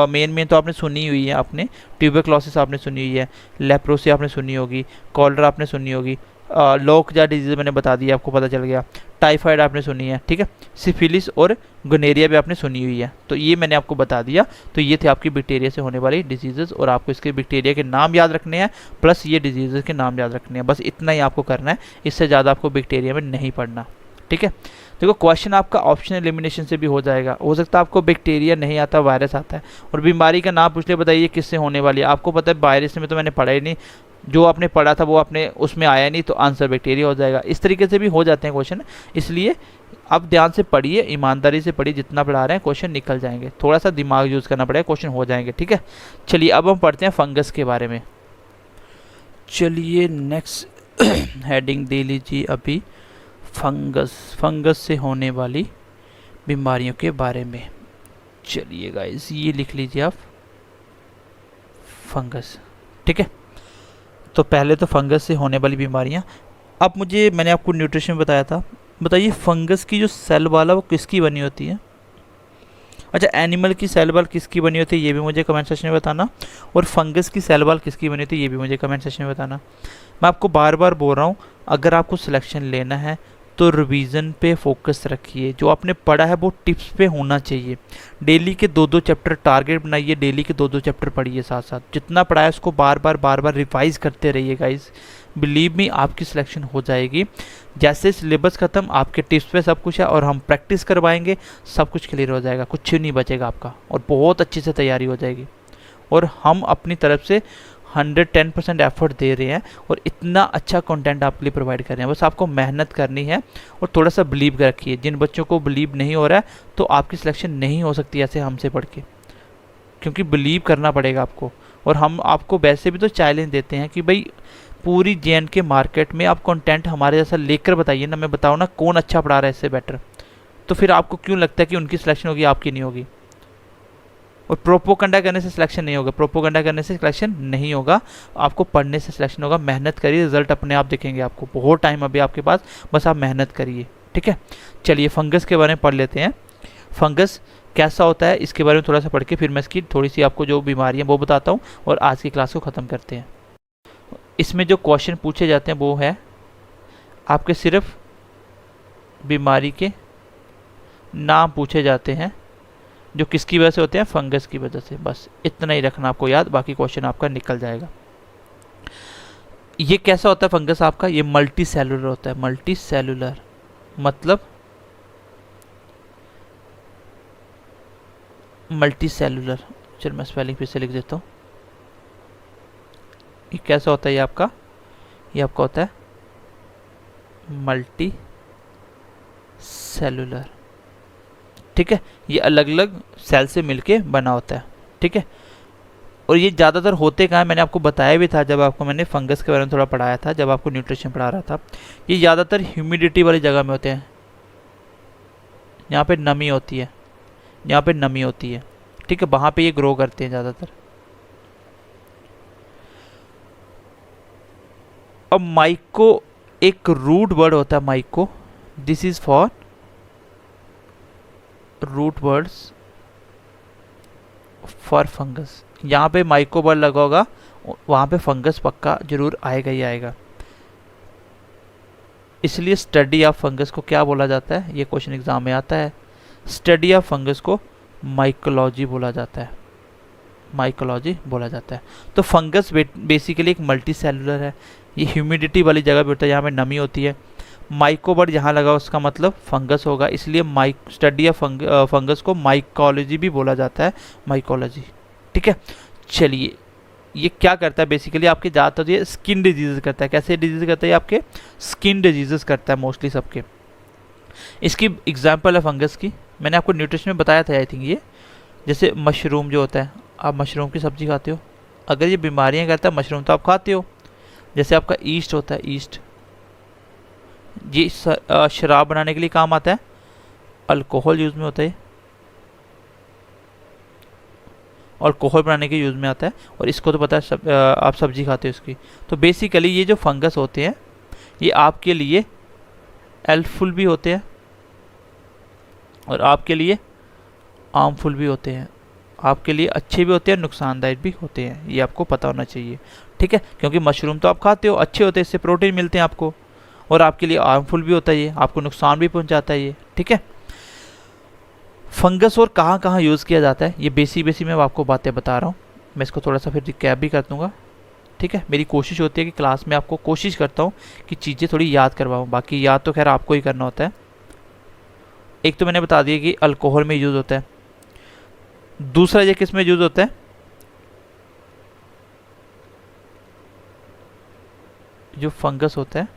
मेन तो आपने सुनी हुई है, आपने ट्यूबरक्लोसिस आपने सुनी हुई है, लेप्रोसी आपने सुनी होगी, कॉलरा आपने सुनी होगी, लोकजा डिजीज़ मैंने बता दिया, आपको पता चल गया, टाइफाइड आपने सुनी है। ठीक है, सिफिलिस और गोनेरिया भी आपने सुनी हुई है। तो ये मैंने आपको बता दिया। तो ये थे आपकी बैक्टीरिया से होने वाली डिजीज़ेस, और आपको इसके बैक्टीरिया के नाम याद रखने हैं, प्लस ये डिजीज़ेस के नाम याद रखने हैं। बस इतना ही आपको करना है, इससे ज़्यादा आपको बैक्टीरिया में नहीं पढ़ना। ठीक है, देखो क्वेश्चन आपका ऑप्शन एलिमिनेशन से भी हो जाएगा। हो सकता है आपको बैक्टीरिया नहीं आता, वायरस आता है, और बीमारी का नाम पूछ ले, बताइए किससे होने वाली है। आपको पता है वायरस में तो मैंने पढ़ा ही नहीं, जो आपने पढ़ा था वो आपने उसमें आया नहीं, तो आंसर बैक्टीरिया हो जाएगा। इस तरीके से भी हो जाते हैं क्वेश्चन, इसलिए आप ध्यान से पढ़िए, ईमानदारी से पढ़िए, जितना पढ़ा रहे हैं क्वेश्चन निकल जाएंगे। थोड़ा सा दिमाग यूज़ करना पड़ेगा, क्वेश्चन हो जाएंगे। ठीक है, चलिए अब हम पढ़ते हैं फंगस के बारे में। चलिए नेक्स्ट हेडिंग दे लीजिए अभी, फंगस, फंगस से होने वाली बीमारियों के बारे में। चलिए गाइस ये लिख लीजिए आप, फंगस। ठीक है, तो पहले तो फंगस से होने वाली बीमारियां। अब मुझे, मैंने आपको न्यूट्रिशन बताया था, बताइए फंगस की जो सेल वाल है वो किसकी बनी होती है? अच्छा, एनिमल की सेल वाल किसकी बनी होती है ये भी मुझे कमेंट सेक्शन में बताना, और फंगस की सेल वाल किसकी बनी होती है ये भी मुझे कमेंट सेक्शन में बताना। मैं आपको बार बार बोल रहा हूँ, अगर आपको सिलेक्शन लेना है तो रिवीजन पे फोकस रखिए। जो आपने पढ़ा है वो टिप्स पे होना चाहिए। डेली के 2-2 चैप्टर टारगेट बनाइए, डेली के 2-2 चैप्टर पढ़िए साथ साथ। जितना पढ़ा है उसको बार बार रिवाइज करते रहिए गाइस। बिलीव मी, आपकी सिलेक्शन हो जाएगी। जैसे सिलेबस ख़त्म, आपके टिप्स पे सब कुछ है और हम प्रैक्टिस करवाएंगे, सब कुछ क्लियर हो जाएगा, कुछ नहीं बचेगा आपका और बहुत अच्छे से तैयारी हो जाएगी। और हम अपनी तरफ से 110% एफर्ट दे रहे हैं और इतना अच्छा कंटेंट आपके लिए प्रोवाइड कर रहे हैं। बस आपको मेहनत करनी है और थोड़ा सा बिलीव रखिए। जिन बच्चों को बिलीव नहीं हो रहा है तो आपकी सिलेक्शन नहीं हो सकती ऐसे हमसे पढ़ के, क्योंकि बिलीव करना पड़ेगा आपको। और हम आपको वैसे भी तो चैलेंज देते हैं कि भाई पूरी JNK मार्केट में आप कंटेंट हमारे जैसा लेकर बताइए ना, मैं बताऊँ ना कौन अच्छा पढ़ा रहा है इससे बेटर। तो फिर आपको क्यों लगता है कि उनकी सिलेक्शन होगी आपकी नहीं होगी। और प्रोपोगंडा करने से सिलेक्शन नहीं होगा, प्रोपोगंडा करने से सिलेक्शन नहीं होगा, आपको पढ़ने से सिलेक्शन होगा। मेहनत करिए, रिजल्ट अपने आप दिखेंगे आपको। बहुत टाइम अभी आपके पास, बस आप मेहनत करिए, ठीक है। चलिए फंगस के बारे में पढ़ लेते हैं। फंगस कैसा होता है इसके बारे में थोड़ा सा पढ़ के फिर मैं इसकी थोड़ी सी आपको जो बीमारियाँ वो बताता हूँ और आज की क्लास को ख़त्म करते हैं। इसमें जो क्वेश्चन पूछे जाते हैं वो है आपके सिर्फ बीमारी के नाम पूछे जाते हैं जो किसकी वजह से होते हैं, फंगस की वजह से। बस इतना ही रखना आपको याद, बाकी क्वेश्चन आपका निकल जाएगा। ये कैसा होता है फंगस आपका, ये मल्टी सेलुलर होता है। मल्टी सेलुलर मतलब मल्टी सेलुलर, चल मैं स्पेलिंग फिर से लिख देता हूँ। ये कैसा होता है, ये आपका होता है मल्टी सेलुलर, ठीक है। ये अलग अलग सेल से मिलके बना होता है, ठीक है। और ये ज़्यादातर होते कहाँ हैं, मैंने आपको बताया भी था जब आपको मैंने फंगस के बारे में थोड़ा पढ़ाया था, जब आपको न्यूट्रिशन पढ़ा रहा था। ये ज़्यादातर ह्यूमिडिटी वाली जगह में होते हैं, यहाँ पे नमी होती है, यहाँ पे नमी होती है, ठीक है, वहाँ पे ये ग्रो करते हैं ज़्यादातर। अब माइको एक रूट वर्ड होता है, myco, this is for root words for fungus. यहाँ पे माइको वर्ड लगा होगा, वहाँ पे फंगस पक्का जरूर आएगा ही आएगा। इसलिए स्टडी ऑफ फंगस को क्या बोला जाता है, ये क्वेश्चन एग्जाम में आता है। स्टडी ऑफ फंगस को माइकोलॉजी बोला जाता है, माइकोलॉजी बोला जाता है। तो फंगस बेसिकली एक मल्टी सेलुलर है। ये ह्यूमिडिटी वाली जगह पे होता है, यहाँ पे नमी होती है। माइको वर्ड यहाँ लगा, उसका मतलब फंगस होगा, इसलिए स्टडी ऑफ फंगस को माइकोलॉजी भी बोला जाता है, माइकोलॉजी, ठीक है। चलिए ये क्या करता है बेसिकली, आपके ज़्यादातर ये स्किन डिजीज़ करता है। कैसे डिजीज़ करता है, ये आपके स्किन डिजीज़ करता है मोस्टली सबके। इसकी एग्जाम्पल है फंगस की, मैंने आपको न्यूट्रिशन में बताया था आई थिंक। ये जैसे मशरूम जो होता है, आप मशरूम की सब्ज़ी खाते हो, अगर ये बीमारियाँ करता है मशरूम तो आप खाते हो। जैसे आपका ईस्ट होता है, ईस्ट ये शराब बनाने के लिए काम आता है, अल्कोहल यूज़ में होता है, अल्कोहल बनाने के यूज़ में आता है। और इसको तो पता है आप सब्जी खाते हो इसकी। तो बेसिकली ये जो फंगस होते हैं ये आपके लिए हेल्पफुल भी होते हैं और आपके लिए हार्मफुल भी होते हैं। आपके लिए अच्छे भी होते हैं, नुकसानदायक भी होते हैं, ये आपको पता होना चाहिए, ठीक है। क्योंकि मशरूम तो आप खाते हो, अच्छे होते हैं, इससे प्रोटीन मिलते हैं आपको, और आपके लिए हार्मफुल भी होता है, ये आपको नुकसान भी पहुंचाता है ये, ठीक है। फंगस और कहाँ कहाँ यूज़ किया जाता है, ये बेसिक मैं आपको बातें बता रहा हूँ। मैं इसको थोड़ा सा फिर रिकैप भी कर दूँगा, ठीक है। मेरी कोशिश होती है कि क्लास में आपको कोशिश करता हूँ कि चीज़ें थोड़ी याद करवाऊँ, बाकी याद तो खैर आपको ही करना होता है। एक तो मैंने बता दिया कि अल्कोहल में यूज़ होता है। दूसरा ये किस में यूज़ होता है, जो फंगस होता है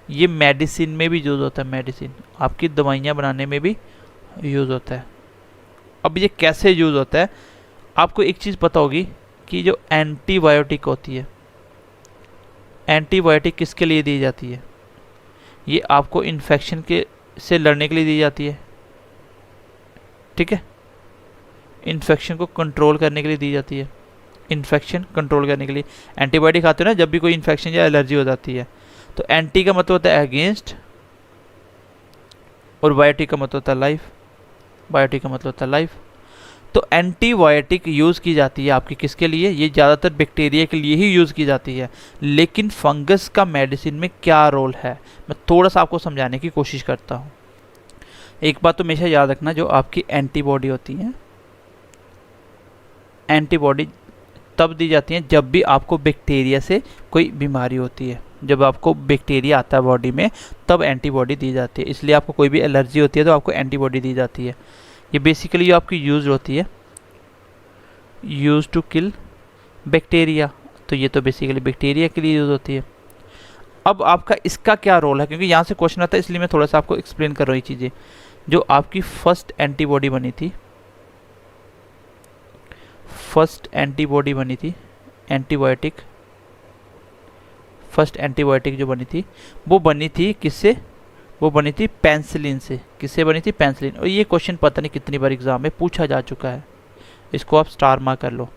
ये मेडिसिन में भी यूज़ होता है, मेडिसिन आपकी दवाइयाँ बनाने में भी यूज़ होता है। अब ये कैसे यूज़ होता है, आपको एक चीज़ पता होगी कि जो एंटीबायोटिक होती है, एंटीबायोटिक किसके लिए दी जाती है, ये आपको इन्फेक्शन के से लड़ने के लिए दी जाती है, ठीक है। इन्फेक्शन को कंट्रोल करने के लिए दी जाती है, इन्फेक्शन कंट्रोल करने के लिए एंटीबायोटिक खाते हो ना जब भी कोई इन्फेक्शन या एलर्जी हो जाती है। तो एंटी का मतलब होता है अगेंस्ट और बायोटिक का मतलब होता है लाइफ, बायोटिक का मतलब होता है लाइफ। तो एंटीबायोटिक यूज़ की जाती है आपकी किसके लिए, ये ज़्यादातर बैक्टीरिया के लिए ही यूज़ की जाती है, लेकिन फंगस का मेडिसिन में क्या रोल है, मैं थोड़ा सा आपको समझाने की कोशिश करता हूँ। एक बात तो हमेशा याद रखना, जो आपकी एंटीबॉडी होती है, एंटीबॉडी तब दी जाती है जब भी आपको बैक्टीरिया से कोई बीमारी होती है, जब आपको बैक्टीरिया आता है बॉडी में तब एंटीबॉडी दी जाती है। इसलिए आपको कोई भी एलर्जी होती है तो आपको एंटीबॉडी दी जाती है। ये बेसिकली जो आपकी यूज होती है, यूज टू किल बैक्टीरिया, तो ये तो बेसिकली बैक्टीरिया के लिए यूज़ होती है। अब आपका इसका क्या रोल है, क्योंकि यहाँ से क्वेश्चन आता है, इसलिए मैं थोड़ा सा आपको एक्सप्लेन कर रहा हूँ ये चीज़ें। जो आपकी फर्स्ट एंटीबॉडी बनी थी, एंटीबायोटिक, फर्स्ट एंटीबायोटिक जो बनी थी वो बनी थी किससे, वो बनी थी पेनिसिलिन से। किससे बनी थी, पेनिसिलिन। और ये क्वेश्चन पता नहीं कितनी बार एग्जाम में पूछा जा चुका है, इसको आप स्टार मार्क कर लो,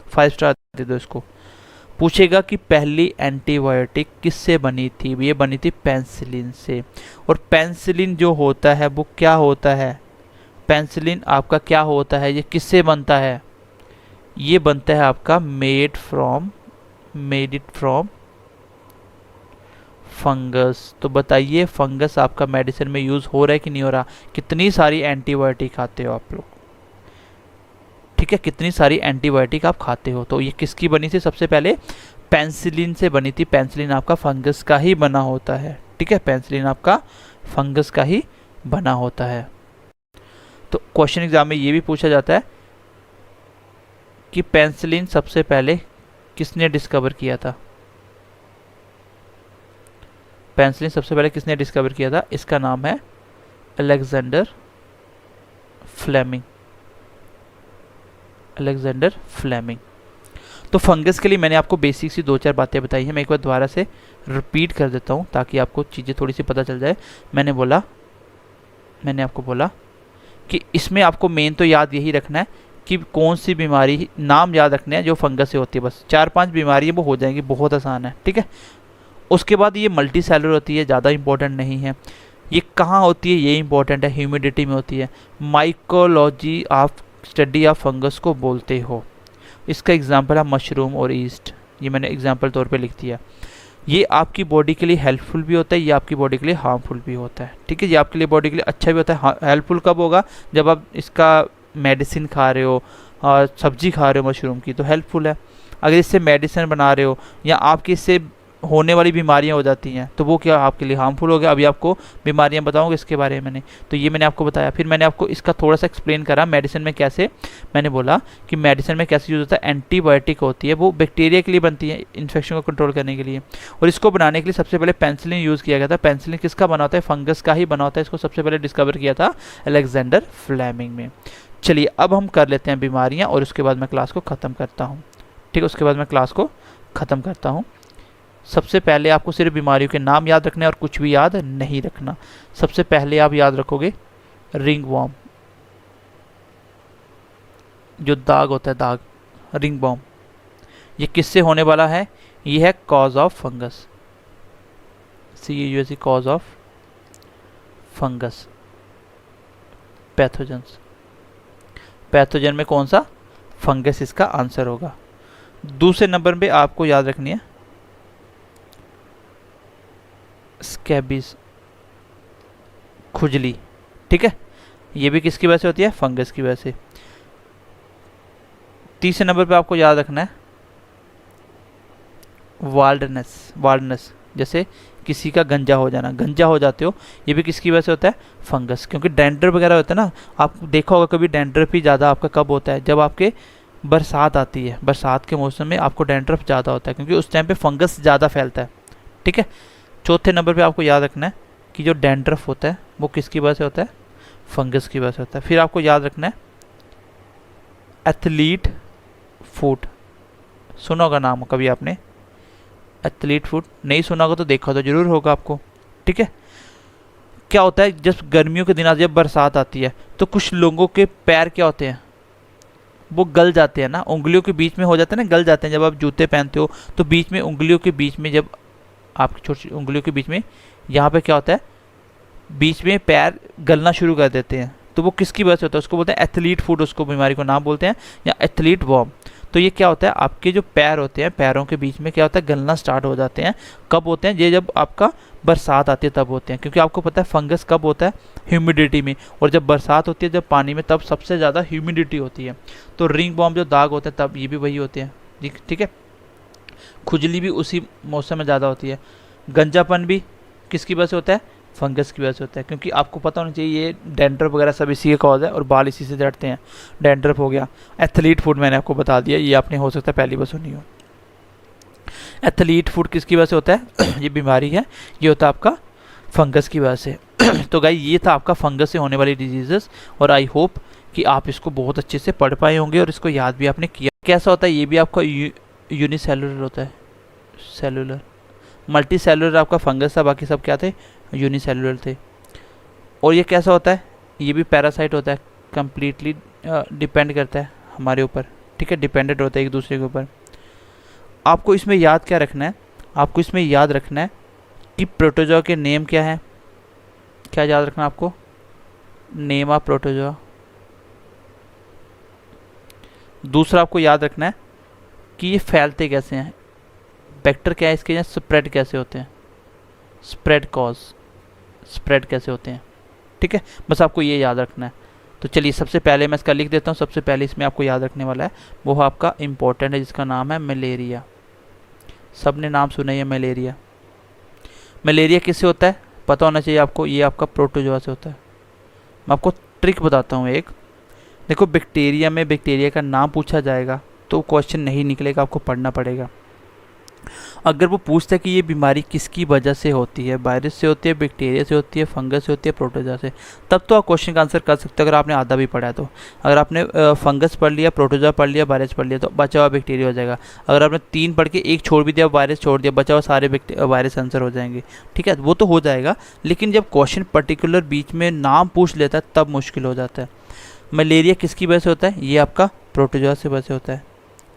5 स्टार दे दो इसको। पूछेगा कि पहली एंटीबायोटिक किससे बनी थी, ये बनी थी पेनिसिलिन से। और पेनिसिलिन जो होता है वो क्या होता है, पेनिसिलिन आपका क्या होता है, ये किससे बनता है, ये बनता है आपका मेड इट फ्रॉम फंगस। तो बताइए फंगस आपका मेडिसिन में यूज हो रहा है कि नहीं हो रहा। कितनी सारी एंटीबायोटिक खाते हो आप लोग, ठीक है, कितनी सारी एंटीबायोटिक आप खाते हो। तो ये किसकी बनी थी, सबसे पहले पेनिसिलिन से बनी थी। पेनिसिलिन आपका फंगस का ही बना होता है, ठीक है, पेनिसिलिन आपका फंगस का ही बना होता है। तो क्वेश्चन एग्जाम में ये भी पूछा जाता है कि पेनिसिलिन सबसे पहले किसने डिस्कवर किया था, पेनिसिलिन सबसे पहले किसने डिस्कवर किया था, इसका नाम है अलेक्जेंडर फ्लेमिंग। तो फंगस के लिए मैंने आपको बेसिक सी 2-4 बातें बताई हैं, मैं एक बार दोबारा से रिपीट कर देता हूँ ताकि आपको चीज़ें थोड़ी सी पता चल जाए। मैंने आपको बोला कि इसमें आपको मेन तो याद यही रखना है कि कौन सी बीमारी, नाम याद रखने हैं जो फंगस से होती है, बस 4-5 बीमारी वो हो जाएंगी, बहुत आसान है, ठीक है। उसके बाद ये मल्टी सेलुलर होती है, ज़्यादा इंपॉर्टेंट नहीं है। ये कहाँ होती है, ये इंपॉर्टेंट है, ह्यूमिडिटी में होती है। Mycology of study of fungus को बोलते हो। इसका एग्जांपल है मशरूम और ईस्ट, ये मैंने एग्जांपल तौर पे लिख दिया। ये आपकी बॉडी के लिए हेल्पफुल भी होता है, ये आपकी बॉडी के लिए हार्मफुल भी होता है, ठीक है। ये आपके लिए बॉडी के लिए अच्छा भी होता है। हेल्पफुल कब होगा, जब आप इसका मेडिसिन खा रहे हो और सब्जी खा रहे हो मशरूम की, तो हेल्पफुल है। अगर इससे मेडिसिन बना रहे हो या आपकी इससे होने वाली बीमारियां हो जाती हैं तो वो क्या आपके लिए हार्मफुल हो गया। अभी आपको बीमारियां बताऊंगा इसके बारे में, तो ये मैंने आपको बताया। फिर मैंने आपको इसका थोड़ा सा एक्सप्लेन करा मेडिसिन में कैसे, मैंने बोला कि मेडिसिन में कैसे यूज़ होता है। एंटीबायोटिक होती है वो बैक्टीरिया के लिए बनती है, इन्फेक्शन को कंट्रोल करने के लिए, और इसको बनाने के लिए सबसे पहले पेनिसिलिन यूज़ किया गया था। पेनिसिलिन किसका बना होता है, फंगस का ही बना होता है। इसको सबसे पहले डिस्कवर किया था अलेक्जेंडर फ्लेमिंग में। चलिए अब हम कर लेते हैं बीमारियाँ और उसके बाद मैं क्लास को ख़त्म करता हूँ, ठीक है। उसके बाद मैं क्लास को ख़त्म करता हूँ। सबसे पहले आपको सिर्फ बीमारियों के नाम याद रखने और कुछ भी याद नहीं रखना। सबसे पहले आप याद रखोगे रिंगवॉर्म, जो दाग होता है, दाग, रिंगवॉर्म, ये किससे होने वाला है, ये है cause of fungus, CAUSE, cause of fungus. Pathogen में कौन सा, फंगस इसका आंसर होगा। दूसरे नंबर पे आपको याद रखनी है स्कैबीज, खुजली, ठीक है, ये भी किसकी वजह से होती है, फंगस की वजह से। तीसरे नंबर पे आपको याद रखना है वाल्डनेस, जैसे किसी का गंजा हो जाना, गंजा हो जाते हो, ये भी किसकी वजह से होता है, फंगस। क्योंकि डैंड्रफ वगैरह होता है ना, आप देखा होगा कभी डैंड्रफ ही ज़्यादा आपका कब होता है, जब आपके बरसात आती है, बरसात के मौसम में आपको डैंड्रफ ज़्यादा होता है क्योंकि उस टाइम पे फंगस ज़्यादा फैलता है, ठीक है। चौथे नंबर पे आपको याद रखना है कि जो डैंड्रफ होता है वो किसकी वजह से होता है, फंगस की वजह से होता है। फिर आपको याद रखना है एथलीट फुट, सुना होगा नाम कभी आपने, एथलीट फुट नहीं सुना होगा तो देखा तो जरूर होगा आपको, ठीक है। क्या होता है, जब गर्मियों के दिन जब बरसात आती है तो कुछ लोगों के पैर क्या होते हैं, वो गल जाते हैं ना, उंगलियों के बीच में हो जाते हैं ना, गल जाते हैं। जब आप जूते पहनते हो तो बीच में उंगलियों के बीच में, जब आपकी छोटी उंगलियों के बीच में यहाँ पे क्या होता है, बीच में पैर गलना शुरू कर देते हैं, तो वो किसकी वजह से होता है, उसको बोलते हैं एथलीट फुट, उसको बीमारी को नाम बोलते हैं, या एथलीट वॉर्म। तो ये क्या होता है, आपके जो पैर होते हैं, पैरों के बीच में क्या होता है, गलना स्टार्ट हो जाते हैं। कब होते हैं ये, जब आपका बरसात आती है तब होते हैं, क्योंकि आपको पता है फंगस कब होता है, ह्यूमिडिटी में, और जब बरसात होती है जब पानी में, तब सबसे ज़्यादा ह्यूमिडिटी होती है। तो रिंग वॉर्म जो दाग होते हैं तब ये भी वही होते हैं, ठीक है। खुजली भी उसी मौसम में ज़्यादा होती है। गंजापन भी किसकी वजह से होता है, फंगस की वजह से होता है, क्योंकि आपको पता होना चाहिए ये डैंड्रफ वगैरह सब इसी का कॉज है, और बाल इसी से झड़ते हैं। डैंड्रफ हो गया। एथलीट फुट मैंने आपको बता दिया, ये आपने हो सकता है पहली बार सुनी हो। एथलीट फुट किसकी वजह से होता है ये बीमारी है, ये होता है आपका फंगस की वजह से। तो गाइस ये था आपका फंगस से होने वाली डिजीजेस, और आई होप कि आप इसको बहुत अच्छे से पढ़ पाए होंगे और इसको याद भी आपने किया। कैसा होता है, ये भी आपका यूनिसेलुलर होता है, सेलुलर। मल्टी सेलुलर आपका फंगस था, बाकी सब क्या थे, यूनिसेलुलर थे। और ये कैसा होता है, ये भी पैरासाइट होता है, कम्प्लीटली डिपेंड करता है हमारे ऊपर, ठीक है, डिपेंडेंट होता है एक दूसरे के ऊपर। आपको इसमें याद क्या रखना है, आपको इसमें याद रखना है कि प्रोटोजोआ के नेम क्या है, क्या याद रखना है आपको, नेम ऑफ प्रोटोजोआ। दूसरा आपको याद रखना है कि ये फैलते कैसे हैं, वेक्टर क्या है इसके, यहाँ स्प्रेड कैसे होते हैं, स्प्रेड कॉज, स्प्रेड कैसे होते हैं, ठीक है, बस आपको ये याद रखना है। तो चलिए सबसे पहले मैं इसका लिख देता हूँ। सबसे पहले इसमें आपको याद रखने वाला है वो आपका इम्पोर्टेंट है, जिसका नाम है मलेरिया। सब ने नाम सुना है मलेरिया। मलेरिया किससे होता है पता होना चाहिए आपको, ये आपका प्रोटोजोआ से होता है। मैं आपको ट्रिक बताता हूँ एक, देखो बैक्टीरिया में बैक्टीरिया का नाम पूछा जाएगा तो क्वेश्चन नहीं निकलेगा, आपको पढ़ना पड़ेगा। अगर वो पूछता है कि ये बीमारी किसकी वजह से होती है, वायरस से होती है, बैक्टीरिया से होती है, फंगस से होती है, प्रोटोजोआ से, तब तो आप क्वेश्चन का आंसर कर सकते हो अगर आपने आधा भी पढ़ा है तो। अगर आपने फंगस पढ़ लिया, प्रोटोजोआ पढ़ लिया, वायरस पढ़ लिया तो बचा हुआ बैक्टीरिया हो जाएगा। अगर आपने 3 पढ़ के एक छोड़ भी दिया, वायरस छोड़ दिया, बचा हुआ सारे वायरस आंसर हो जाएंगे, ठीक है, वो तो हो जाएगा। लेकिन जब क्वेश्चन पर्टिकुलर बीच में नाम पूछ लेता है तब मुश्किल हो जाता है। मलेरिया किसकी वजह से होता है, ये आपका प्रोटोजोआ से वजह से होता है,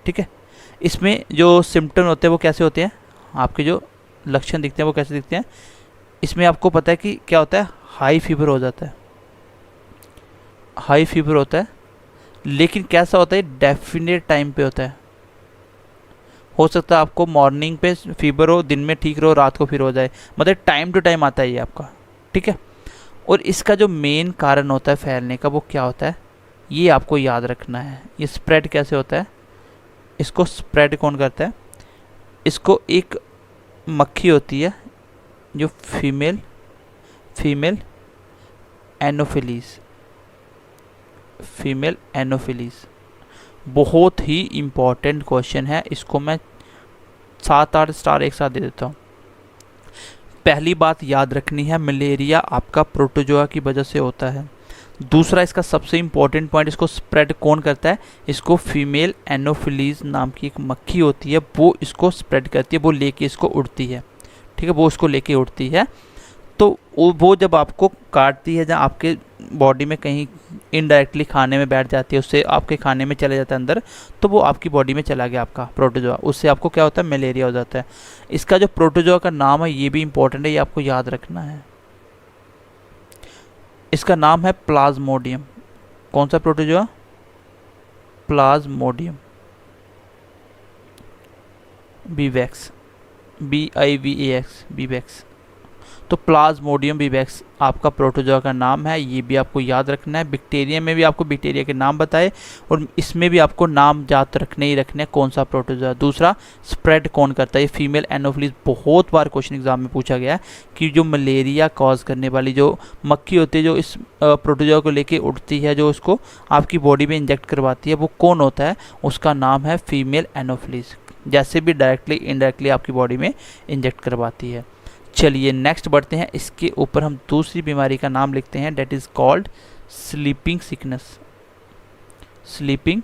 ठीक है। इसमें जो सिम्टम होते हैं वो कैसे होते हैं, आपके जो लक्षण दिखते हैं वो कैसे दिखते हैं, इसमें आपको पता है कि क्या होता है, हाई फीवर हो जाता है, हाई फीवर होता है। लेकिन कैसा होता है, डेफिनेट टाइम पे होता है। हो सकता है आपको मॉर्निंग पे फीवर हो, दिन में ठीक रहो, रात को फिर हो जाए, मतलब टाइम टू टाइम आता है ये आपका, ठीक है। और इसका जो मेन कारण होता है फैलने का वो क्या होता है, ये आपको याद रखना है। ये स्प्रेड कैसे होता है, इसको स्प्रेड कौन करता है, इसको एक मक्खी होती है जो फीमेल एनोफिलीज, बहुत ही इम्पॉर्टेंट क्वेश्चन है, इसको मैं 7-8 स्टार एक साथ दे देता हूँ। पहली बात याद रखनी है, मलेरिया आपका प्रोटोजोआ की वजह से होता है। दूसरा इसका सबसे इम्पॉर्टेंट पॉइंट, इसको स्प्रेड कौन करता है, इसको फीमेल एनोफिलीज नाम की एक मक्खी होती है, वो इसको स्प्रेड करती है, वो लेके इसको उड़ती है, ठीक है, वो उसको लेके उड़ती है। तो वो जब आपको काटती है, जहाँ आपके बॉडी में कहीं इनडायरेक्टली खाने में बैठ जाती है, उससे आपके खाने में चले जाता है अंदर, तो वो आपकी बॉडी में चला गया आपका प्रोटोजोआ, उससे आपको क्या होता है, मलेरिया हो जाता है। इसका जो प्रोटोजोआ का नाम है ये भी इम्पोर्टेंट है, ये आपको याद रखना है। इसका नाम है प्लाज्मोडियम। कौन सा protozoa, Plasmodium beeswax, BIVAX beeswax. तो प्लाज्मोडियम बीवैक्स आपका प्रोटोजोआ का नाम है, ये भी आपको याद रखना है। बैक्टीरिया में भी आपको बैक्टीरिया के नाम बताए, और इसमें भी आपको नाम याद रखने ही रखने कौन सा प्रोटोजोआ। दूसरा स्प्रेड कौन करता है, ये फीमेल एनोफिलीज, बहुत बार क्वेश्चन एग्जाम में पूछा गया है कि जो मलेरिया कॉज करने वाली जो मक्खी होती है, जो इस प्रोटोजोआ को लेके उड़ती है, जो उसको आपकी बॉडी में इंजेक्ट करवाती है, वो कौन होता है, उसका नाम है फीमेल एनोफिलीज, जैसे भी डायरेक्टली इनडायरेक्टली आपकी बॉडी में इंजेक्ट करवाती है। चलिए नेक्स्ट बढ़ते हैं, इसके ऊपर हम दूसरी बीमारी का नाम लिखते हैं, that is called sleeping sickness. Sleeping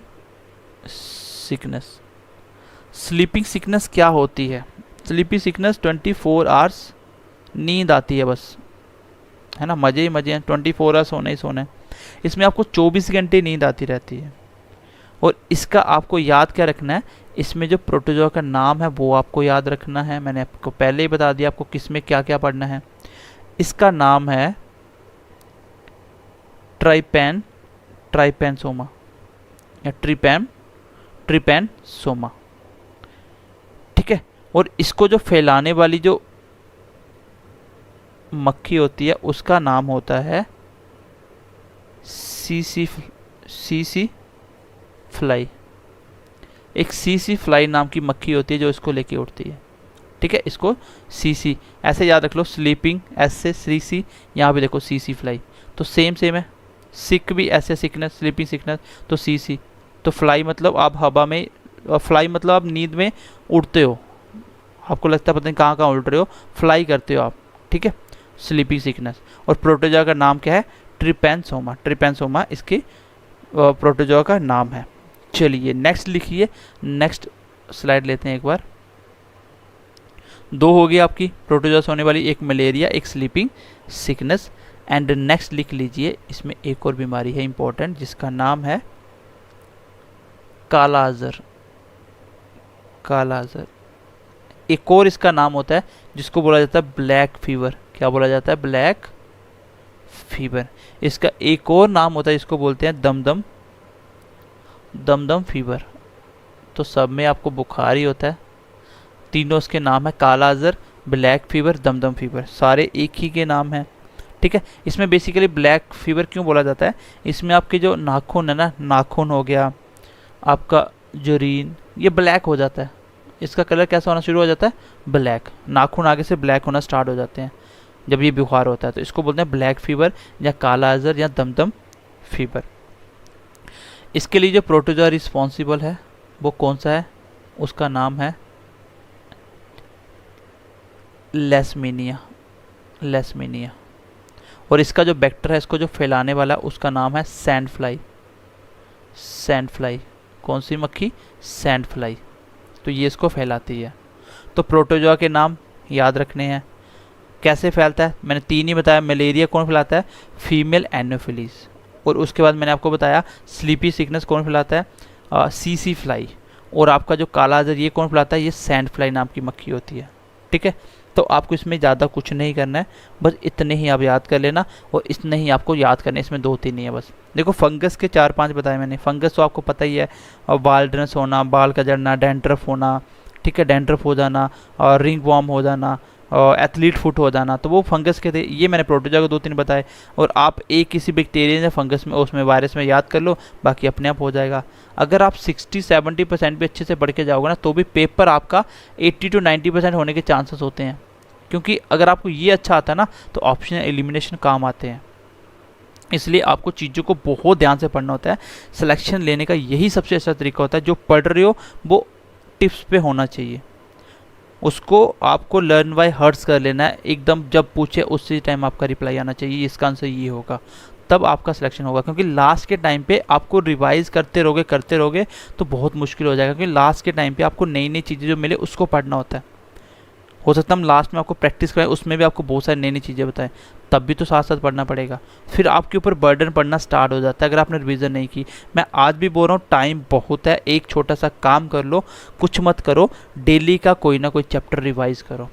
sickness क्या होती है, स्लीपिंग सिकनेस 24 आवर्स नींद आती है बस, है ना, मज़े ही मज़े हैं, 24 आवर्स सोना ही सोना है। इसमें आपको 24 घंटे नींद आती रहती है। और इसका आपको याद क्या रखना है, इसमें जो प्रोटोजोआ का नाम है वो आपको याद रखना है। मैंने आपको पहले ही बता दिया आपको किस में क्या क्या पढ़ना है। इसका नाम है ट्राइपैन ट्राइपैनसोमा या ट्रिपैनसोमा, ठीक है। और इसको जो फैलाने वाली जो मक्खी होती है उसका नाम होता है सीसी फ्लाई। एक सीसी फ्लाई नाम की मक्खी होती है जो इसको लेके उड़ती है, ठीक है। इसको सीसी ऐसे याद रख लो, स्लीपिंग एस से सीसी, यहाँ पे देखो सीसी फ्लाई, तो सेम है। सिक भी ऐसे सिकनेस, स्लीपिंग सिकनेस, तो सीसी। तो फ्लाई मतलब आप हवा में, फ्लाई मतलब आप नींद में उड़ते हो, आपको लगता है पता नहीं कहाँ उड़ रहे हो, फ्लाई करते हो आप, ठीक है। Sleeping sickness. और प्रोटोजोआ का नाम क्या है? ट्रिपैनसोमा। ट्रिपैनसोमा इसकी प्रोटोजोआ का नाम है। चलिए नेक्स्ट लिखिए, नेक्स्ट स्लाइड लेते हैं एक बार। दो हो गई आपकी प्रोटोजोआ से होने वाली, एक मलेरिया, एक स्लीपिंग सिकनेस। एंड नेक्स्ट लिख लीजिए, इसमें एक और बीमारी है इंपॉर्टेंट जिसका नाम है काला अजहर। काला अजहर। एक और इसका नाम होता है जिसको बोला जाता है ब्लैक फीवर। क्या बोला जाता है? Black fever. इसका एक और नाम होता है जिसको बोलते हैं दमदम फीवर। तो सब में आपको बुखार ही होता है, तीनों उसके नाम है, kala azar, black fever, Dumdum fever, सारे एक ही के नाम हैं, ठीक है। इसमें बेसिकली ब्लैक फीवर क्यों बोला जाता है? इसमें आपके जो नाखून है ना, नाखून हो गया आपका, यूरिन, ये ब्लैक हो जाता है। इसका कलर कैसा होना शुरू हो जाता है? ब्लैक। नाखून आगे से ब्लैक होना स्टार्ट हो जाते हैं जब ये बुखार होता है, तो इसको बोलते हैं ब्लैक फीवर या काला अजहर या दमदम फीवर। इसके लिए जो प्रोटोजोआ रिस्पॉन्सिबल है वो कौन सा है? उसका नाम है लेशमीनिया। लेशमीनिया। और इसका जो बैक्टर है, इसको जो फैलाने वाला, उसका नाम है सैंड फ्लाई। Sand fly. कौन सी मक्खी? Sand fly. तो ये इसको फैलाती है। तो प्रोटोजोआ के नाम याद रखने हैं। कैसे फैलता है? मैंने तीन ही बताया। मलेरिया कौन फैलाता है? Female anopheles. और उसके बाद मैंने आपको बताया स्लीपी सिकनेस कौन फैलाता है? CC fly. और आपका जो काला अजहर ये कौन फैलाता है? ये सैंड फ्लाई नाम की मक्खी होती है, ठीक है। तो आपको इसमें ज़्यादा कुछ नहीं करना है, बस इतने ही आप याद कर लेना, और इतने ही आपको याद करने, इसमें दो तीन ही है बस। देखो फंगस के 4-5 बताए मैंने। फंगस तो आपको पता ही है, और बाल्डनेस होना, बाल का झड़ना, डैंड्रफ होना, ठीक है, डैंड्रफ हो जाना, और रिंग वॉर्म हो जाना, और एथलीट फुट हो जाना, तो वो फंगस के थे। ये मैंने प्रोटोजोआ को 2-3 बताए। और आप एक किसी बैक्टीरिया या फंगस में, उसमें वायरस में याद कर लो, बाकी अपने आप हो जाएगा। अगर आप 60-70% भी अच्छे से पढ़ के जाओगे ना, तो भी पेपर आपका 80-90% होने के चांसेस होते हैं। क्योंकि अगर आपको ये अच्छा आता है ना, तो ऑप्शन एलिमिनेशन काम आते हैं। इसलिए आपको चीज़ों को बहुत ध्यान से पढ़ना होता है। सिलेक्शन लेने का यही सबसे अच्छा तरीका होता है। जो पढ़ रहे हो वो टिप्स पे होना चाहिए, उसको आपको लर्न बाय हर्ट्स कर लेना है। एकदम जब पूछे उसी टाइम आपका रिप्लाई आना चाहिए, इसका आंसर ये होगा, तब आपका सिलेक्शन होगा। क्योंकि लास्ट के टाइम पे आपको रिवाइज करते रहोगे तो बहुत मुश्किल हो जाएगा। क्योंकि लास्ट के टाइम पे आपको नई नई चीज़ें जो मिले उसको पढ़ना होता है। हो सकता है हम लास्ट में आपको प्रैक्टिस कराएं, उसमें भी आपको बहुत सारी नई नई चीज़ें बताएं, तब भी तो साथ साथ पढ़ना पड़ेगा। फिर आपके ऊपर बर्डन पड़ना स्टार्ट हो जाता है अगर आपने रिवीजन नहीं की। मैं आज भी बोल रहा हूँ, टाइम बहुत है, एक छोटा सा काम कर लो, कुछ मत करो, डेली का कोई ना कोई चैप्टर रिवाइज करो।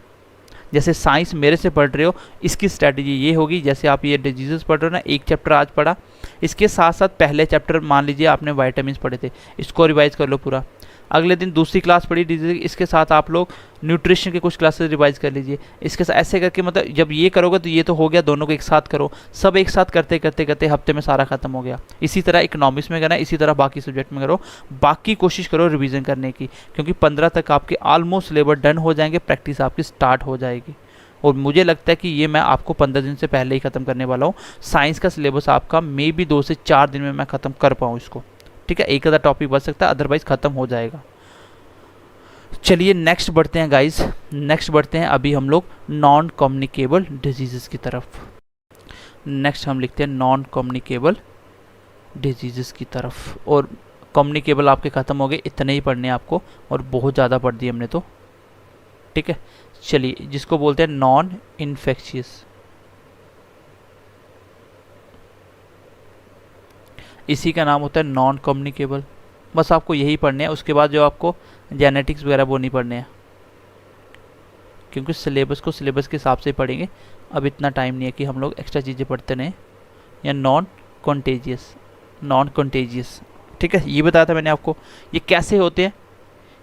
जैसे साइंस मेरे से पढ़ रहे हो, इसकी स्ट्रैटेजी ये होगी, जैसे आप ये डिजीजेस पढ़ रहे हो ना, एक चैप्टर आज पढ़ा, इसके साथ साथ पहले चैप्टर मान लीजिए आपने वाइटामिन पढ़े थे, इसको रिवाइज कर लो पूरा। अगले दिन दूसरी क्लास पढ़ी डिजीज, इसके साथ आप लोग न्यूट्रिशन के कुछ क्लासेस रिवाइज कर लीजिए। इसके साथ ऐसे करके, मतलब जब ये करोगे तो ये तो हो गया, दोनों को एक साथ करो। सब एक साथ करते करते करते हफ्ते में सारा खत्म हो गया। इसी तरह इकोनॉमिक्स में करना, इसी तरह बाकी सब्जेक्ट में करो। बाकी कोशिश करो रिवीजन करने की, क्योंकि 15 तक आपके ऑलमोस्ट सिलेबस डन हो जाएंगे, प्रैक्टिस आपकी स्टार्ट हो जाएगी। और मुझे लगता है कि ये मैं आपको 15 दिन से पहले ही ख़त्म करने वाला हूँ। साइंस का सिलेबस आपका मे बी 2 से 4 दिन में मैं ख़त्म कर पाऊँ इसको, ठीक है। एक आधा टॉपिक बच सकता है, अदरवाइज ख़त्म हो जाएगा। चलिए नेक्स्ट बढ़ते हैं गाइस, नेक्स्ट बढ़ते हैं अभी हम लोग नॉन कम्युनिकेबल डिजीज़ की तरफ। नेक्स्ट हम लिखते हैं नॉन कम्युनिकेबल डिजीज़ की तरफ। और कम्युनिकेबल आपके ख़त्म हो गए, इतने ही पढ़ने हैं आपको, और बहुत ज़्यादा पढ़ दिए हमने तो, ठीक है। चलिए जिसको बोलते हैं नॉन इन्फेक्शियस, इसी का नाम होता है नॉन कम्युनिकेबल। बस आपको यही पढ़ने हैं। उसके बाद जो आपको जेनेटिक्स वगैरह वो नहीं पढ़ने हैं, क्योंकि सिलेबस को सिलेबस के हिसाब से पढ़ेंगे। अब इतना टाइम नहीं है कि हम लोग एक्स्ट्रा चीज़ें पढ़ते रहें। या नॉन कॉन्टेजियस, नॉन कॉन्टेजियस। ठीक है, ये बताया था मैंने आपको। ये कैसे होते हैं?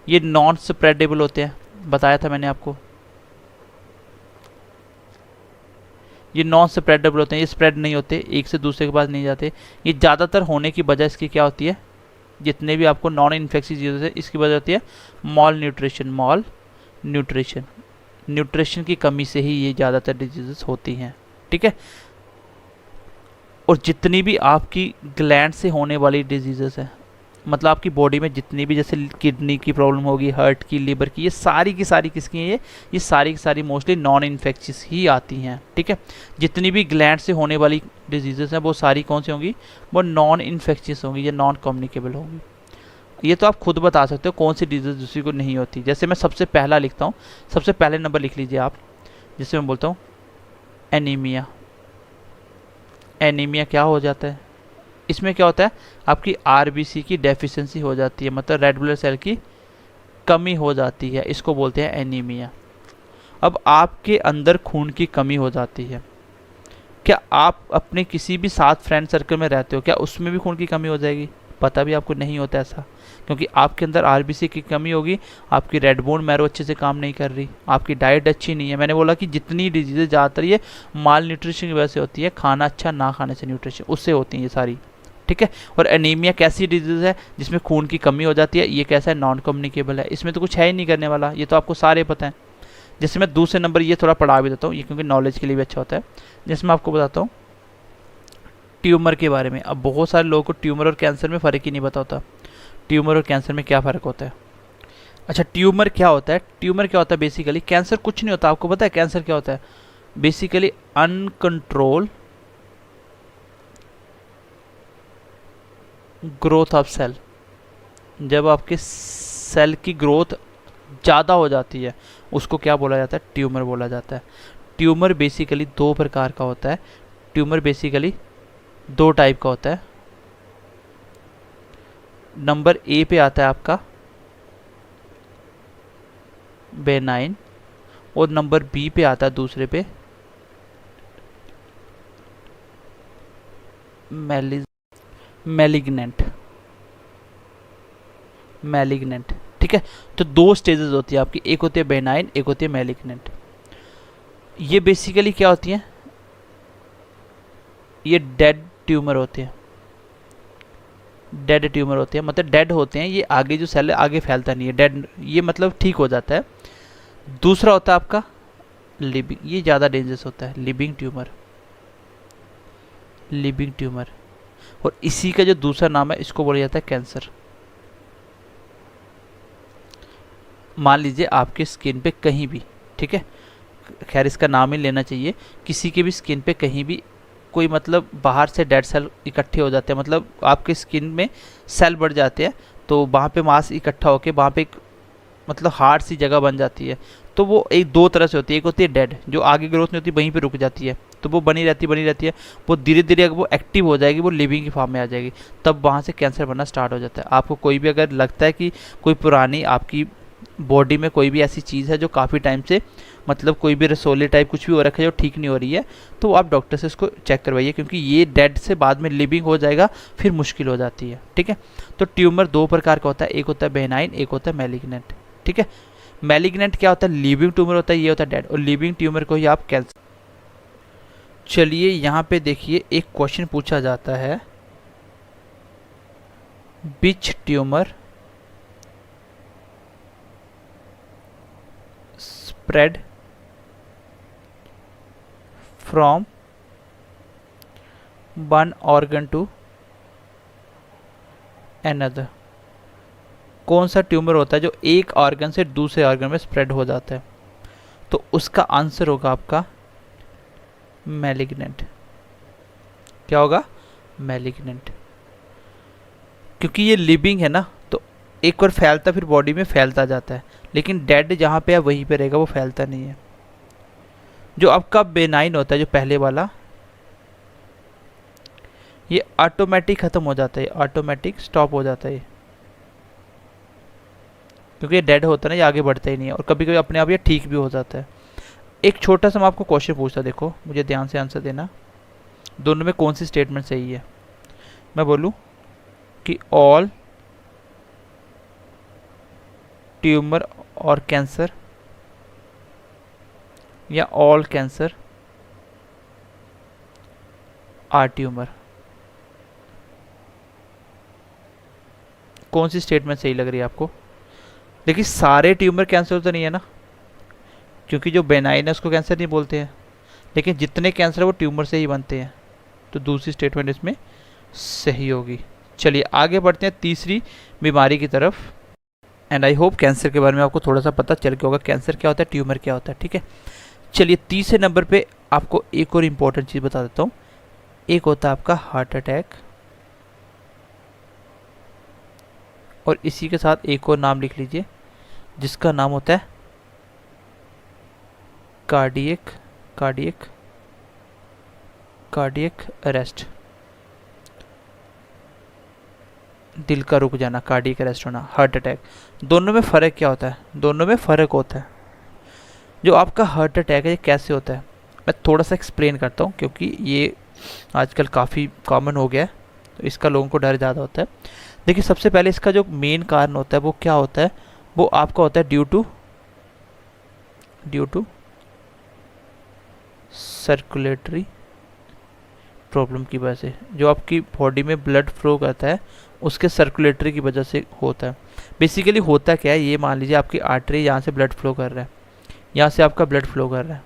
ये नॉन स्प्रेडेबल होते हैं, बताया था मैंने आपको। ये नॉन स्प्रेडेबल होते हैं, ये स्प्रेड नहीं होते, एक से दूसरे के पास नहीं जाते। ये ज़्यादातर होने की वजह इसकी क्या होती है? जितने भी आपको नॉन इन्फेक्शियस डिजीज है, इसकी वजह होती है मॉल न्यूट्रिशन। न्यूट्रिशन की कमी से ही ये ज़्यादातर डिजीजेस होती हैं। ठीक है, और जितनी भी आपकी ग्लैंड से होने वाली डिजीजेस हैं, मतलब आपकी बॉडी में जितनी भी, जैसे किडनी की प्रॉब्लम होगी, हार्ट की, लीवर की, ये सारी की सारी किसकी हैं? ये सारी की सारी मोस्टली नॉन इन्फेक्शियस ही आती हैं। ठीक है, जितनी भी ग्लैंड से होने वाली डिजीजेस हैं वो सारी कौन सी होंगी? वो नॉन इन्फेक्शियस होंगी या नॉन कम्युनिकेबल होंगी। ये तो आप खुद बता सकते हो कौन सी डिजीज दूसरी को नहीं होती। जैसे मैं सबसे पहला लिखता हूँ, सबसे पहले नंबर लिख लीजिए आप, जिससे मैं बोलता हूँ एनीमिया। एनीमिया क्या हो जाता है? इसमें क्या होता है? आपकी आरबीसी की डेफिशिएंसी हो जाती है, मतलब रेड ब्लड सेल की कमी हो जाती है, इसको बोलते हैं एनीमिया। अब आपके अंदर खून की कमी हो जाती है। क्या आप अपने किसी भी साथ फ्रेंड सर्कल में रहते हो, क्या उसमें भी खून की कमी हो जाएगी? पता भी आपको नहीं होता ऐसा, क्योंकि आपके अंदर आरबीसी की कमी होगी, आपकी रेड बोन मैरो अच्छे से काम नहीं कर रही, आपकी डाइट अच्छी नहीं है। मैंने बोला कि जितनी डिजीज़ेज ज़्यादातर ये माल न्यूट्रिशन की वजह से होती है, खाना अच्छा ना खाने से, न्यूट्रिशन उससे होती हैं ये सारी। ठीक है, और एनीमिया कैसी डिजीज़ है? जिसमें खून की कमी हो जाती है। ये कैसा है? नॉन कम्युनिकेबल है, इसमें तो कुछ है ही नहीं करने वाला, ये तो आपको सारे पता है। जैसे मैं दूसरे नंबर ये थोड़ा पढ़ा भी देता हूँ, ये क्योंकि नॉलेज के लिए भी अच्छा होता है। जैसे मैं आपको बताता हूँ ट्यूमर के बारे में। अब बहुत सारे लोगों को ट्यूमर और कैंसर में फ़र्क ही नहीं पता होता। ट्यूमर और कैंसर में क्या फ़र्क होता है? अच्छा, ट्यूमर क्या होता है? ट्यूमर क्या होता है बेसिकली? कैंसर कुछ नहीं होता, आपको पता है कैंसर क्या होता है? Basically uncontrol growth of cell. जब आपके सेल की ग्रोथ ज़्यादा हो जाती है, उसको क्या बोला जाता है? ट्यूमर बोला जाता है। ट्यूमर बेसिकली दो प्रकार का होता है। ट्यूमर बेसिकली दो टाइप का होता है। नंबर ए पे आता है आपका बेनाइन, और नंबर बी पे आता है दूसरे पे मैलिग्नेंट। ठीक है, तो दो स्टेजेस होती है आपकी, एक होती है बेनाइन, एक होती है मैलिग्नेंट। ये बेसिकली क्या होती है? ये डेड ट्यूमर होते हैं। डेड ट्यूमर होते हैं, मतलब डेड होते हैं, ये आगे जो सेल है आगे फैलता नहीं है, डेड, ये मतलब ठीक हो जाता है। दूसरा होता है आपका लिविंग, ये ज़्यादा डेंजरस होता है, लिविंग ट्यूमर। और इसी का जो दूसरा नाम है, इसको बोला जाता है कैंसर। मान लीजिए आपके स्किन पे कहीं भी, ठीक है, खैर इसका नाम ही लेना चाहिए, किसी के भी स्किन पे कहीं भी कोई मतलब बाहर से डेड सेल इकट्ठे हो जाते हैं, मतलब आपके स्किन में सेल बढ़ जाते हैं, तो वहाँ पे मांस इकट्ठा होकर वहाँ पे एक मतलब हार्ड सी जगह बन जाती है। तो वो एक दो तरह से होती है, एक होती है डेड, जो आगे ग्रोथ नहीं होती, वहीं पे रुक जाती है, तो वो बनी रहती है। वो धीरे धीरे अगर वो एक्टिव हो जाएगी, वो लिविंग की फॉर्म में आ जाएगी, तब वहाँ से कैंसर बनना स्टार्ट हो जाता है। आपको कोई भी अगर लगता है कि कोई पुरानी आपकी बॉडी में कोई भी ऐसी चीज़ है जो काफ़ी टाइम से, मतलब कोई भी रसोली टाइप कुछ भी हो रखा है जो ठीक नहीं हो रही है, तो आप डॉक्टर से इसको चेक करवाइए, क्योंकि ये डेड से बाद में लिविंग हो जाएगा, फिर मुश्किल हो जाती है। ठीक है, तो ट्यूमर दो प्रकार का होता है, एक होता है बेनाइन, एक होता है मैलिग्नेंट। ठीक है, मैलिग्नेंट क्या होता है? लिविंग ट्यूमर होता है, ये होता है डेड, और लिविंग ट्यूमर को ही आप कैंसर। चलिए यहाँ पे देखिए, एक क्वेश्चन पूछा जाता है, which tumour spread from one organ to another. कौन सा ट्यूमर होता है जो एक ऑर्गन से दूसरे ऑर्गन में स्प्रेड हो जाता है? तो उसका आंसर होगा आपका मैलिग्नेंट। क्या होगा? मैलिग्नेंट। क्योंकि ये लिविंग है ना, तो एक बार फैलता फिर बॉडी में फैलता जाता है, लेकिन डेड जहाँ पे है वहीं पे रहेगा, वो फैलता नहीं है। जो आपका बेनाइन होता है, जो पहले वाला, ये ऑटोमेटिक ख़त्म हो जाता है, ऑटोमेटिक स्टॉप हो जाता है, क्योंकि ये डेड होता है ना, ये आगे बढ़ता ही नहीं है, और कभी कभी अपने आप ये ठीक भी हो जाता है। एक छोटा सा मैं आपको क्वेश्चन पूछता, देखो मुझे ध्यान से आंसर देना, दोनों में कौन सी स्टेटमेंट सही है। मैं बोलूँ कि ऑल ट्यूमर और कैंसर, या ऑल कैंसर आर ट्यूमर, कौन सी स्टेटमेंट सही लग रही है आपको? देखिए सारे ट्यूमर कैंसर तो नहीं है ना, क्योंकि जो बेनाइन है उसको कैंसर नहीं बोलते हैं, लेकिन जितने कैंसर है वो ट्यूमर से ही बनते हैं, तो दूसरी स्टेटमेंट इसमें सही होगी। चलिए आगे बढ़ते हैं तीसरी बीमारी की तरफ। एंड आई होप कैंसर के बारे में आपको थोड़ा सा पता चल गया होगा, कैंसर क्या होता है, ट्यूमर क्या होता है, ठीक है। चलिए तीसरे नंबर पे आपको एक और इम्पोर्टेंट चीज़ बता देता हूँ। एक होता है आपका हार्ट अटैक, और इसी के साथ एक और नाम लिख लीजिए जिसका नाम होता है कार्डियक कार्डियक कार्डियक अरेस्ट, दिल का रुक जाना, कार्डियक अरेस्ट होना, हार्ट अटैक। दोनों में फ़र्क क्या होता है? दोनों में फ़र्क होता है। जो आपका हार्ट अटैक है ये कैसे होता है, मैं थोड़ा सा एक्सप्लेन करता हूँ, क्योंकि ये आजकल काफ़ी कॉमन हो गया है, तो इसका लोगों को डर ज़्यादा होता है। देखिए सबसे पहले इसका जो मेन कारण होता है वो क्या होता है, वो आपका होता है ड्यू टू सर्कुलेटरी प्रॉब्लम की वजह से। जो आपकी बॉडी में ब्लड फ्लो करता है उसके सर्कुलेटरी की वजह से होता है। बेसिकली होता क्या है, ये मान लीजिए आपकी आर्टरी यहाँ से ब्लड फ्लो कर रहा है, यहाँ से आपका ब्लड फ्लो कर रहा है।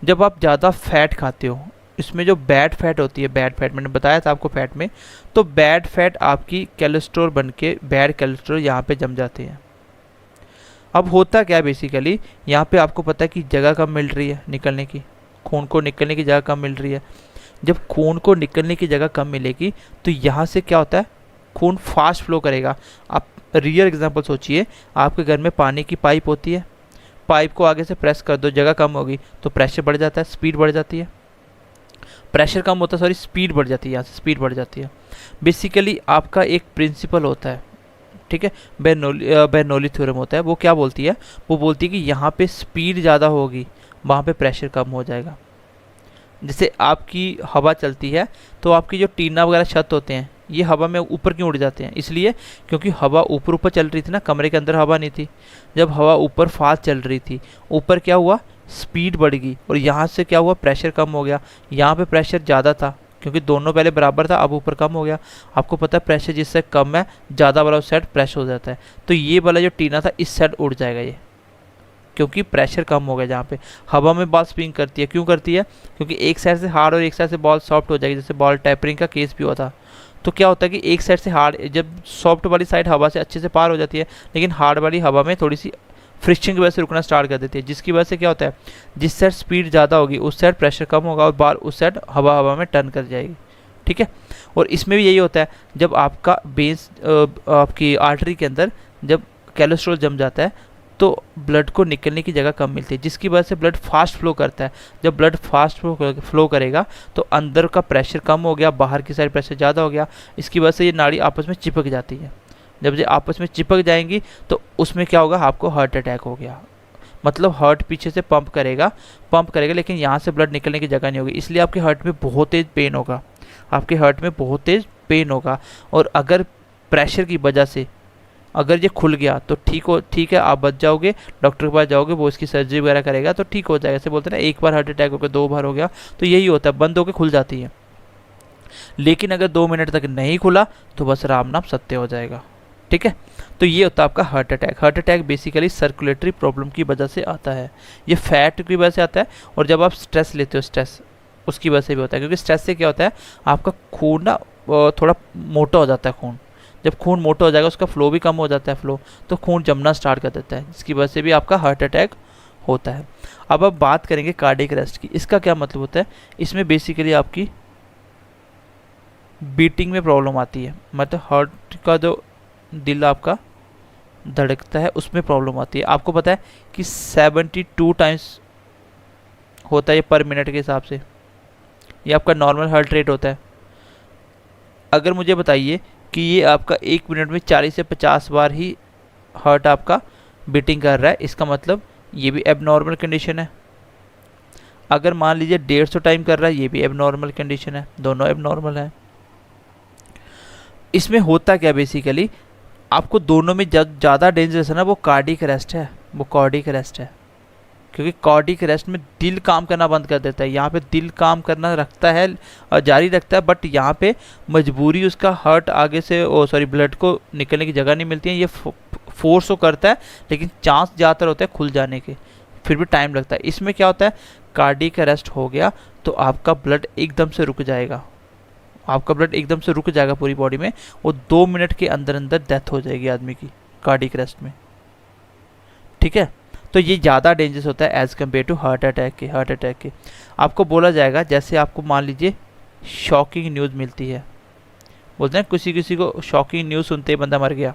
जब आप ज़्यादा फैट खाते हो, इसमें जो बैड फैट होती है, बैड फैट मैंने बताया था आपको फैट में, तो बैड फैट आपकी कोलेस्ट्रॉल बन के बैड कोलेस्ट्रॉल यहाँ पे जम जाते हैं। अब होता क्या है बेसिकली, यहाँ पे आपको पता है कि जगह कम मिल रही है निकलने की, खून को निकलने की जगह कम मिल रही है। जब खून को निकलने की जगह कम मिलेगी तो यहाँ से क्या होता है, खून फास्ट फ्लो करेगा। आप रियल एग्जांपल सोचिए, आपके घर में पानी की पाइप होती है, पाइप को आगे से प्रेस कर दो, जगह कम होगी तो प्रेशर बढ़ जाता है, स्पीड बढ़ जाती है। प्रेशर कम होता है, सॉरी स्पीड बढ़ जाती है, यहाँ से स्पीड बढ़ जाती है। बेसिकली आपका एक प्रिंसिपल होता है, ठीक है, बर्नौली थ्योरम होता है। वो क्या बोलती है, वो बोलती है कि यहाँ पे स्पीड ज़्यादा होगी, वहाँ पे प्रेशर कम हो जाएगा। जैसे आपकी हवा चलती है तो आपकी जो टीना वगैरह छत होते हैं ये हवा में ऊपर क्यों उड़ जाते हैं, इसलिए क्योंकि हवा ऊपर ऊपर चल रही थी ना, कमरे के अंदर हवा नहीं थी। जब हवा ऊपर फास्ट चल रही थी, ऊपर क्या हुआ, स्पीड बढ़ गई, और यहाँ से क्या हुआ, प्रेशर कम हो गया। यहाँ पे प्रेशर ज़्यादा था क्योंकि दोनों पहले बराबर था, अब ऊपर कम हो गया। आपको पता है प्रेशर जिससे कम है ज़्यादा वाला उस साइड प्रेस हो जाता है, तो ये वाला जो टीना था इस साइड उड़ जाएगा ये, क्योंकि प्रेशर कम हो गया। जहाँ पे हवा में बॉल स्पिन करती है, क्यों करती है, क्योंकि एक साइड से हार्ड और एक साइड से बॉल सॉफ्ट हो जाएगी। जैसे बॉल टेपरिंग का केस भी हुआ था, तो क्या होता है कि एक साइड से हार्ड, जब सॉफ्ट वाली साइड हवा से अच्छे से पार हो जाती है, लेकिन हार्ड वाली हवा में थोड़ी सी फ्रिक्शन की वजह से रुकना स्टार्ट कर देती है, जिसकी वजह से क्या होता है, जिस साइड स्पीड ज़्यादा होगी उस साइड प्रेशर कम होगा और बार उस साइड हवा हवा में टर्न कर जाएगी, ठीक है। और इसमें भी यही होता है, जब आपका बेस आपकी आर्टरी के अंदर जब कोलेस्ट्रॉल जम जाता है तो ब्लड को निकलने की जगह कम मिलती है, जिसकी वजह से ब्लड फास्ट फ्लो करता है। जब ब्लड फास्ट फ्लो करेगा तो अंदर का प्रेशर कम हो गया, बाहर की साइड प्रेशर ज़्यादा हो गया, इसकी वजह से ये नाड़ी आपस में चिपक जाती है। जब ये आपस में चिपक जाएंगी तो उसमें क्या होगा, आपको हार्ट अटैक हो गया। मतलब हार्ट पीछे से पंप करेगा लेकिन यहाँ से ब्लड निकलने की जगह नहीं होगी, इसलिए आपके हार्ट में बहुत तेज़ पेन होगा, आपके हार्ट में बहुत तेज़ पेन होगा। और अगर प्रेशर की वजह से अगर ये खुल गया तो ठीक है, आप बच जाओगे, डॉक्टर के पास जाओगे, वो इसकी सर्जरी वगैरह करेगा तो ठीक हो जाएगा। ऐसे बोलते हैं ना, एक बार हार्ट अटैक हो गया, 2 बार हो गया, तो यही होता है, बंद होकर खुल जाती है। लेकिन अगर 2 मिनट तक नहीं खुला तो बस राम नाम सत्य हो जाएगा, ठीक है। तो ये होता है आपका heart attack. Heart attack basically circulatory problem की वजह से आता है, ये फैट की वजह से आता है। और जब आप स्ट्रेस लेते हो, स्ट्रेस उसकी वजह से भी होता है, क्योंकि स्ट्रेस से क्या होता है, आपका खून ना थोड़ा मोटा हो जाता है। खून जब खून मोटा हो जाएगा उसका फ्लो भी कम हो जाता है, फ्लो तो खून जमना स्टार्ट कर देता है, जिसकी वजह से भी आपका हार्ट अटैक होता है। अब बात करेंगे कार्डियक अरेस्ट की। इसका क्या मतलब होता है, इसमें बेसिकली आपकी बीटिंग में प्रॉब्लम आती है, मतलब हार्ट का जो दिल आपका धड़कता है उसमें प्रॉब्लम आती है। आपको पता है कि 72 टाइम्स होता है ये पर मिनट के हिसाब से, ये आपका नॉर्मल हार्ट रेट होता है। अगर मुझे बताइए कि ये आपका 1 मिनट में 40 से 50 बार ही हार्ट आपका बीटिंग कर रहा है, इसका मतलब ये भी एबनॉर्मल कंडीशन है। अगर मान लीजिए 150 टाइम कर रहा है, ये भी एबनॉर्मल कंडीशन है, दोनों एबनॉर्मल है। इसमें होता क्या बेसिकली, आपको दोनों में ज़्यादा डेंजरस है ना वो कार्डिक अरेस्ट है, वो कार्डिक अरेस्ट है। क्योंकि कार्डिक अरेस्ट में दिल काम करना बंद कर देता है, यहाँ पे दिल काम करना रखता है और जारी रखता है, बट यहाँ पे मजबूरी उसका हार्ट आगे से ब्लड को निकलने की जगह नहीं मिलती है, ये फोर्स तो करता है लेकिन चांस ज़्यादातर होता है खुल जाने के, फिर भी टाइम लगता है। इसमें क्या होता है, कार्डिक अरेस्ट हो गया तो आपका ब्लड एकदम से रुक जाएगा, आपका ब्लड एकदम से रुक जाएगा पूरी बॉडी में, वो 2 मिनट के अंदर अंदर डेथ हो जाएगी आदमी की कार्डिक अरेस्ट में, ठीक है। तो ये ज़्यादा डेंजरस होता है as compare to heart attack के। आपको बोला जाएगा, जैसे आपको मान लीजिए शॉकिंग न्यूज़ मिलती है, बोलते हैं किसी किसी को शॉकिंग न्यूज़ सुनते ही बंदा मर गया,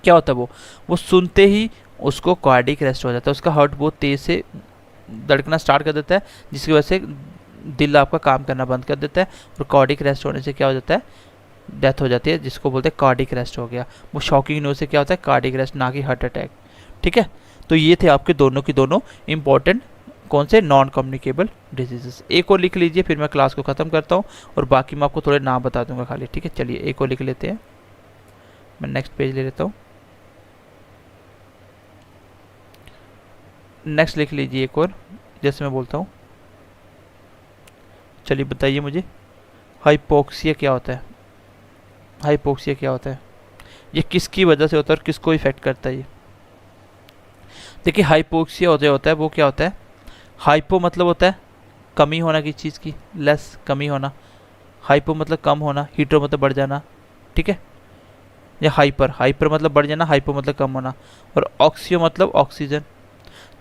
क्या होता है वो सुनते ही उसको कार्डिक अरेस्ट हो जाता है, उसका हार्ट बहुत तेज़ से धड़कना स्टार्ट कर देता है, जिसकी वजह से दिल आपका काम करना बंद कर देता है, और कार्डिक अरेस्ट होने से क्या हो जाता है, डेथ हो जाती है, जिसको बोलते हैं कार्डिक अरेस्ट हो गया। वो शॉकिंग न्यूज़ से क्या होता है, कार्डिक अरेस्ट, ना कि हार्ट अटैक, ठीक है। तो ये थे आपके दोनों की दोनों इंपॉर्टेंट कौन से नॉन कम्युनिकेबल डिजीजेस। एक और लिख लीजिए, फिर मैं क्लास को ख़त्म करता हूँ और बाकी मैं आपको थोड़े नाम बता दूंगा खाली, ठीक है। चलिए एक और लिख लेते हैं, मैं नेक्स्ट पेज ले लेता हूँ, नेक्स्ट लिख लीजिए एक और, जैसे मैं बोलता हूँ। चलिए बताइए मुझे, हाइपोक्सिया क्या होता है, हाइपोक्सिया क्या होता है, ये किसकी वजह से होता है और किसको इफेक्ट करता है ये। देखिए हाइपोक्सिया होता है वो क्या होता है, हाइपो मतलब होता है कमी होना की चीज़ की, लेस कमी होना, हाइपो मतलब कम होना, हीटो मतलब बढ़ जाना, ठीक है। या हाइपर मतलब बढ़ जाना, हाइपो मतलब कम होना, और ऑक्सियो मतलब ऑक्सीजन।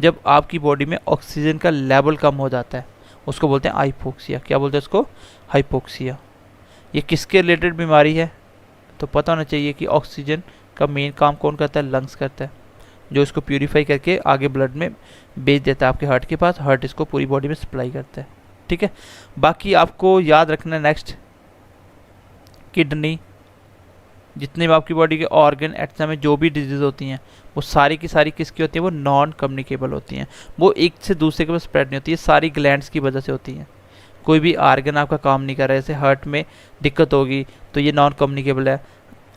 जब आपकी बॉडी में ऑक्सीजन का लेवल कम हो जाता है उसको बोलते हैं हाइपोक्सिया। क्या बोलते हैं उसको, हाइपोक्सिया। ये किसके रिलेटेड बीमारी है, तो पता होना चाहिए कि ऑक्सीजन का मेन काम कौन करता है, लंग्स करता है, जो इसको प्यूरीफाई करके आगे ब्लड में भेज देता है आपके हार्ट के पास, हार्ट इसको पूरी बॉडी में सप्लाई करता है, ठीक है। बाकी आपको याद रखना है नेक्स्ट, किडनी, जितने भी आपकी बॉडी के ऑर्गन एक्स्ट्रा में जो भी डिजीज़ होती हैं वो सारी की सारी किसकी होती है, वो नॉन कम्युनिकेबल होती हैं, वो एक से दूसरे के पास स्प्रेड नहीं होती है, सारी ग्लैंड्स की वजह से होती हैं। कोई भी आर्गन आपका काम नहीं कर रहा है, जैसे हार्ट में दिक्कत होगी तो ये नॉन कम्युनिकेबल है,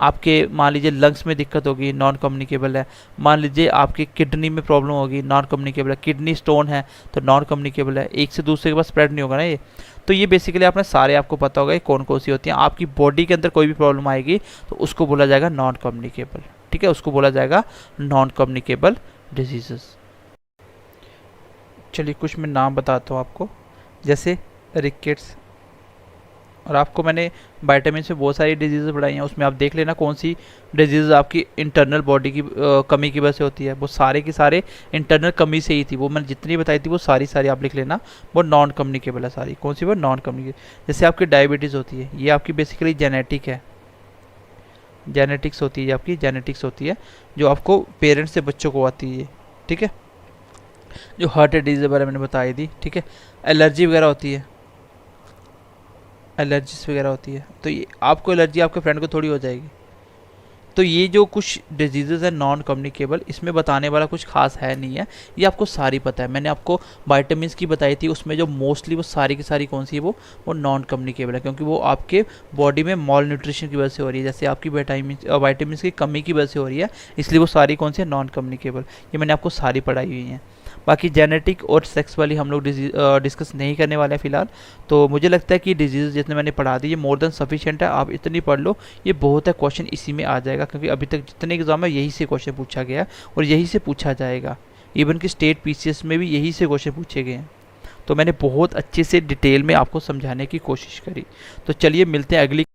आपके मान लीजिए लंग्स में दिक्कत होगी, नॉन कम्युनिकेबल है, मान लीजिए आपकी किडनी में प्रॉब्लम होगी, नॉन कम्युनिकेबल है, किडनी स्टोन है तो नॉन कम्युनिकेबल है, एक से दूसरे के पास स्प्रेड नहीं होगा ना ये। तो ये बेसिकली आपने सारे आपको पता होगा ये कौन कौन सी होती हैं। आपकी बॉडी के अंदर कोई भी प्रॉब्लम आएगी तो उसको बोला जाएगा नॉन कम्युनिकेबल, ठीक है, उसको बोला जाएगा नॉन कम्युनिकेबल डिजीजेस। चलिए कुछ मैं नाम बताता हूँ आपको, जैसे रिकेट्स, और आपको मैंने वाइटामिन से बहुत सारी डिजीज़ पढ़ाई हैं, उसमें आप देख लेना कौन सी डिजीज़ आपकी इंटरनल बॉडी की कमी की वजह से होती है, वो सारे के सारे इंटरनल कमी से ही थी, वो मैंने जितनी बताई थी वो सारी सारी आप लिख लेना, वो नॉन कम्युनिकेबल है सारी। कौन सी, वो नॉन कम्युनिकेबल। जैसे आपकी डायबिटीज़ होती है, ये आपकी बेसिकली जेनेटिक है, जेनेटिक्स होती है, आपकी जेनेटिक्स होती है जो आपको पेरेंट्स से बच्चों को आती है, ठीक है। जो हार्ट डिजीज़ वगैरह मैंने बताई थी, ठीक है। एलर्जी वगैरह होती है, एलर्जीज वगैरह होती है, तो ये आपको एलर्जी आपके फ्रेंड को थोड़ी हो जाएगी। तो ये जो कुछ डिजीज़ेज़ है नॉन कम्युनिकेबल, इसमें बताने वाला कुछ खास है नहीं है, ये आपको सारी पता है। मैंने आपको वाइटामिन्स की बताई थी, उसमें जो मोस्टली वो सारी की सारी कौन सी है, वो नॉन कम्युनिकेबल है, क्योंकि वो आपके बॉडी में मॉल न्यूट्रिशन की वजह से हो रही है, जैसे आपकी वाइटामिन की कमी की वजह से हो रही है, इसलिए वो सारी कौन सी है, नॉन कम्युनिकेबल। ये मैंने आपको सारी पढ़ाई हुई हैं। बाकी जेनेटिक और सेक्स वाली हम लोग डिस्कस नहीं करने वाले हैं फ़िलहाल। तो मुझे लगता है कि डिजीज़ जितने मैंने पढ़ा दी ये मोर देन सफिशिएंट है, आप इतनी पढ़ लो, ये बहुत है, क्वेश्चन इसी में आ जाएगा, क्योंकि अभी तक जितने एग्जाम है यही से क्वेश्चन पूछा गया और यही से पूछा जाएगा। इवन कि स्टेट पीसीएस में भी यही से क्वेश्चन पूछे गए हैं। तो मैंने बहुत अच्छे से डिटेल में आपको समझाने की कोशिश करी। तो चलिए मिलते हैं अगली